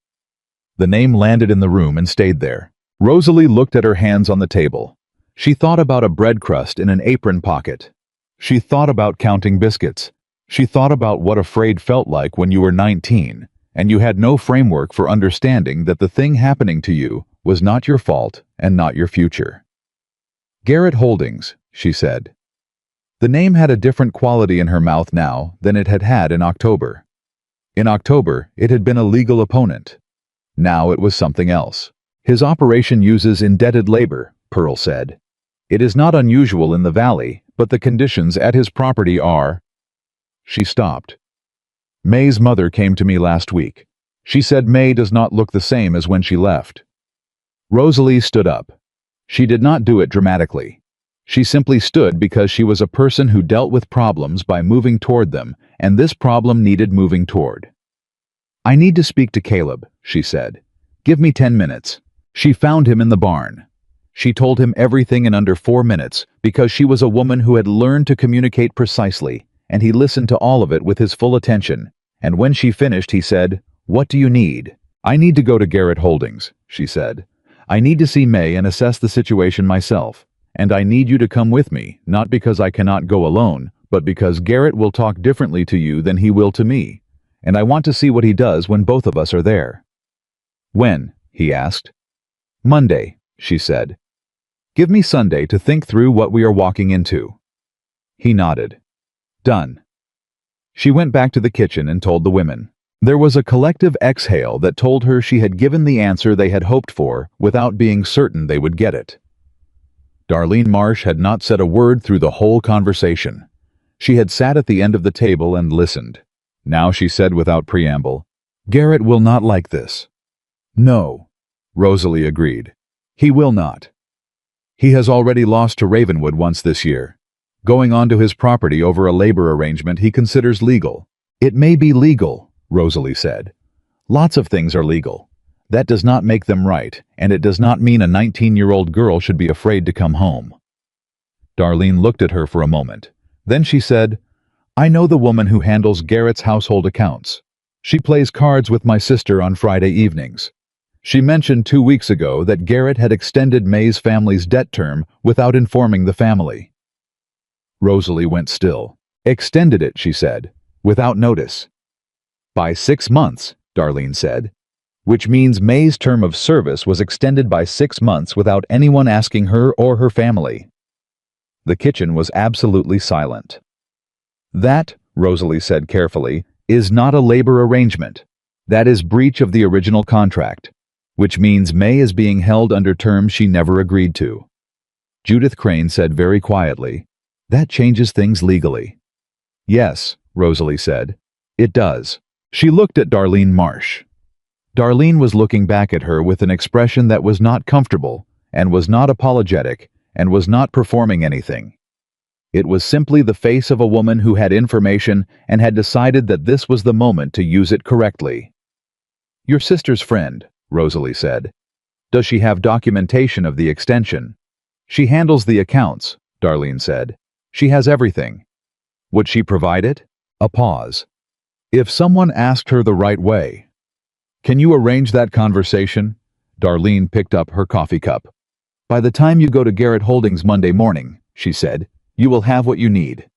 [SPEAKER 1] The name landed in the room and stayed there. Rosalie looked at her hands on the table. She thought about a bread crust in an apron pocket. She thought about counting biscuits. She thought about what afraid felt like when you were 19, and you had no framework for understanding that the thing happening to you was not your fault and not your future. "Garrett Holdings," she said. The name had a different quality in her mouth now than it had had in October. In October, it had been a legal opponent. Now it was something else. "His operation uses indebted labor," Pearl said. "It is not unusual in the valley, but the conditions at his property are—" She stopped. "May's mother came to me last week. She said May does not look the same as when she left." Rosalie stood up. She did not do it dramatically. She simply stood because she was a person who dealt with problems by moving toward them, and this problem needed moving toward. "I need to speak to Caleb," she said. "Give me 10 minutes." She found him in the barn. She told him everything in under 4 minutes because she was a woman who had learned to communicate precisely, and he listened to all of it with his full attention. And when she finished, he said, "What do you need?" "I need to go to Garrett Holdings," she said. "I need to see May and assess the situation myself. And I need you to come with me, not because I cannot go alone, but because Garrett will talk differently to you than he will to me. And I want to see what he does when both of us are there." "When?" he asked. "Monday," she said. "Give me Sunday to think through what we are walking into." He nodded. "Done." She went back to the kitchen and told the women. There was a collective exhale that told her she had given the answer they had hoped for without being certain they would get it. Darlene Marsh had not said a word through the whole conversation. She had sat at the end of the table and listened. Now she said without preamble, "Garrett will not like this." "No," Rosalie agreed. "He will not. He has already lost to Ravenwood once this year, going onto his property over a labor arrangement he considers legal." "It may be legal," Rosalie said. "Lots of things are legal. That does not make them right, and it does not mean a 19-year-old girl should be afraid to come home." Darlene looked at her for a moment. Then she said, "I know the woman who handles Garrett's household accounts. She plays cards with my sister on Friday evenings. She mentioned 2 weeks ago that Garrett had extended May's family's debt term without informing the family." Rosalie went still. "Extended it," she said, "without notice." "By 6 months," Darlene said. "Which means May's term of service was extended by 6 months without anyone asking her or her family." The kitchen was absolutely silent. "That," Rosalie said carefully, "is not a labor arrangement. That is breach of the original contract, which means May is being held under terms she never agreed to." Judith Crane said very quietly, "That changes things legally." "Yes," Rosalie said, "it does." She looked at Darlene Marsh. Darlene was looking back at her with an expression that was not comfortable, and was not apologetic, and was not performing anything. It was simply the face of a woman who had information and had decided that this was the moment to use it correctly. "Your sister's friend," Rosalie said. "Does she have documentation of the extension?" "She handles the accounts," Darlene said. "She has everything." "Would she provide it?" A pause. "If someone asked her the right way." "Can you arrange that conversation?" Darlene picked up her coffee cup. "By the time you go to Garrett Holdings Monday morning," she said, "you will have what you need."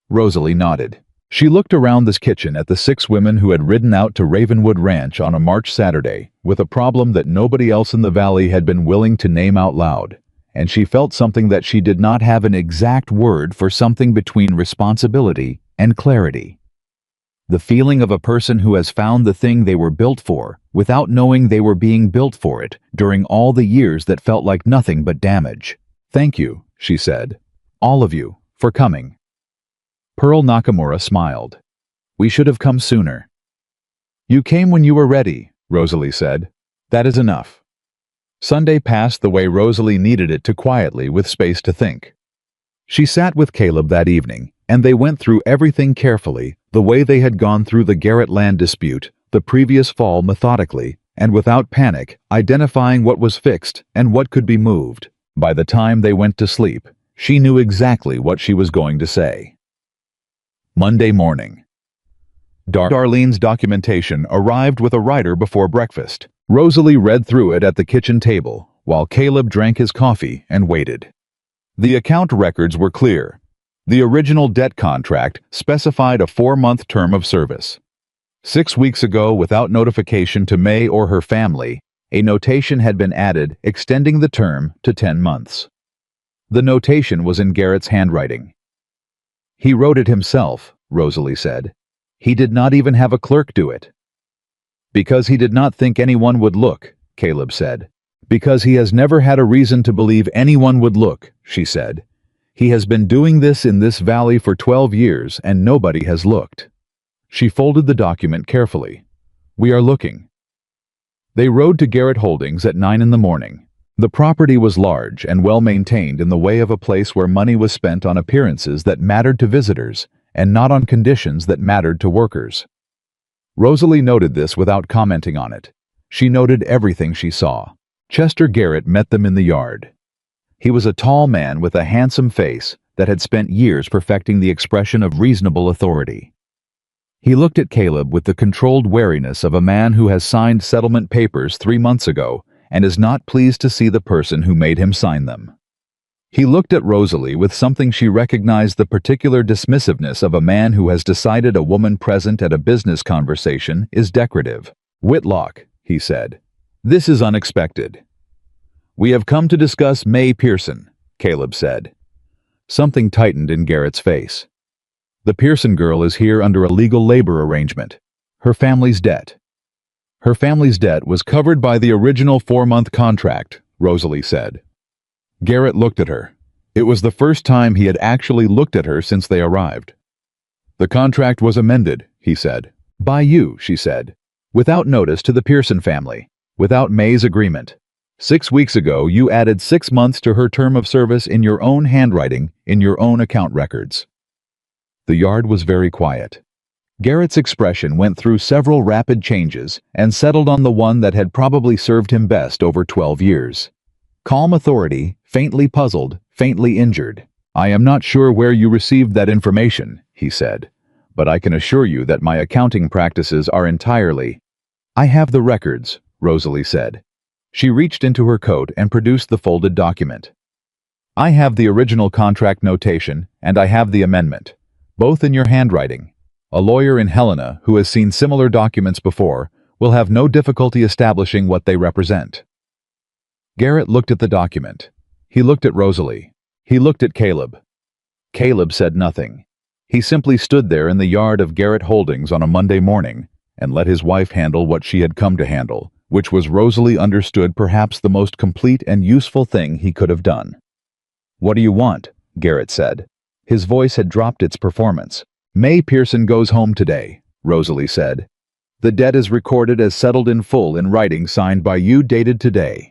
[SPEAKER 1] Rosalie nodded. She looked around this kitchen at the 6 women who had ridden out to Ravenwood Ranch on a March Saturday with a problem that nobody else in the valley had been willing to name out loud, and she felt something that she did not have an exact word for, something between responsibility and clarity. The feeling of a person who has found the thing they were built for, without knowing they were being built for it, during all the years that felt like nothing but damage. "Thank you," she said. "All of you, for coming." Pearl Nakamura smiled. "We should have come sooner." "You came when you were ready," Rosalie said. "That is enough." Sunday passed the way Rosalie needed it to, quietly, with space to think. She sat with Caleb that evening, and they went through everything carefully, the way they had gone through the Garrett land dispute the previous fall, methodically, and without panic, identifying what was fixed and what could be moved. By the time they went to sleep, she knew exactly what she was going to say. Monday morning. Darlene's documentation arrived with a writer before breakfast. Rosalie read through it at the kitchen table, while Caleb drank his coffee and waited. The account records were clear. The original debt contract specified a 4-month term of service. 6 weeks ago, without notification to May or her family, a notation had been added extending the term to 10 months. The notation was in Garrett's handwriting. "He wrote it himself," Rosalie said. "He did not even have a clerk do it." "Because he did not think anyone would look," Caleb said. "Because he has never had a reason to believe anyone would look," she said. "He has been doing this in this valley for 12 years and nobody has looked." She folded the document carefully. "We are looking." They rode to Garrett Holdings at 9 in the morning. The property was large and well maintained, in the way of a place where money was spent on appearances that mattered to visitors and not on conditions that mattered to workers. Rosalie noted this without commenting on it. She noted everything she saw. Chester Garrett met them in the yard. He was a tall man with a handsome face that had spent years perfecting the expression of reasonable authority. He looked at Caleb with the controlled wariness of a man who has signed settlement papers 3 months ago and is not pleased to see the person who made him sign them. He looked at Rosalie with something she recognized, the particular dismissiveness of a man who has decided a woman present at a business conversation is decorative. "Whitlock," he said. "This is unexpected." "We have come to discuss May Pearson," Caleb said. Something tightened in Garrett's face. "The Pearson girl is here under a legal labor arrangement. Her family's debt." "Her family's debt was covered by the original 4-month contract," Rosalie said. Garrett looked at her. It was the first time he had actually looked at her since they arrived. "The contract was amended," he said. "By you," she said. "Without notice to the Pearson family. Without May's agreement. 6 weeks ago, you added 6 months to her term of service in your own handwriting, in your own account records." The yard was very quiet. Garrett's expression went through several rapid changes and settled on the one that had probably served him best over 12 years. Calm authority, faintly puzzled, faintly injured. "I am not sure where you received that information," he said, "but I can assure you that my accounting practices are entirely—" "I have the records," Rosalie said. She reached into her coat and produced the folded document. "I have the original contract notation, and I have the amendment, both in your handwriting. A lawyer in Helena who has seen similar documents before will have no difficulty establishing what they represent." Garrett looked at the document. He looked at Rosalie. He looked at Caleb. Caleb said nothing. He simply stood there in the yard of Garrett Holdings on a Monday morning and let his wife handle what she had come to handle, which was, Rosalie understood, perhaps the most complete and useful thing he could have done. "What do you want?" Garrett said. His voice had dropped its performance. "May Pearson goes home today," Rosalie said. "The debt is recorded as settled in full in writing signed by you, dated today.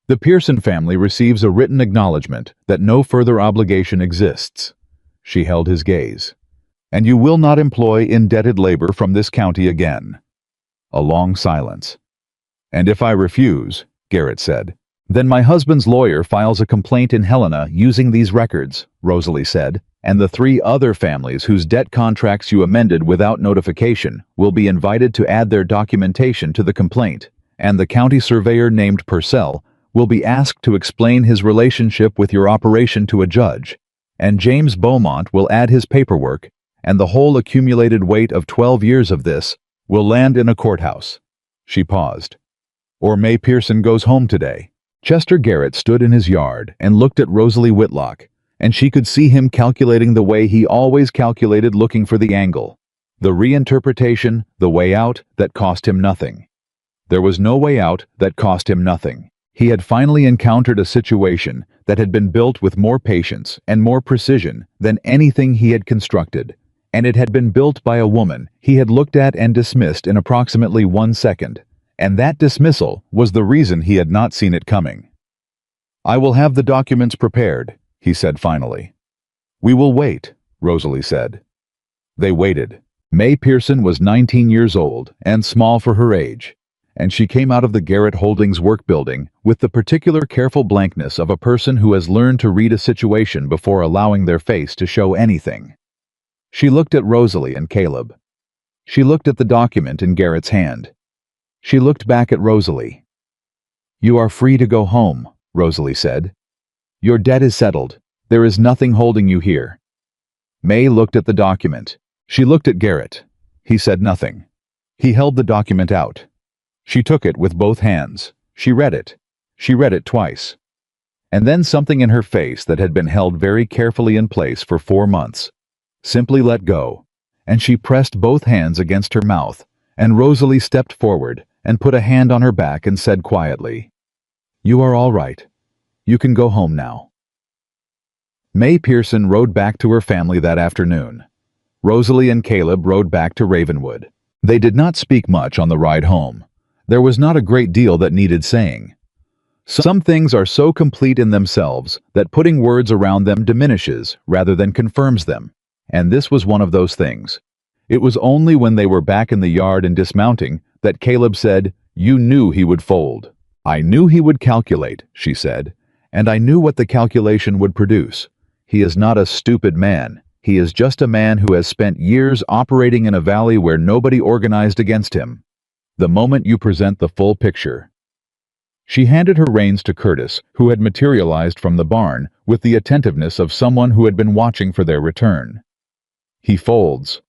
[SPEAKER 1] The Pearson family receives a written acknowledgement that no further obligation exists." She held his gaze. "And you will not employ indebted labor from this county again." A long silence. "And if I refuse," Garrett said, "then my husband's lawyer files a complaint in Helena using these records," Rosalie said, "and the 3 other families whose debt contracts you amended without notification will be invited to add their documentation to the complaint, and the county surveyor named Purcell will be asked to explain his relationship with your operation to a judge, and James Beaumont will add his paperwork, and the whole accumulated weight of 12 years of this will land in a courthouse." She paused. "Or May Pearson goes home today," Chester Garrett stood in his yard and looked at Rosalie Whitlock, and she could see him calculating the way he always calculated, looking for the angle, the reinterpretation, the way out that cost him nothing. There was no way out that cost him nothing. He had finally encountered a situation that had been built with more patience and more precision than anything he had constructed, and it had been built by a woman he had looked at and dismissed in approximately 1 second, and that dismissal was the reason he had not seen it coming. "I will have the documents prepared," he said finally. "We will wait," Rosalie said. They waited. May Pearson was 19 years old and small for her age, and she came out of the Garrett Holdings work building with the particular careful blankness of a person who has learned to read a situation before allowing their face to show anything. She looked at Rosalie and Caleb. She looked at the document in Garrett's hand. She looked back at Rosalie. "You are free to go home," Rosalie said. "Your debt is settled. There is nothing holding you here." May looked at the document. She looked at Garrett. He said nothing. He held the document out. She took it with both hands. She read it. She read it twice. And then something in her face that had been held very carefully in place for 4 months simply let go, and she pressed both hands against her mouth, and Rosalie stepped forward and put a hand on her back and said quietly, "You are all right. You can go home now." May Pearson rode back to her family that afternoon. Rosalie and Caleb rode back to Ravenwood. They did not speak much on the ride home. There was not a great deal that needed saying. Some things are so complete in themselves that putting words around them diminishes rather than confirms them, and this was one of those things. It was only when they were back in the yard and dismounting that Caleb said, "You knew he would fold." "I knew he would calculate," she said, "and I knew what the calculation would produce. He is not a stupid man. He is just a man who has spent years operating in a valley where nobody organized against him. The moment you present the full picture." She handed her reins to Curtis, who had materialized from the barn with the attentiveness of someone who had been watching for their return. "He folds."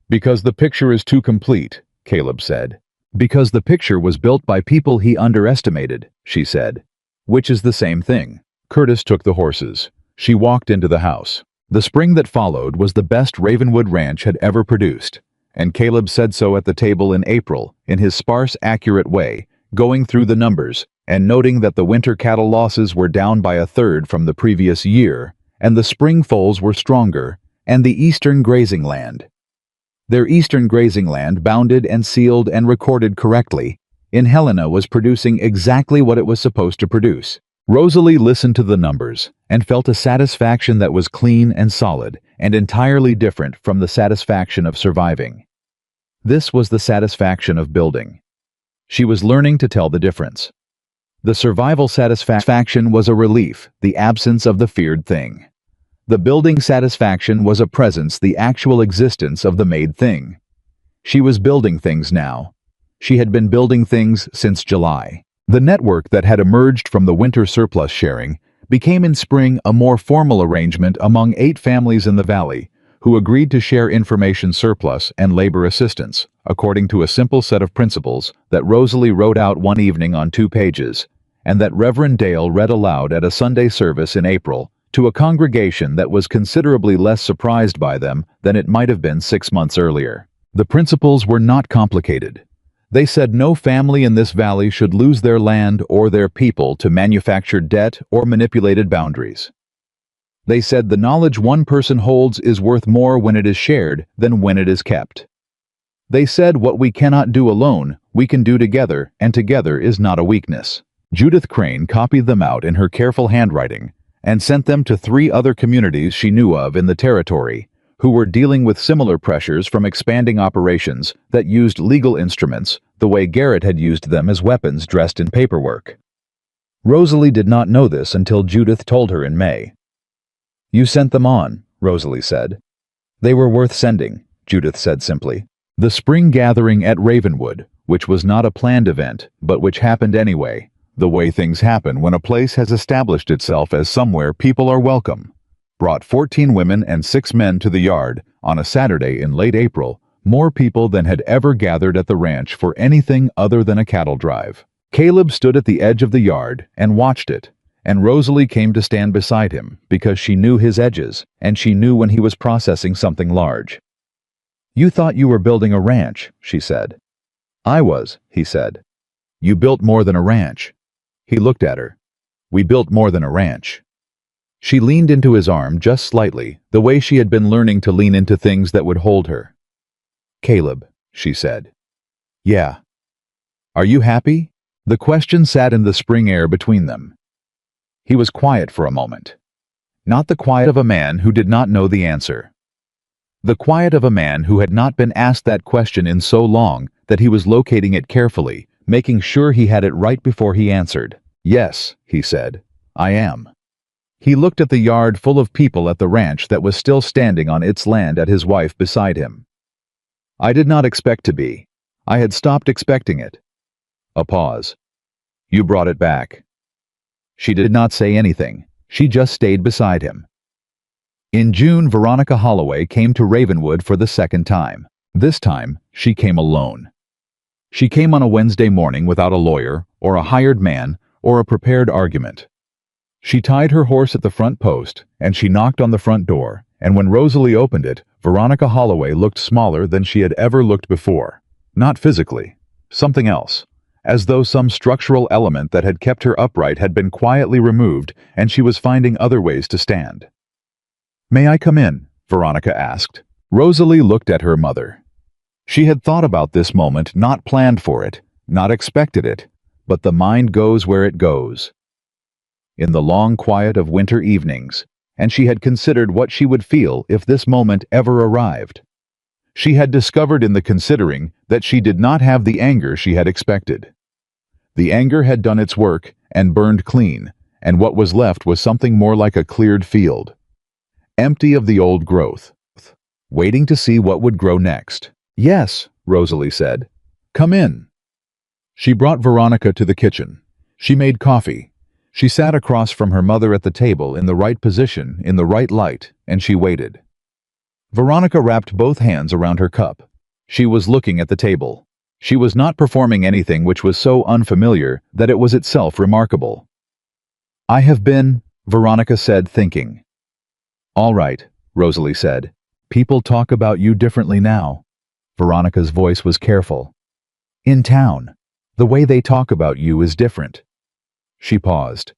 [SPEAKER 1] "Because the picture is too complete," Caleb said. "Because the picture was built by people he underestimated," she said. "Which is the same thing." Curtis took the horses. She walked into the house. The spring that followed was the best Ravenwood Ranch had ever produced, and Caleb said so at the table in April in his sparse, accurate way, going through the numbers and noting that the winter cattle losses were down by 1/3 from the previous year, and the spring foals were stronger, and the eastern grazing land. Their eastern grazing land, bounded and sealed and recorded correctly, in Helena was producing exactly what it was supposed to produce. Rosalie listened to the numbers and felt a satisfaction that was clean and solid and entirely different from the satisfaction of surviving. This was the satisfaction of building. She was learning to tell the difference. The survival satisfaction was a relief, the absence of the feared thing. The building satisfaction was a presence, the actual existence of the made thing. She was building things now. She had been building things since July. The network that had emerged from the winter surplus sharing became in spring a more formal arrangement among 8 families in the valley who agreed to share information surplus and labor assistance, according to a simple set of principles that Rosalie wrote out one evening on 2 pages, and that Reverend Dale read aloud at a Sunday service in April to a congregation that was considerably less surprised by them than it might have been 6 months earlier. The principles were not complicated. They said no family in this valley should lose their land or their people to manufactured debt or manipulated boundaries. They said the knowledge one person holds is worth more when it is shared than when it is kept. They said what we cannot do alone, we can do together, and together is not a weakness. Judith Crane copied them out in her careful handwriting and sent them to 3 other communities she knew of in the territory, who were dealing with similar pressures from expanding operations that used legal instruments the way Garrett had used them as weapons dressed in paperwork. Rosalie did not know this until Judith told her in May. "You sent them on," Rosalie said. "They were worth sending," Judith said simply. The spring gathering at Ravenwood, which was not a planned event, but which happened anyway, the way things happen when a place has established itself as somewhere people are welcome, brought 14 women and 6 men to the yard on a Saturday in late April, more people than had ever gathered at the ranch for anything other than a cattle drive. Caleb stood at the edge of the yard and watched it, and Rosalie came to stand beside him because she knew his edges, and she knew when he was processing something large. "You thought you were building a ranch," she said. "I was," he said. "You built more than a ranch." He looked at her. "We built more than a ranch." She leaned into his arm just slightly, the way she had been learning to lean into things that would hold her. "Caleb," she said. "Yeah." "Are you happy?" The question sat in the spring air between them. He was quiet for a moment. Not the quiet of a man who did not know the answer. The quiet of a man who had not been asked that question in so long that he was locating it carefully, making sure he had it right before he answered. "Yes," he said, "I am." He looked at the yard full of people at the ranch that was still standing on its land at his wife beside him. "I did not expect to be. I had stopped expecting it." A pause. "You brought it back." She did not say anything. She just stayed beside him. In June, Veronica Holloway came to Ravenwood for the second time. This time, she came alone. She came on a Wednesday morning without a lawyer, or a hired man, or a prepared argument. She tied her horse at the front post, and she knocked on the front door, and when Rosalie opened it, Veronica Holloway looked smaller than she had ever looked before. Not physically. Something else. As though some structural element that had kept her upright had been quietly removed, and she was finding other ways to stand. "May I come in?" Veronica asked. Rosalie looked at her mother. She had thought about this moment, not planned for it, not expected it, but the mind goes where it goes. In the long quiet of winter evenings, and she had considered what she would feel if this moment ever arrived. She had discovered in the considering that she did not have the anger she had expected. The anger had done its work and burned clean, and what was left was something more like a cleared field. Empty of the old growth, waiting to see what would grow next. "Yes," Rosalie said. "Come in." She brought Veronica to the kitchen. She made coffee. She sat across from her mother at the table in the right position, in the right light, and she waited. Veronica wrapped both hands around her cup. She was looking at the table. She was not performing anything which was so unfamiliar that it was itself remarkable. "I have been," Veronica said, thinking. "All right," Rosalie said. "People talk about you differently now." Veronica's voice was careful. "In town, the way they talk about you is different." She paused.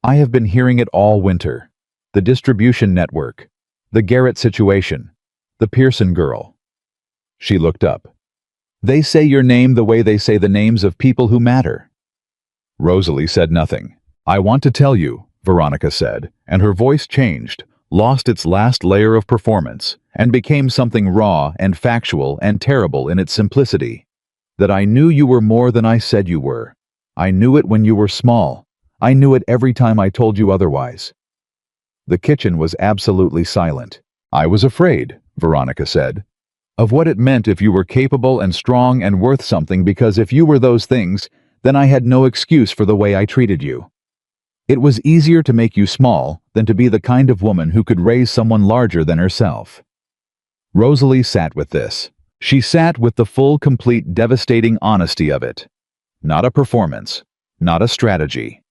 [SPEAKER 1] "I have been hearing it all winter. The distribution network, the Garrett situation, the Pearson girl." She looked up. "They say your name the way they say the names of people who matter." Rosalie said nothing. "I want to tell you," Veronica said, and her voice changed, lost its last layer of performance, and became something raw and factual and terrible in its simplicity, "that I knew you were more than I said you were. I knew it when you were small. I knew it every time I told you otherwise." The kitchen was absolutely silent. "I was afraid," Veronica said, "of what it meant if you were capable and strong and worth something, because if you were those things, then I had no excuse for the way I treated you. It was easier to make you small than to be the kind of woman who could raise someone larger than herself." Rosalie sat with this. She sat with the full, complete, devastating honesty of it. Not a performance, not a strategy.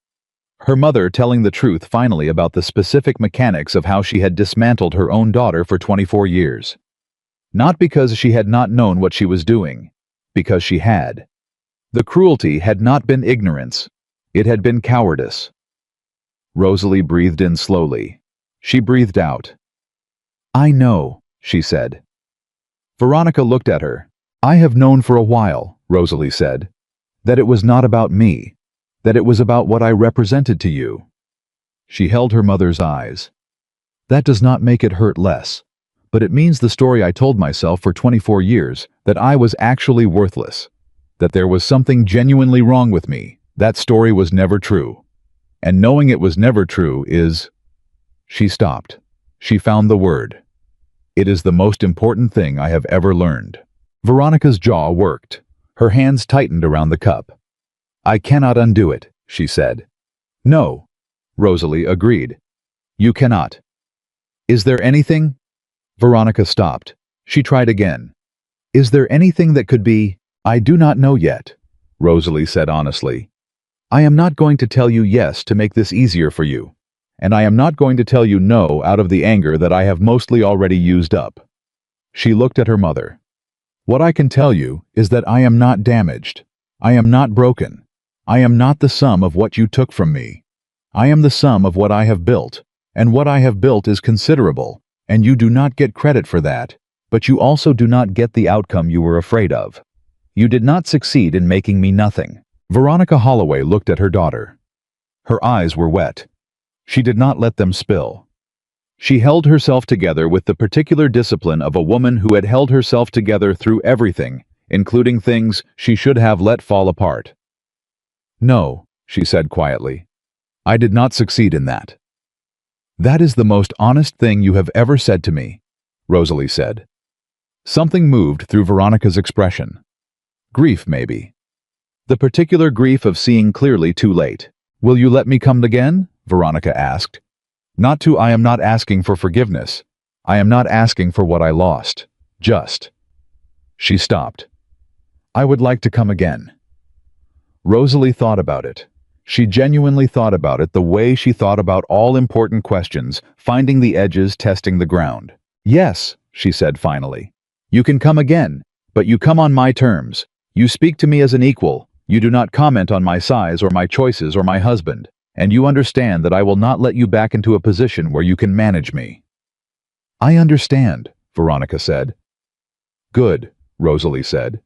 [SPEAKER 1] Her mother telling the truth finally about the specific mechanics of how she had dismantled her own daughter for 24 years. Not because she had not known what she was doing, because she had. The cruelty had not been ignorance, it had been cowardice. Rosalie breathed in slowly. She breathed out. "I know," she said. Veronica looked at her. "I have known for a while," Rosalie said, "that it was not about me, that it was about what I represented to you." She held her mother's eyes. "That does not make it hurt less, but it means the story I told myself for 24 years, that I was actually worthless, that there was something genuinely wrong with me. That story was never true. And knowing it was never true is—" She stopped. She found the word. "It is the most important thing I have ever learned." Veronica's jaw worked. Her hands tightened around the cup. "I cannot undo it," she said. "No," Rosalie agreed. "You cannot." "Is there anything—" Veronica stopped. She tried again. "Is there anything that could be—" "I do not know yet. Rosalie said honestly. I am not going to tell you yes to make this easier for you. And I am not going to tell you no out of the anger that I have mostly already used up. She looked at her mother. What I can tell you is that I am not damaged. I am not broken. I am not the sum of what you took from me. I am the sum of what I have built, and what I have built is considerable, and you do not get credit for that, but you also do not get the outcome you were afraid of. You did not succeed in making me nothing. Veronica Holloway looked at her daughter. Her eyes were wet. She did not let them spill. She held herself together with the particular discipline of a woman who had held herself together through everything, including things she should have let fall apart. No, she said quietly. I did not succeed in that. That is the most honest thing you have ever said to me, Rosalie said. Something moved through Veronica's expression. Grief, maybe. The particular grief of seeing clearly too late. Will you let me come again? Veronica asked. I am not asking for forgiveness. I am not asking for what I lost. Just. She stopped. I would like to come again. Rosalie thought about it. She genuinely thought about it the way she thought about all important questions, finding the edges, testing the ground. Yes, she said finally. You can come again, but you come on my terms. You speak to me as an equal. You do not comment on my size or my choices or my husband. And you understand that I will not let you back into a position where you can manage me. I understand, Veronica said. Good, Rosalie said.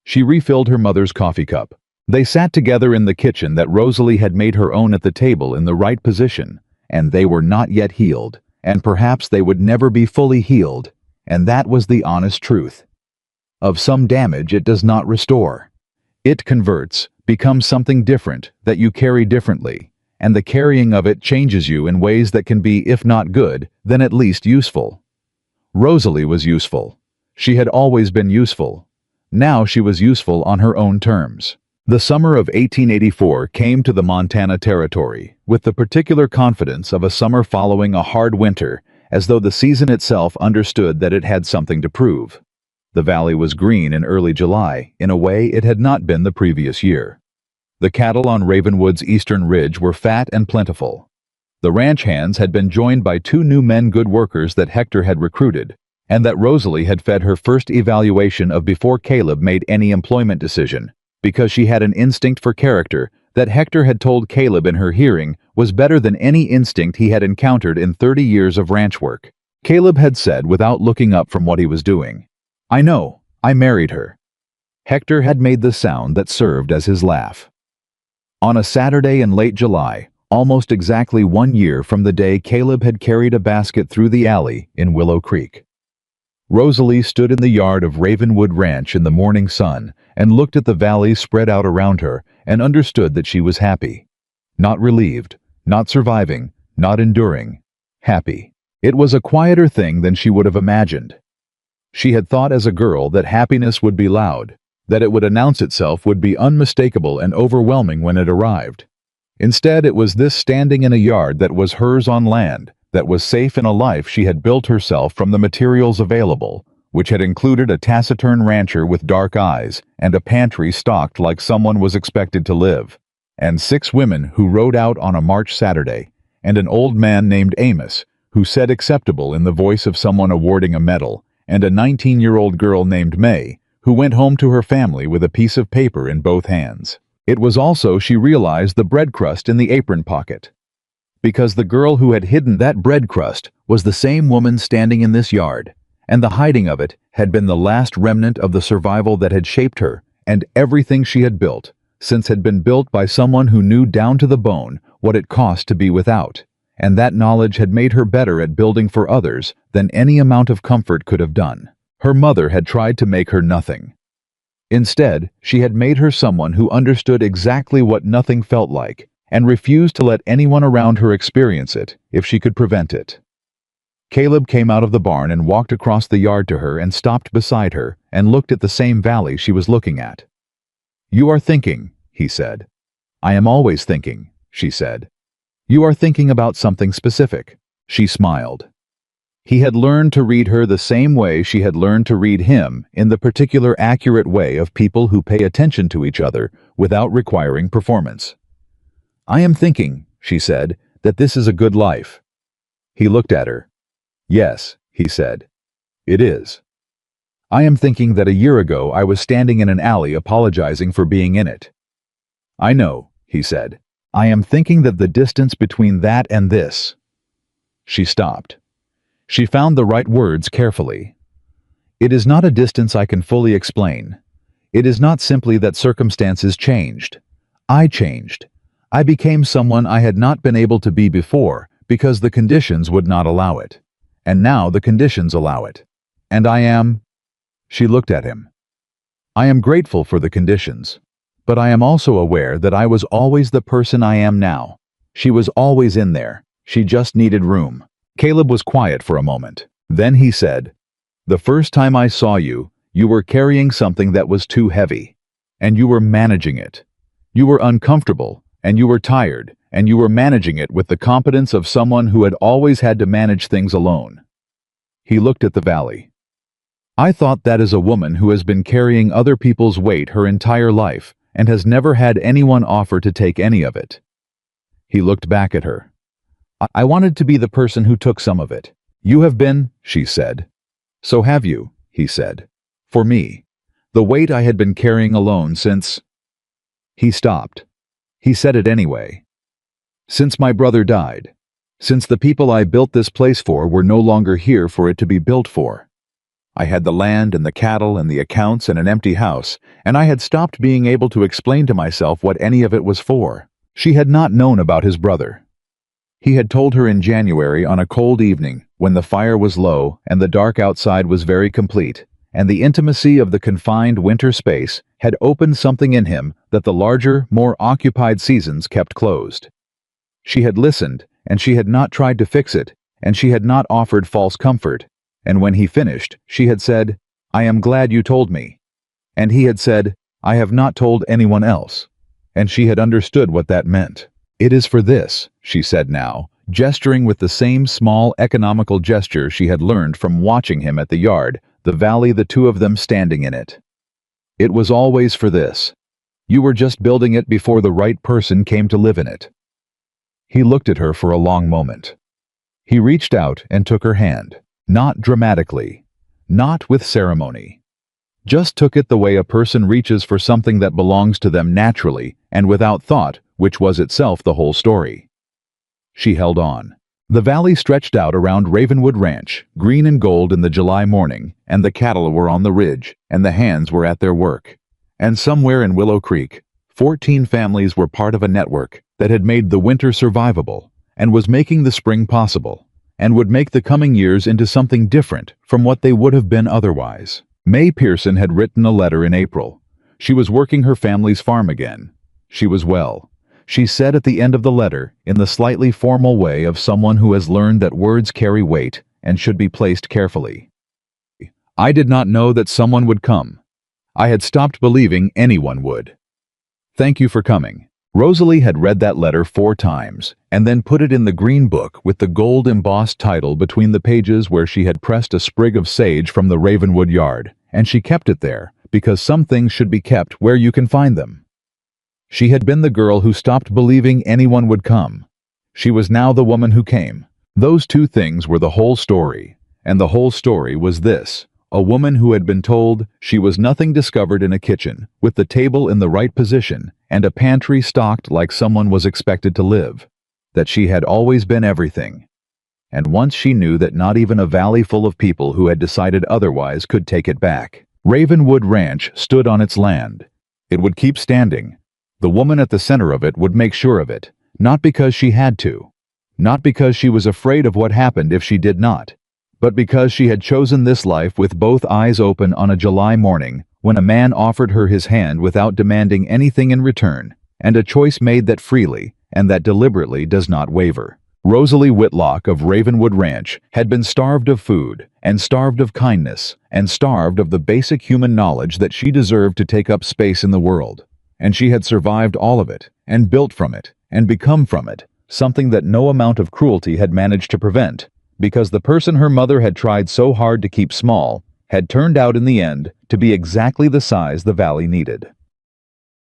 [SPEAKER 1] She refilled her mother's coffee cup. They sat together in the kitchen that Rosalie had made her own at the table in the right position, and they were not yet healed, and perhaps they would never be fully healed, and that was the honest truth. Of some damage it does not restore. It converts, becomes something different that you carry differently, and the carrying of it changes you in ways that can be, if not good, then at least useful. Rosalie was useful. She had always been useful. Now she was useful on her own terms. The summer of 1884 came to the Montana Territory with the particular confidence of a summer following a hard winter, as though the season itself understood that it had something to prove. The valley was green in early July, in a way it had not been the previous year. The cattle on Ravenwood's eastern ridge were fat and plentiful. The ranch hands had been joined by 2 new men good workers that Hector had recruited, and that Rosalie had fed her first evaluation of before Caleb made any employment decision, because she had an instinct for character that Hector had told Caleb in her hearing was better than any instinct he had encountered in 30 years of ranch work. Caleb had said without looking up from what he was doing, I know, I married her. Hector had made the sound that served as his laugh. On a Saturday in late July, almost exactly 1 year from the day Caleb had carried a basket through the alley in Willow Creek, Rosalie stood in the yard of Ravenwood Ranch in the morning sun and looked at the valley spread out around her and understood that she was happy. Not relieved, not surviving, not enduring. Happy. It was a quieter thing than she would have imagined. She had thought as a girl that happiness would be loud, that it would announce itself, would be unmistakable and overwhelming when it arrived. Instead, it was this standing in a yard that was hers on land, that was safe in a life she had built herself from the materials available, which had included a taciturn rancher with dark eyes and a pantry stocked like someone was expected to live, and 6 women who rode out on a March Saturday, and an old man named Amos, who said acceptable in the voice of someone awarding a medal, and a 19-year-old girl named May, who went home to her family with a piece of paper in both hands. It was also, she realized, the bread crust in the apron pocket. Because the girl who had hidden that bread crust was the same woman standing in this yard, and the hiding of it had been the last remnant of the survival that had shaped her, and everything she had built, since had been built by someone who knew down to the bone what it cost to be without, and that knowledge had made her better at building for others than any amount of comfort could have done. Her mother had tried to make her nothing. Instead, she had made her someone who understood exactly what nothing felt like, and refused to let anyone around her experience it if she could prevent it. Caleb came out of the barn and walked across the yard to her and stopped beside her and looked at the same valley she was looking at. "You are thinking," he said. "I am always thinking," she said. "You are thinking about something specific." She smiled. He had learned to read her the same way she had learned to read him, in the particular accurate way of people who pay attention to each other without requiring performance. "I am thinking," she said, "that this is a good life." He looked at her. "Yes," he said. "It is. I am thinking that a year ago I was standing in an alley apologizing for being in it." "I know," he said. "I am thinking that the distance between that and this—" She stopped. She found the right words carefully. "It is not a distance I can fully explain. It is not simply that circumstances changed. I changed. I became someone I had not been able to be before because the conditions would not allow it. And now the conditions allow it. And I am—" She looked at him. "I am grateful for the conditions. But I am also aware that I was always the person I am now. She was always in there. She just needed room." Caleb was quiet for a moment. Then he said, "The first time I saw you, you were carrying something that was too heavy. And you were managing it. You were uncomfortable, and you were tired, and you were managing it with the competence of someone who had always had to manage things alone." He looked at the valley. "I thought that is a woman who has been carrying other people's weight her entire life and has never had anyone offer to take any of it." He looked back at her. "I wanted to be the person who took some of it." "You have been," she said. "So have you," he said. "For me. The weight I had been carrying alone since—" He stopped. He said it anyway. "Since my brother died. Since the people I built this place for were no longer here for it to be built for. I had the land and the cattle and the accounts and an empty house, and I had stopped being able to explain to myself what any of it was for." She had not known about his brother. He had told her in January on a cold evening, when the fire was low and the dark outside was very complete, and the intimacy of the confined winter space had opened something in him that the larger, more occupied seasons kept closed. She had listened, and she had not tried to fix it, and she had not offered false comfort, and when he finished, she had said, "I am glad you told me." And he had said, "I have not told anyone else." And she had understood what that meant. "It is for this," she said now, gesturing with the same small economical gesture she had learned from watching him at the yard, the valley, the two of them standing in it. "It was always for this. You were just building it before the right person came to live in it." He looked at her for a long moment. He reached out and took her hand, not dramatically, not with ceremony. Just took it the way a person reaches for something that belongs to them naturally and without thought, which was itself the whole story. She held on. The valley stretched out around Ravenwood Ranch, green and gold in the July morning, and the cattle were on the ridge, and the hands were at their work. And somewhere in Willow Creek, 14 families were part of a network that had made the winter survivable, and was making the spring possible, and would make the coming years into something different from what they would have been otherwise. May Pearson had written a letter in April. She was working her family's farm again. She was well. She said at the end of the letter, in the slightly formal way of someone who has learned that words carry weight and should be placed carefully. "I did not know that someone would come. I had stopped believing anyone would. Thank you for coming." Rosalie had read that letter 4 times, and then put it in the green book with the gold embossed title between the pages where she had pressed a sprig of sage from the Ravenwood yard, and she kept it there, because some things should be kept where you can find them. She had been the girl who stopped believing anyone would come. She was now the woman who came. Those 2 things were the whole story, and the whole story was this: a woman who had been told she was nothing discovered in a kitchen, with the table in the right position, and a pantry stocked like someone was expected to live, that she had always been everything. And once she knew that not even a valley full of people who had decided otherwise could take it back. Ravenwood Ranch stood on its land. It would keep standing. The woman at the center of it would make sure of it, not because she had to, not because she was afraid of what happened if she did not, but because she had chosen this life with both eyes open on a July morning when a man offered her his hand without demanding anything in return, and a choice made that freely and that deliberately does not waver. Rosalie Whitlock of Ravenwood Ranch had been starved of food, and starved of kindness, and starved of the basic human knowledge that she deserved to take up space in the world. And she had survived all of it, and built from it, and become from it, something that no amount of cruelty had managed to prevent, because the person her mother had tried so hard to keep small had turned out in the end to be exactly the size the valley needed.